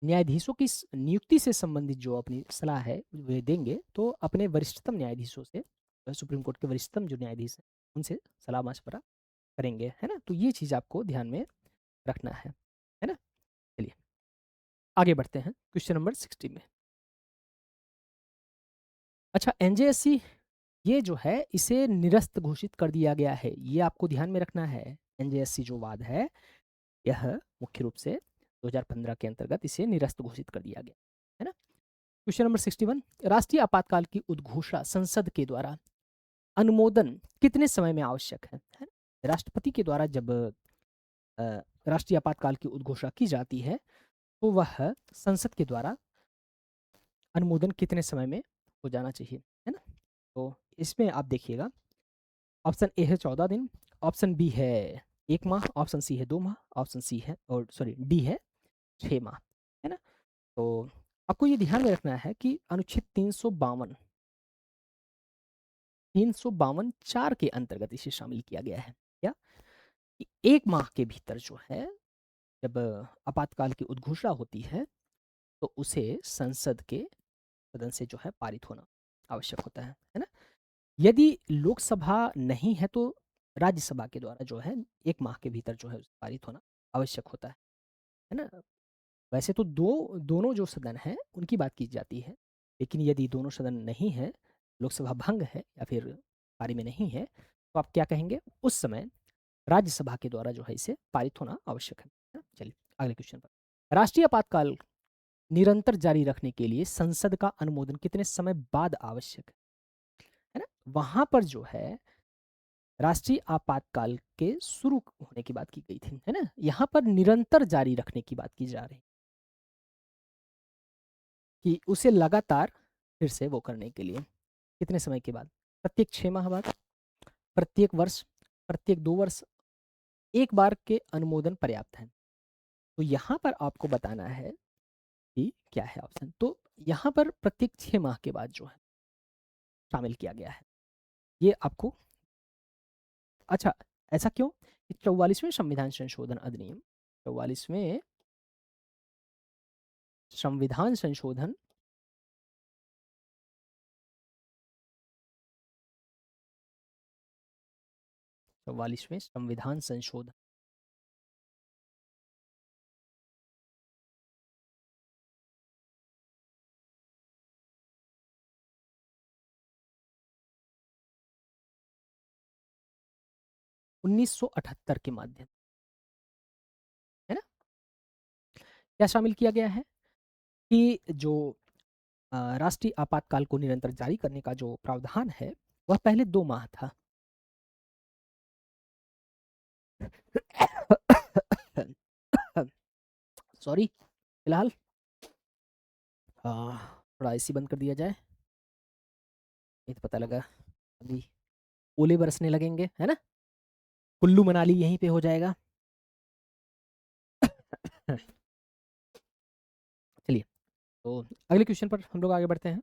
न्यायाधीशों की नियुक्ति से संबंधित जो अपनी सलाह है वे देंगे, तो अपने वरिष्ठतम न्यायाधीशों से, सुप्रीम कोर्ट के वरिष्ठतम जो न्यायाधीश हैं उनसे सलाह मशवरा करेंगे, है ना? तो ये चीज़ आपको ध्यान में रखना है ना? चलिए आगे बढ़ते हैं क्वेश्चन नंबर 60 में। अच्छा, एनजेएससी ये जो है इसे निरस्त घोषित कर दिया गया है, ये आपको ध्यान में रखना है। एनजेएससी जो वाद है यह मुख्य रूप से 2015 के अंतर्गत इसे निरस्त घोषित कर दिया गया, है ना? क्वेश्चन नंबर 61, राष्ट्रीय आपातकाल की उद्घोषणा संसद के द्वारा अनुमोदन कितने समय में आवश्यक है? राष्ट्रपति के द्वारा जब राष्ट्रीय आपातकाल की उद्घोषणा की जाती है तो वह संसद के द्वारा अनुमोदन कितने समय में हो जाना चाहिए, है ना? तो इसमें आप देखिएगा, ऑप्शन ए है 14 दिन, ऑप्शन बी है 1 माह, ऑप्शन सी है 2 माह, ऑप्शन सी है और सॉरी डी है 6 माह, है ना? तो आपको ये ध्यान में रखना है कि अनुच्छेद 352 352(4) के अंतर्गत इसे शामिल किया गया है। क्या? कि 1 माह के भीतर जो है, जब आपातकाल की उद्घोषणा होती है, तो उसे संसद के सदन से जो है पारित होना आवश्यक होता है ना? यदि लोकसभा नहीं है तो राज्यसभा के द्वारा जो है 1 माह के भीतर जो है पारित होना आवश्यक होता है ना? वैसे तो दोनों जो सदन हैं उनकी बात की जाती है, लेकिन यदि दोनों सदन नहीं है, लोकसभा भंग है या फिर कार्य में नहीं है, तो आप क्या कहेंगे? उस समय राज्यसभा के द्वारा जो है इसे पारित होना आवश्यक है ना? चलिए अगले क्वेश्चन पर। राष्ट्रीय आपातकाल निरंतर जारी रखने के लिए संसद का अनुमोदन कितने समय बाद आवश्यक है ना? वहां पर जो है राष्ट्रीय आपातकाल के शुरू होने की बात की गई थी, है ना? यहाँ पर निरंतर जारी रखने की बात की जा रही कि उसे लगातार फिर से वो करने के लिए कितने समय के बाद? प्रत्येक 6 माह बाद, प्रत्येक वर्ष, प्रत्येक 2 वर्ष, एक बार के अनुमोदन पर्याप्त है। तो यहाँ पर आपको बताना है कि क्या है ऑप्शन। तो यहाँ पर प्रत्येक 6 माह के बाद जो है शामिल किया गया है। ये आपको अच्छा, ऐसा क्यों? कि 44वें संविधान संशोधन अधिनियम, 44वें संविधान संशोधन 44वें संविधान संशोधन 1978 के माध्यम, है ना? क्या शामिल किया गया है कि जो राष्ट्रीय आपातकाल को निरंतर जारी करने का जो प्रावधान है, वह पहले 2 माह था। सॉरी, फिलहाल थोड़ा एसी बंद कर दिया जाए, नहीं तो पता लगा अभी ओले बरसने लगेंगे, है ना? कुल्लू मनाली यहीं पे हो जाएगा। चलिए, तो अगले क्वेश्चन पर हम लोग आगे बढ़ते हैं।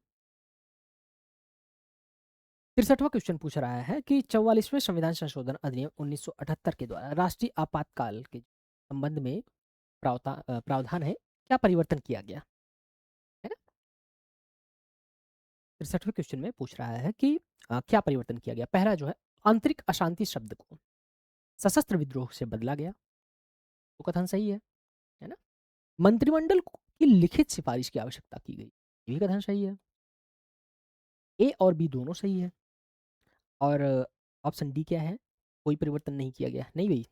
63वां क्वेश्चन पूछ रहा है कि 44वें संविधान संशोधन अधिनियम 1978 के द्वारा राष्ट्रीय आपातकाल के संबंध में प्रावधान है, क्या परिवर्तन किया गया? है ना? 63वें क्वेश्चन में पूछ रहा है कि क्या परिवर्तन किया गया? पहला जो है, आंतरिक अशांति शब्द को सशस्त्र विद्रोह से बदला गया, तो कथन सही है ना? मंत्रिमंडल की लिखित सिफारिश की आवश्यकता की गई, ये भी कथन सही है। ए और बी दोनों सही है। और ऑप्शन डी क्या है? कोई परिवर्तन नहीं किया गया। नहीं भाई,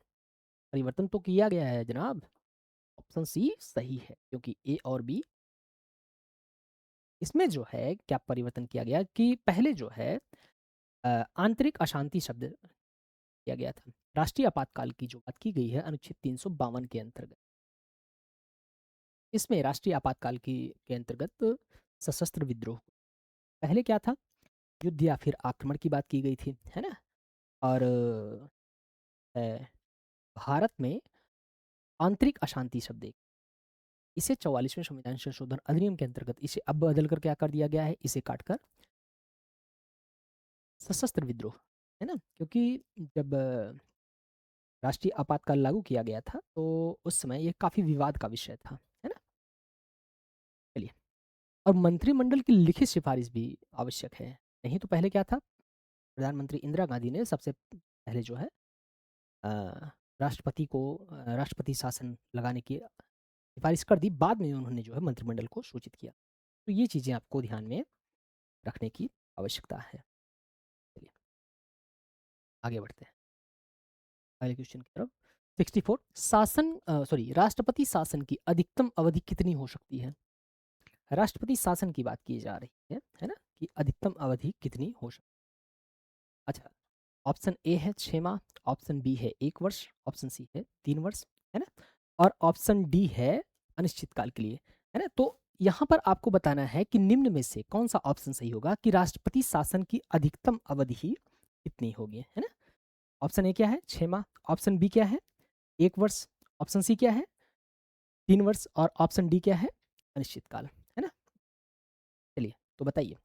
परिवर्तन तो किया गया है जनाब। ऑप्शन सी सही है, क्योंकि ए और बी, इसमें जो है क्या परिवर्तन किया गया कि पहले जो है आंतरिक अशांति शब्द किया गया था। राष्ट्रीय आपातकाल की जो बात की गई है अनुच्छेद 352 के अंतर्गत, इसमें राष्ट्रीय आपातकाल की के अंतर्गत सशस्त्र विद्रोह, पहले क्या था? युद्ध या फिर आक्रमण की बात की गई थी, है ना? और भारत में आंतरिक अशांति शब्द इसे 44वें संविधान संशोधन अधिनियम के अंतर्गत इसे अब बदल कर क्या कर दिया गया है? इसे काटकर सशस्त्र विद्रोह, है ना? क्योंकि जब राष्ट्रीय आपातकाल लागू किया गया था तो उस समय ये काफी विवाद का विषय था, है ना? चलिए, और मंत्रिमंडल की लिखित सिफारिश भी आवश्यक है। नहीं तो पहले क्या था? प्रधानमंत्री इंदिरा गांधी ने सबसे पहले जो है अ, राष्ट्रपति को राष्ट्रपति शासन लगाने की सिफारिश कर दी, बाद में उन्होंने जो है मंत्रिमंडल को सूचित किया। तो ये चीज़ें आपको ध्यान में रखने की आवश्यकता है। चलिए आगे बढ़ते हैं अगले क्वेश्चन की तरफ। 64, राष्ट्रपति शासन की अधिकतम अवधि कितनी हो सकती है? राष्ट्रपति शासन की बात की जा रही है ना? कि अधिकतम अवधि कितनी हो सकती है? अच्छा, ऑप्शन ए है 6 माह, ऑप्शन बी है 1 वर्ष, ऑप्शन सी है 3 वर्ष, है ना? और ऑप्शन डी है अनिश्चितकाल के लिए, है ना? तो यहाँ पर आपको बताना है कि निम्न में से कौन सा ऑप्शन सही होगा कि राष्ट्रपति शासन की अधिकतम अवधि कितनी होगी, है ना? ऑप्शन ए क्या है? 6 माह, ऑप्शन बी क्या है? 1 वर्ष, ऑप्शन सी क्या है? 3 वर्ष, और ऑप्शन डी क्या है? अनिश्चितकाल, है ना? चलिए, तो बताइए,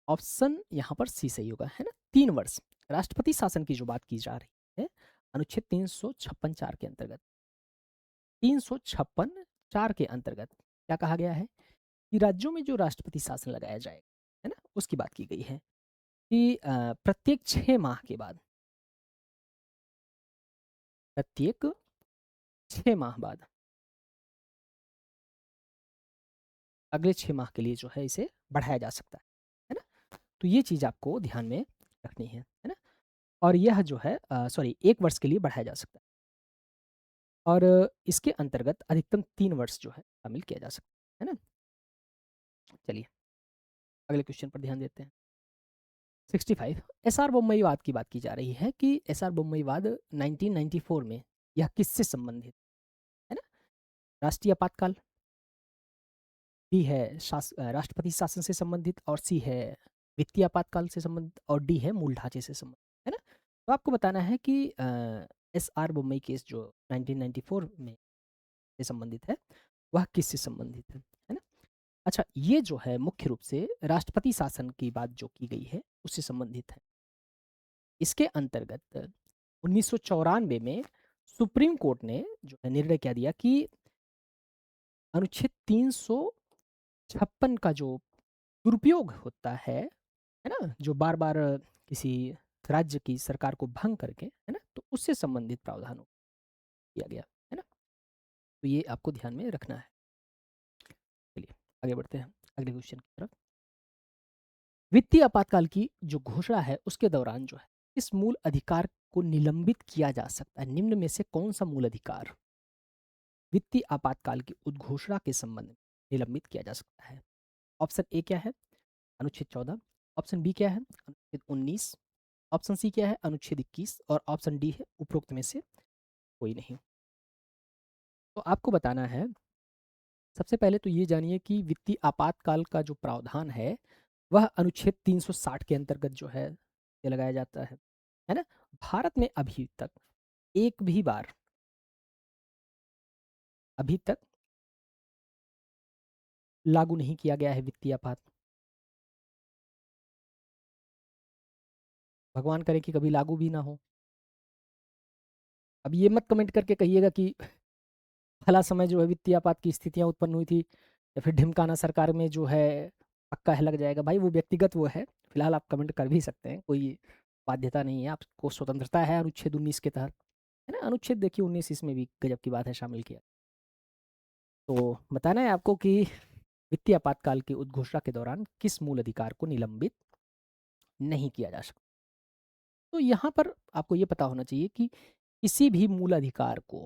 ऑप्शन यहाँ पर सी सही होगा, है ना? 3 वर्ष राष्ट्रपति शासन की जो बात की जा रही है, अनुच्छेद 356(4) के अंतर्गत, 356(4) के अंतर्गत क्या कहा गया है कि राज्यों में जो राष्ट्रपति शासन लगाया जाएगा, है ना, उसकी बात की गई है कि प्रत्येक 6 माह के बाद, प्रत्येक 6 माह बाद, अगले 6 माह के लिए जो है इसे बढ़ाया जा सकता है ना? तो ये चीज़ आपको ध्यान में रखनी है ना? और यह जो है सॉरी 1 वर्ष के लिए बढ़ाया जा सकता है और इसके अंतर्गत अधिकतम 3 वर्ष जो है शामिल किया जा सकता है ना? चलिए अगले क्वेश्चन पर ध्यान देते हैं। 65 एसआर बोम्मईवाद की बात की जा रही है कि एसआर बोम्मईवाद 1994 में यह किससे संबंधित है ना? राष्ट्रीय आपातकाल, बी है राष्ट्रपति शासन से संबंधित और सी है वित्तीय आपातकाल से संबंधित और डी है मूल ढांचे से संबंधित, है ना? तो आपको बताना है कि एस आर बोम्मई केस जो 1994 में से संबंधित है वह किससे संबंधित है ना? अच्छा, ये जो है मुख्य रूप से राष्ट्रपति शासन की बात जो की गई है उससे संबंधित है। इसके अंतर्गत 1994 में सुप्रीम कोर्ट ने जो है निर्णय क्या दिया कि अनुच्छेद 356 का जो दुरुपयोग होता है ना, जो बार बार किसी राज्य की सरकार को भंग करके, है ना, तो उससे संबंधित प्रावधानों किया गया, है ना? तो ये आपको ध्यान में रखना है। चलिए आगे बढ़ते हैं अगले क्वेश्चन की तरफ। वित्तीय आपातकाल की जो घोषणा है उसके दौरान जो है इस मूल अधिकार को निलंबित किया जा सकता है। निम्न में से कौन सा मूल अधिकार वित्तीय आपातकाल की उद्घोषणा के संबंध में निलंबित किया जा सकता है? ऑप्शन ए क्या है? अनुच्छेद 14। ऑप्शन बी क्या है? अनुच्छेद 19। ऑप्शन सी क्या है? अनुच्छेद 21 और ऑप्शन डी है उपरोक्त में से कोई नहीं। तो आपको बताना है, सबसे पहले तो ये जानिए कि वित्तीय आपातकाल का जो प्रावधान है वह अनुच्छेद 360 के अंतर्गत जो है ये लगाया जाता है ना? भारत में एक भी बार अभी तक लागू नहीं किया गया है वित्तीय आपात। भगवान करे कि कभी लागू भी ना हो। अब ये मत कमेंट करके कहिएगा कि फला समय जो है वित्तीय आपात की स्थितियां उत्पन्न हुई थी या फिर ढिमकाना सरकार में जो है पक्का है लग जाएगा। भाई वो व्यक्तिगत वो है, फिलहाल आप कमेंट कर भी सकते हैं, कोई बाध्यता नहीं है, आपको स्वतंत्रता है अनुच्छेद 19 के तहत, है ना? अनुच्छेद देखिए 19 इसमें भी गजब की बात है शामिल किया। तो बताना है आपको कि वित्तीय आपातकाल की उद्घोषणा के दौरान किस मूल अधिकार को निलंबित नहीं किया जा सकता। तो यहाँ पर आपको ये पता होना चाहिए कि किसी भी मूल अधिकार को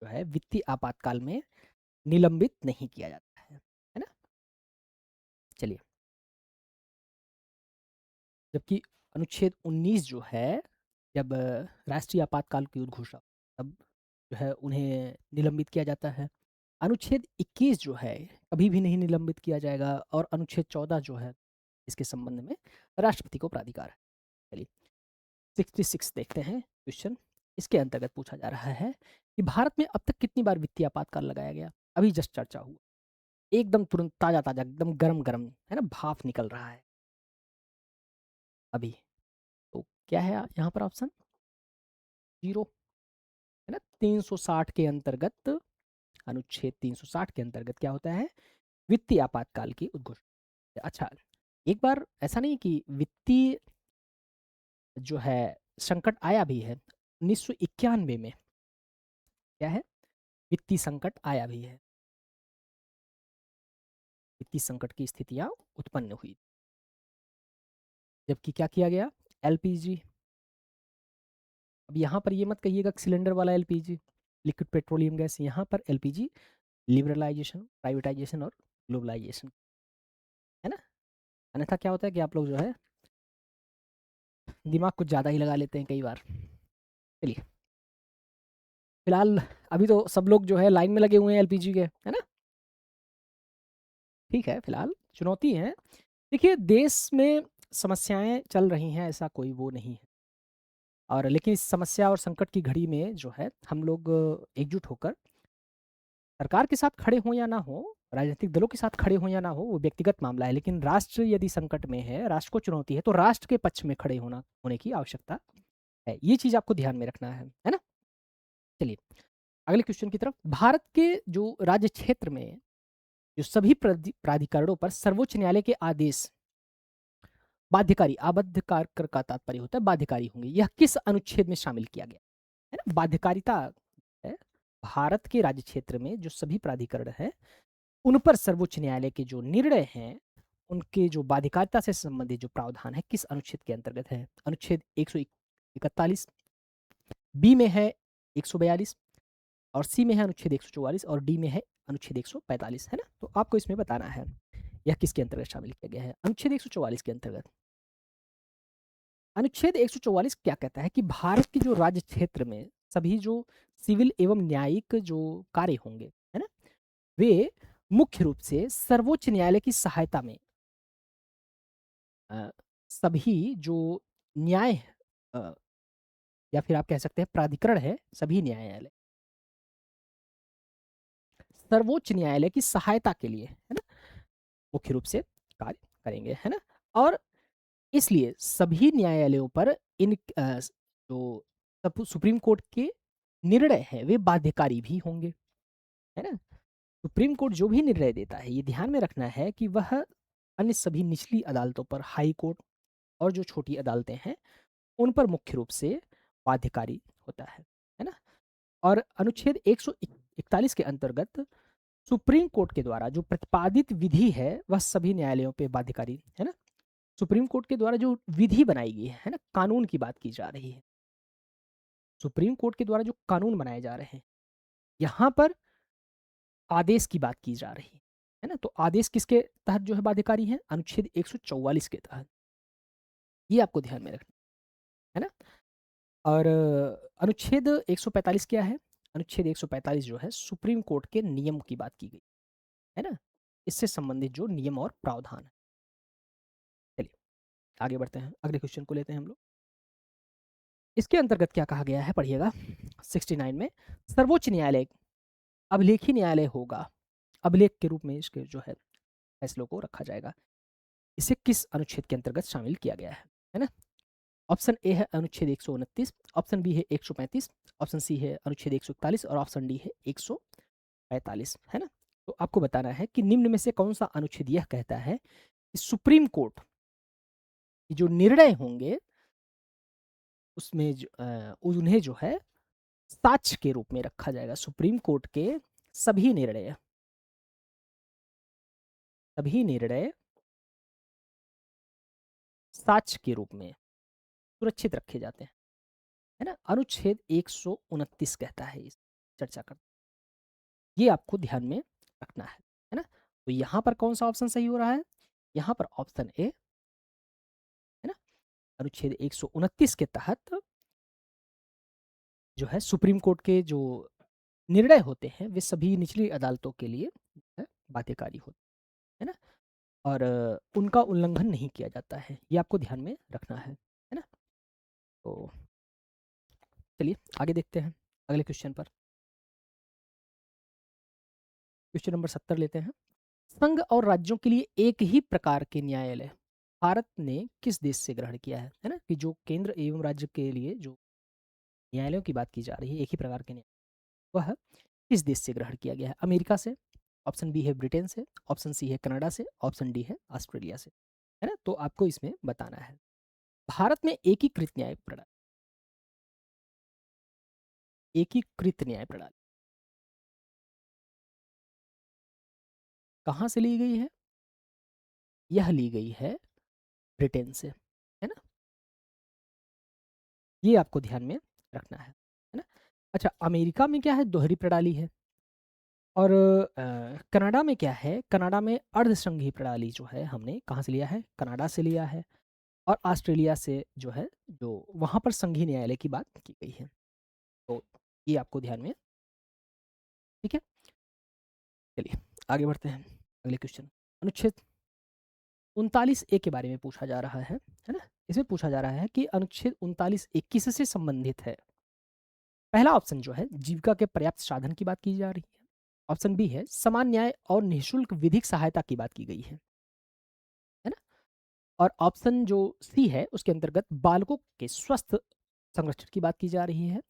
जो है वित्तीय आपातकाल में निलंबित नहीं किया जाता है ना? चलिए, जबकि अनुच्छेद 19 जो है जब राष्ट्रीय आपातकाल की उद्घोषणा तब जो है उन्हें निलंबित किया जाता है। अनुच्छेद 21 जो है कभी भी नहीं निलंबित किया जाएगा और अनुच्छेद 14 जो है इसके संबंध में राष्ट्रपति को प्राधिकार है। चलिए 66 देखते हैं क्वेश्चन। इसके अंतर्गत पूछा जा रहा है कि भारत में अब तक कितनी बार वित्तीय आपातकाल लगाया गया? अभी जस्ट चर्चा हुआ, एकदम तुरंत ताजा ताजा एकदम गरम गरम, है ना, भाप निकल रहा है अभी। तो क्या है यहाँ पर ऑप्शन? 0, है ना? 360 के अंतर्गत, अनुच्छेद 360 के अंतर्गत क्या होता है? वित्तीय आपातकाल की उद्घोषणा। अच्छा, एक बार ऐसा नहीं कि वित्तीय जो है संकट आया भी है 1991 में, क्या है? वित्तीय संकट आया भी है, वित्तीय संकट की स्थितियां उत्पन्न हुई, जबकि क्या किया गया? एलपीजी। अब यहाँ पर ये मत कहिएगा सिलेंडर वाला एलपीजी, लिक्विड पेट्रोलियम गैस, यहाँ पर एलपीजी लिबरलाइजेशन, प्राइवेटाइजेशन और ग्लोबलाइजेशन, है ना? अन्यथा क्या होता है कि आप लोग जो है दिमाग कुछ ज़्यादा ही लगा लेते हैं कई बार। चलिए फिलहाल अभी तो सब लोग जो है लाइन में लगे हुए हैं एलपीजी के, है ना? ठीक है, फिलहाल चुनौती है। देखिए देश में समस्याएं चल रही हैं, ऐसा कोई वो नहीं है, और लेकिन इस समस्या और संकट की घड़ी में जो है हम लोग एकजुट होकर सरकार के साथ खड़े हों या ना हो, राजनीतिक दलों के साथ खड़े हो या ना हो वो व्यक्तिगत मामला है, लेकिन राष्ट्र यदि संकट में है, राष्ट्र को चुनौती है, तो राष्ट्र के पक्ष में खड़े होने की आवश्यकता है। ये चीज आपको ध्यान में रखना है ना। चलिए अगले क्वेश्चन की तरफ। भारत के जो राज्य क्षेत्र में जो सभी प्राधिकरणों पर सर्वोच्च न्यायालय के आदेश बाध्यकारी, आबद्ध कर का तात्पर्य होता है बाध्यकारी होंगे, यह किस अनुच्छेद में शामिल किया गया है ना। बाध्यकारिता है भारत के राज्य क्षेत्र में जो सभी प्राधिकरण है उन पर सर्वोच्च न्यायालय के जो निर्णय हैं उनके जो बाध्यकारिता से संबंधित जो प्रावधान है किस अनुच्छेद के अंतर्गत है। अनुच्छेद 141, बी में है 142, और सी में है अनुच्छेद 144, और डी में है अनुच्छेद 145, है ना। तो आपको इसमें बताना है यह किसके अंतर्गत शामिल किया गया है। अनुच्छेद 144 के अंतर्गत, अनुच्छेद 144 क्या कहता है कि भारत के जो राज्य क्षेत्र में सभी जो सिविल एवं न्यायिक जो कार्य होंगे, है ना, वे मुख्य रूप से सर्वोच्च न्यायालय की सहायता में सभी जो न्याय अ, या फिर आप कह सकते हैं प्राधिकरण है, सभी न्यायालय सर्वोच्च न्यायालय की सहायता के लिए, है ना, मुख्य रूप से कार्य करेंगे, है ना। और इसलिए सभी न्यायालयों पर इन जो सुप्रीम कोर्ट के निर्णय है वे बाध्यकारी भी होंगे, है ना। सुप्रीम कोर्ट जो भी निर्णय देता है ये ध्यान में रखना है कि वह अन्य सभी निचली अदालतों पर, हाई कोर्ट और जो छोटी अदालतें हैं उन पर मुख्य रूप से बाध्यकारी होता है ना। और अनुच्छेद 141 के अंतर्गत सुप्रीम कोर्ट के द्वारा जो प्रतिपादित विधि है वह सभी न्यायालयों पे बाध्यकारी, है ना। सुप्रीम कोर्ट के द्वारा जो विधि बनाई गई है ना, कानून की बात की जा रही है, सुप्रीम कोर्ट के द्वारा जो कानून बनाए जा रहे हैं यहाँ पर आदेश की बात की जा रही है ना। तो आदेश किसके तहत जो है बाध्यकारी है, अनुच्छेद 144 के तहत, ये आपको ध्यान में रखना है ना। और अनुच्छेद 145 क्या है, अनुच्छेद 145 जो है सुप्रीम कोर्ट के नियम की बात की गई है ना, इससे संबंधित जो नियम और प्रावधान है। चलिए आगे बढ़ते हैं, अगले क्वेश्चन को लेते हैं हम लोग। इसके अंतर्गत क्या कहा गया है पढ़िएगा 69 में, सर्वोच्च न्यायालय अभिलेखी न्यायालय होगा, अभिलेख के रूप में इसके जो है फैसलों को रखा जाएगा। इसे किस अनुच्छेद के अंतर्गत शामिल किया गया है ना। ऑप्शन ए है अनुच्छेद 129, ऑप्शन बी है 135, ऑप्शन सी है अनुच्छेद 141 और ऑप्शन डी है 145, है ना। तो आपको बताना है कि निम्न में से कौन सा अनुच्छेद यह कहता है कि सुप्रीम कोर्ट की जो निर्णय होंगे उसमें उन्हें जो है साक्ष्य के रूप में रखा जाएगा। सुप्रीम कोर्ट के सभी निर्णय साक्ष्य के रूप में सुरक्षित रखे जाते हैं, है ना। अनुच्छेद 129 कहता है इस चर्चा कर, ये आपको ध्यान में रखना है ना। तो यहाँ पर कौन सा ऑप्शन सही हो रहा है, यहाँ पर ऑप्शन ए, है ना। अनुच्छेद 129 के तहत जो है सुप्रीम कोर्ट के जो निर्णय होते हैं वे सभी निचली अदालतों के लिए बाध्यकारी होते हैं ना, और उनका उल्लंघन नहीं किया जाता है, ये आपको ध्यान में रखना है ना। तो चलिए आगे देखते हैं अगले क्वेश्चन पर। क्वेश्चन नंबर 70 लेते हैं। संघ और राज्यों के लिए एक ही प्रकार के न्यायालय भारत ने किस देश से ग्रहण किया है ना, कि जो केंद्र एवं राज्य के लिए जो न्यायालयों की बात की जा रही है एक ही प्रकार के न्याय, वह किस देश से ग्रहण किया गया है। अमेरिका से, ऑप्शन बी है ब्रिटेन से, ऑप्शन सी है कनाडा से, ऑप्शन डी है ऑस्ट्रेलिया से, है ना। तो आपको इसमें बताना है भारत में एकीकृत न्याय प्रणाली कहाँ से ली गई है, यह ली गई है ब्रिटेन से, है ना। ये आपको ध्यान में रखना है ना। अच्छा अमेरिका में क्या है, दोहरी प्रणाली है, और कनाडा में क्या है, कनाडा में अर्धसंघीय प्रणाली जो है हमने कहाँ से लिया है, कनाडा से लिया है, और ऑस्ट्रेलिया से जो है जो वहाँ पर संघीय न्यायालय की बात की गई है। तो ये आपको ध्यान में, ठीक है। चलिए आगे बढ़ते हैं अगले क्वेश्चन। अनुच्छेद 39 ए के बारे में पूछा जा रहा है ना। इसमें पूछा जा रहा है कि अनुच्छेद 39 ए किससे संबंधित है। पहला ऑप्शन जो है जीविका के पर्याप्त साधन की बात की जा रही है, ऑप्शन बी है समान न्याय और निःशुल्क विधिक सहायता की बात की गई है ना? और ऑप्शन जो सी है उसके अंतर्गत बालकों के स्वस्थ संरक्षण की बात की जा रही है।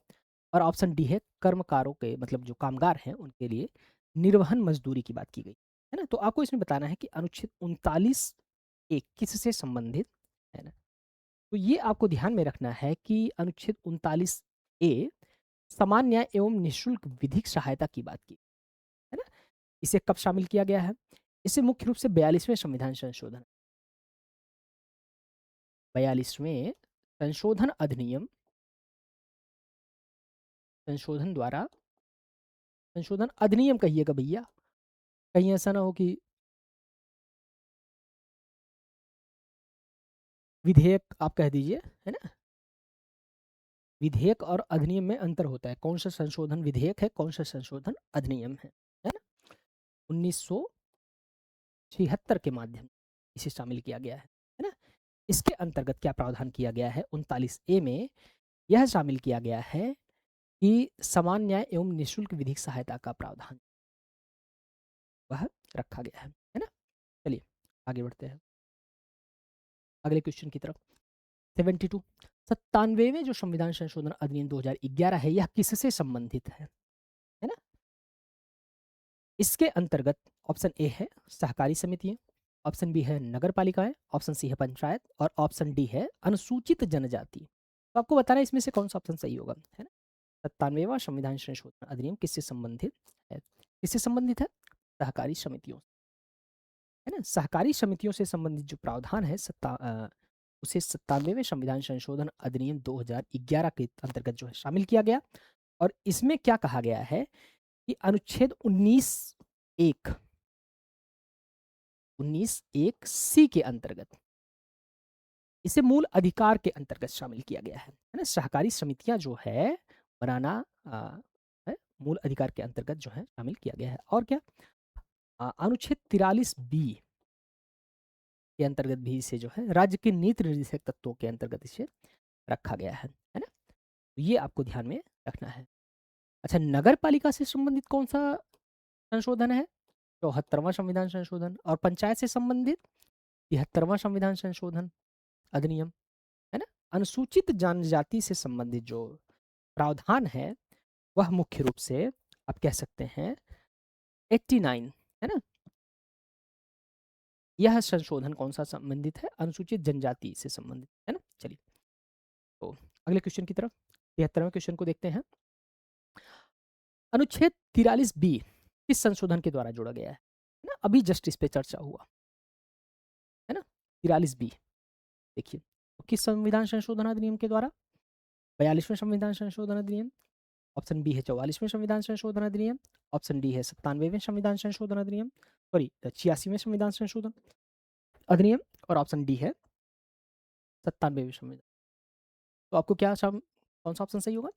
और ऑप्शन डी है कर्मकारों के मतलब जो कामगार हैं उनके लिए निर्वहन मजदूरी की बात की गई है ना? तो आपको इसमें बताना है कि अनुच्छेद 39 एक किससे संबंधित है ना? तो ये आपको ध्यान में रखना है कि अनुच्छेद 39 ए समान न्याय एवं निःशुल्क विधिक सहायता की बात की है ना? इसे कब शामिल किया गया है? इसे मुख्य रूप से 42वें संविधान संशोधन अधिनियम संशोधन द्वारा संशोधन अधिनियम कहिएगा भैया, कहीं ऐसा ना हो कि विधेयक आप कह दीजिए, है ना? विधेयक और अधिनियम में अंतर होता है, कौन सा संशोधन विधेयक है, कौन सा संशोधन अधिनियम है ना? 1976 के माध्यम इसे शामिल किया गया है ना? इसके अंतर्गत क्या प्रावधान किया गया है? 39 ए में यह शामिल किया गया है कि समान न्याय एवं निःशुल्क विधिक सहायता का प्रावधान वह रखा गया है ना? चलिए आगे बढ़ते हैं अगले क्वेश्चन की तरफ। 72 97वें जो संविधान संशोधन अधिनियम 2011 है यह किससे संबंधित है ना? इसके अंतर्गत ऑप्शन ए है सहकारी समितियां, ऑप्शन बी है नगर पालिकाएं, ऑप्शन सी है पंचायत और ऑप्शन डी है अनुसूचित जनजाति। तो आपको बताना है इसमें से कौन सा ऑप्शन सही होगा, है ना? 97वां संविधान संशोधन अधिनियम किससे संबंधित है? किससे संबंधित है? सहकारी समितियों, है ना? सहकारी समितियों से संबंधित जो प्रावधान है उसे 97वें संविधान संशोधन अधिनियम 2011 के अंतर्गत जो है शामिल किया गया। और इसमें क्या कहा गया है कि अनुच्छेद 19(1) सी के अंतर्गत इसे मूल अधिकार के अंतर्गत शामिल किया गया है ना? सहकारी समितियां जो है बनाना है मूल अधिकार के अंतर्गत जो है शामिल किया गया है। और क्या अनुच्छेद 43 बी के अंतर्गत भी इसे जो है राज्य के नीति निर्देशक तत्वों के अंतर्गत इसे रखा गया है ना? तो ये आपको ध्यान में रखना है। अच्छा, नगर पालिका से संबंधित कौन सा संशोधन है? 74वां संविधान संशोधन। और पंचायत से संबंधित 73वां संविधान संशोधन अधिनियम, है ना? अनुसूचित जनजाति से संबंधित जो प्रावधान है वह मुख्य रूप से आप कह सकते हैं 89, है ना? यह संशोधन कौन सा संबंधित है? अनुसूचित जनजाति से संबंधित, है ना? चलिए तो अगले क्वेश्चन की तरफ 73वें क्वेश्चन को देखते हैं। अनुच्छेद 43 बी किस संशोधन के द्वारा जोड़ा गया है ना? अभी जस्ट इस पे चर्चा हुआ है ना? 43 बी देखिए तो किस संविधान संशोधन अधिनियम के द्वारा? 42वें संविधान संशोधन अधिनियम, ऑप्शन बी है 44वें संविधान संशोधन अधिनियम, ऑप्शन डी है 97वें संविधान संशोधन अधिनियम, सॉरी 86वें संविधान संशोधन अधिनियम, और ऑप्शन डी है 97वें संविधान। तो आपको क्या कौन सा ऑप्शन सही होगा?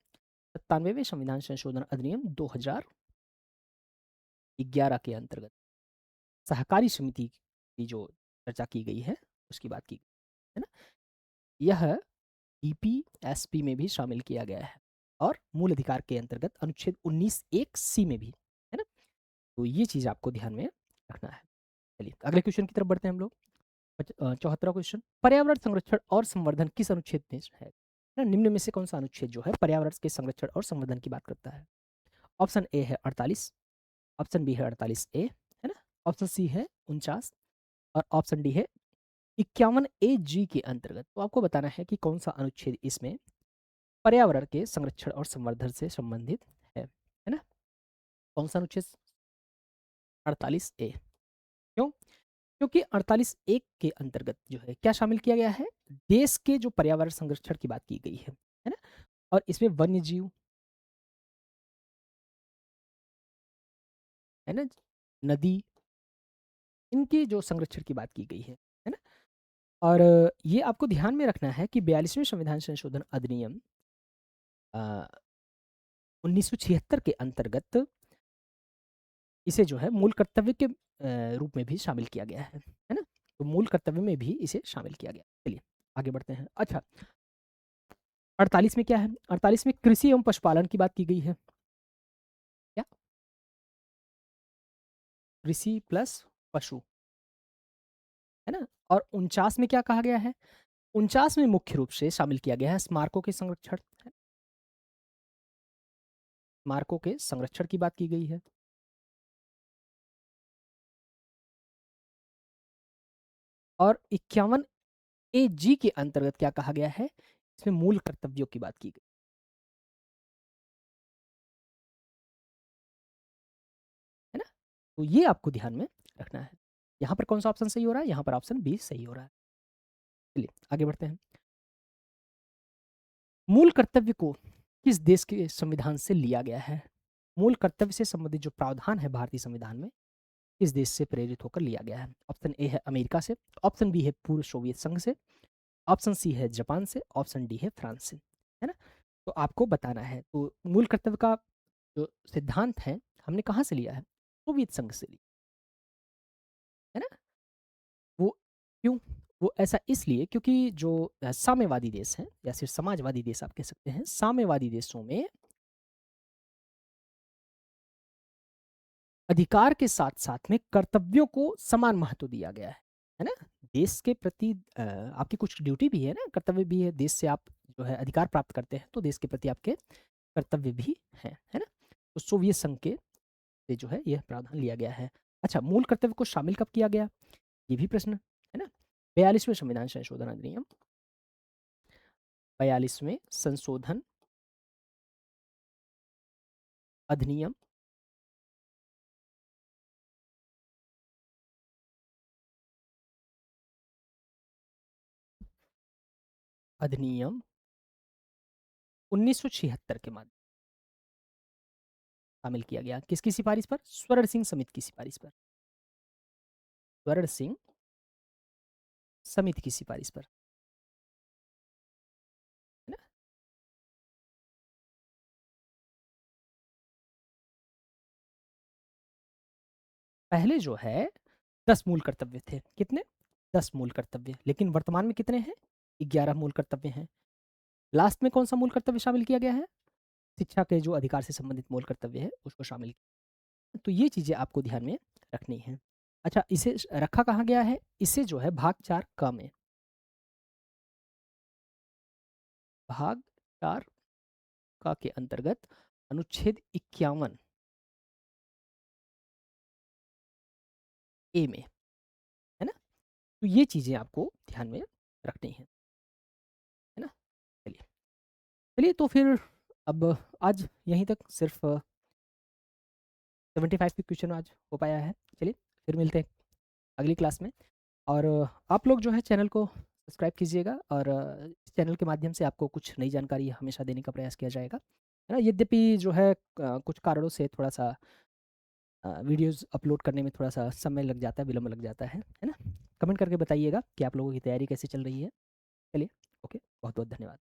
97वें संविधान संशोधन अधिनियम 2011 के अंतर्गत सहकारी समिति की जो चर्चा की गई है उसकी बात की है ना? यह ईपीएसपी में भी शामिल किया गया है और मूल अधिकार के अंतर्गत अनुच्छेद 19(1) सी में भी, है ना? तो ये चीज आपको ध्यान में रखना है। चलिए अगले क्वेश्चन की तरफ बढ़ते हैं हम लोग। 74वां क्वेश्चन, पर्यावरण संरक्षण और संवर्धन किस अनुच्छेद में है ना? निम्न में से कौन सा अनुच्छेद जो है पर्यावरण के संरक्षण और संवर्धन की बात करता है? ऑप्शन ए है 48, ऑप्शन बी है 48 ए, है ना? ऑप्शन सी है 49 और ऑप्शन डी है 51 ए जी के अंतर्गत। तो आपको बताना है कि कौन सा अनुच्छेद इसमें पर्यावरण के संरक्षण और संवर्धन से संबंधित है ना? कौन सा अनुच्छेद? 48 ए। क्यों? क्योंकि 48 ए के अंतर्गत जो है क्या शामिल किया गया है? देश के जो पर्यावरण संरक्षण की बात की गई है ना? और इसमें वन्य जीव, है ना, नदी, इनके जो संरक्षण की बात की गई है ना? और ये आपको ध्यान में रखना है कि 42वें संविधान संशोधन अधिनियम 1976 के अंतर्गत इसे जो है मूल कर्तव्य के रूप में भी शामिल किया गया है ना? तो मूल कर्तव्य में भी इसे शामिल किया गया। चलिए आगे बढ़ते हैं। अच्छा, 48 में क्या है? 48 में कृषि एवं पशुपालन की बात की गई है। क्या? कृषि प्लस पशु, है ना? और 49 में क्या कहा गया है? 49 में मुख्य रूप से शामिल किया गया है स्मारकों के संरक्षण, है, स्मारकों के संरक्षण की बात की गई है। और 51 ए जी के अंतर्गत क्या कहा गया है? इसमें मूल कर्तव्यों की बात की गई, है ना? तो ये आपको ध्यान में रखना है। यहाँ पर कौन सा ऑप्शन सही हो रहा है? यहाँ पर ऑप्शन बी सही हो रहा है। चलिए आगे बढ़ते हैं। मूल कर्तव्य को किस देश के संविधान से लिया गया है? मूल कर्तव्य से संबंधित जो प्रावधान है भारतीय संविधान में, किस देश से प्रेरित होकर लिया गया है? ऑप्शन ए है अमेरिका से, ऑप्शन बी है पूर्व सोवियत संघ से, ऑप्शन सी है जापान से, ऑप्शन डी है फ्रांस से, है ना? तो आपको बताना है। तो मूल कर्तव्य का जो सिद्धांत है, हमने कहाँ से लिया है? सोवियत संघ से लिया, है ना? वो क्यों? वो ऐसा इसलिए क्योंकि जो साम्यवादी देश हैं या फिर समाजवादी देश आप कह सकते हैं, साम्यवादी देशों में अधिकार के साथ-साथ में कर्तव्यों को समान महत्व दिया गया है ना? देश के प्रति आपकी कुछ ड्यूटी भी है ना, कर्तव्य भी है, देश से आप जो है अधिकार प्राप्त करते हैं, तो देश के प्रति आपके कर्तव्य भी हैं, है ना? तो सोवियत संघ के से जो है यह प्रावधान लिया गया है। अच्छा, मूल कर्तव्य को शामिल कब किया गया? ये भी प्रश्न है ना? 42वें संविधान संशोधन अधिनियम, 42वें संशोधन अधिनियम, अधिनियम 1976 के माध्यम शामिल किया गया। किसकी सिफारिश पर? स्वर्ण सिंह समिति की सिफारिश पर। स्वर्ण सिंह समिति की सिफारिश पर, है ना? पहले जो है 10 मूल कर्तव्य थे। कितने? 10 मूल कर्तव्य। लेकिन वर्तमान में कितने हैं? 11 मूल कर्तव्य हैं। लास्ट में कौन-सा मूल कर्तव्य शामिल किया गया है? शिक्षा के जो अधिकार से संबंधित मूल कर्तव्य है, उसको शामिल किया। तो ये चीज़ें आपको ध्यान में रखनी है। अच्छा, इसे रखा कहाँ गया है? इसे जो है भाग 4 क में, भाग 4 क के अंतर्गत अनुच्छेद 51 ए में, है ना? तो ये चीज़ें आपको ध्यान में रखनी है ना? चलिए, चलिए तो फिर अब आज यहीं तक सिर्फ़ 75 के क्वेश्चन आज हो पाया है। चलिए, फिर मिलते हैं अगली क्लास में। और आप लोग जो है चैनल को सब्सक्राइब कीजिएगा और इस चैनल के माध्यम से आपको कुछ नई जानकारी हमेशा देने का प्रयास किया जाएगा, है ना? यद्यपि जो है कुछ कारणों से थोड़ा-सा वीडियोज़ अपलोड करने में थोड़ा-सा समय लग जाता है, विलंब लग जाता है ना? कमेंट करके बताइएगा कि आप लोगों की तैयारी कैसे चल रही है। चलिए, ओके, बहुत-बहुत धन्यवाद।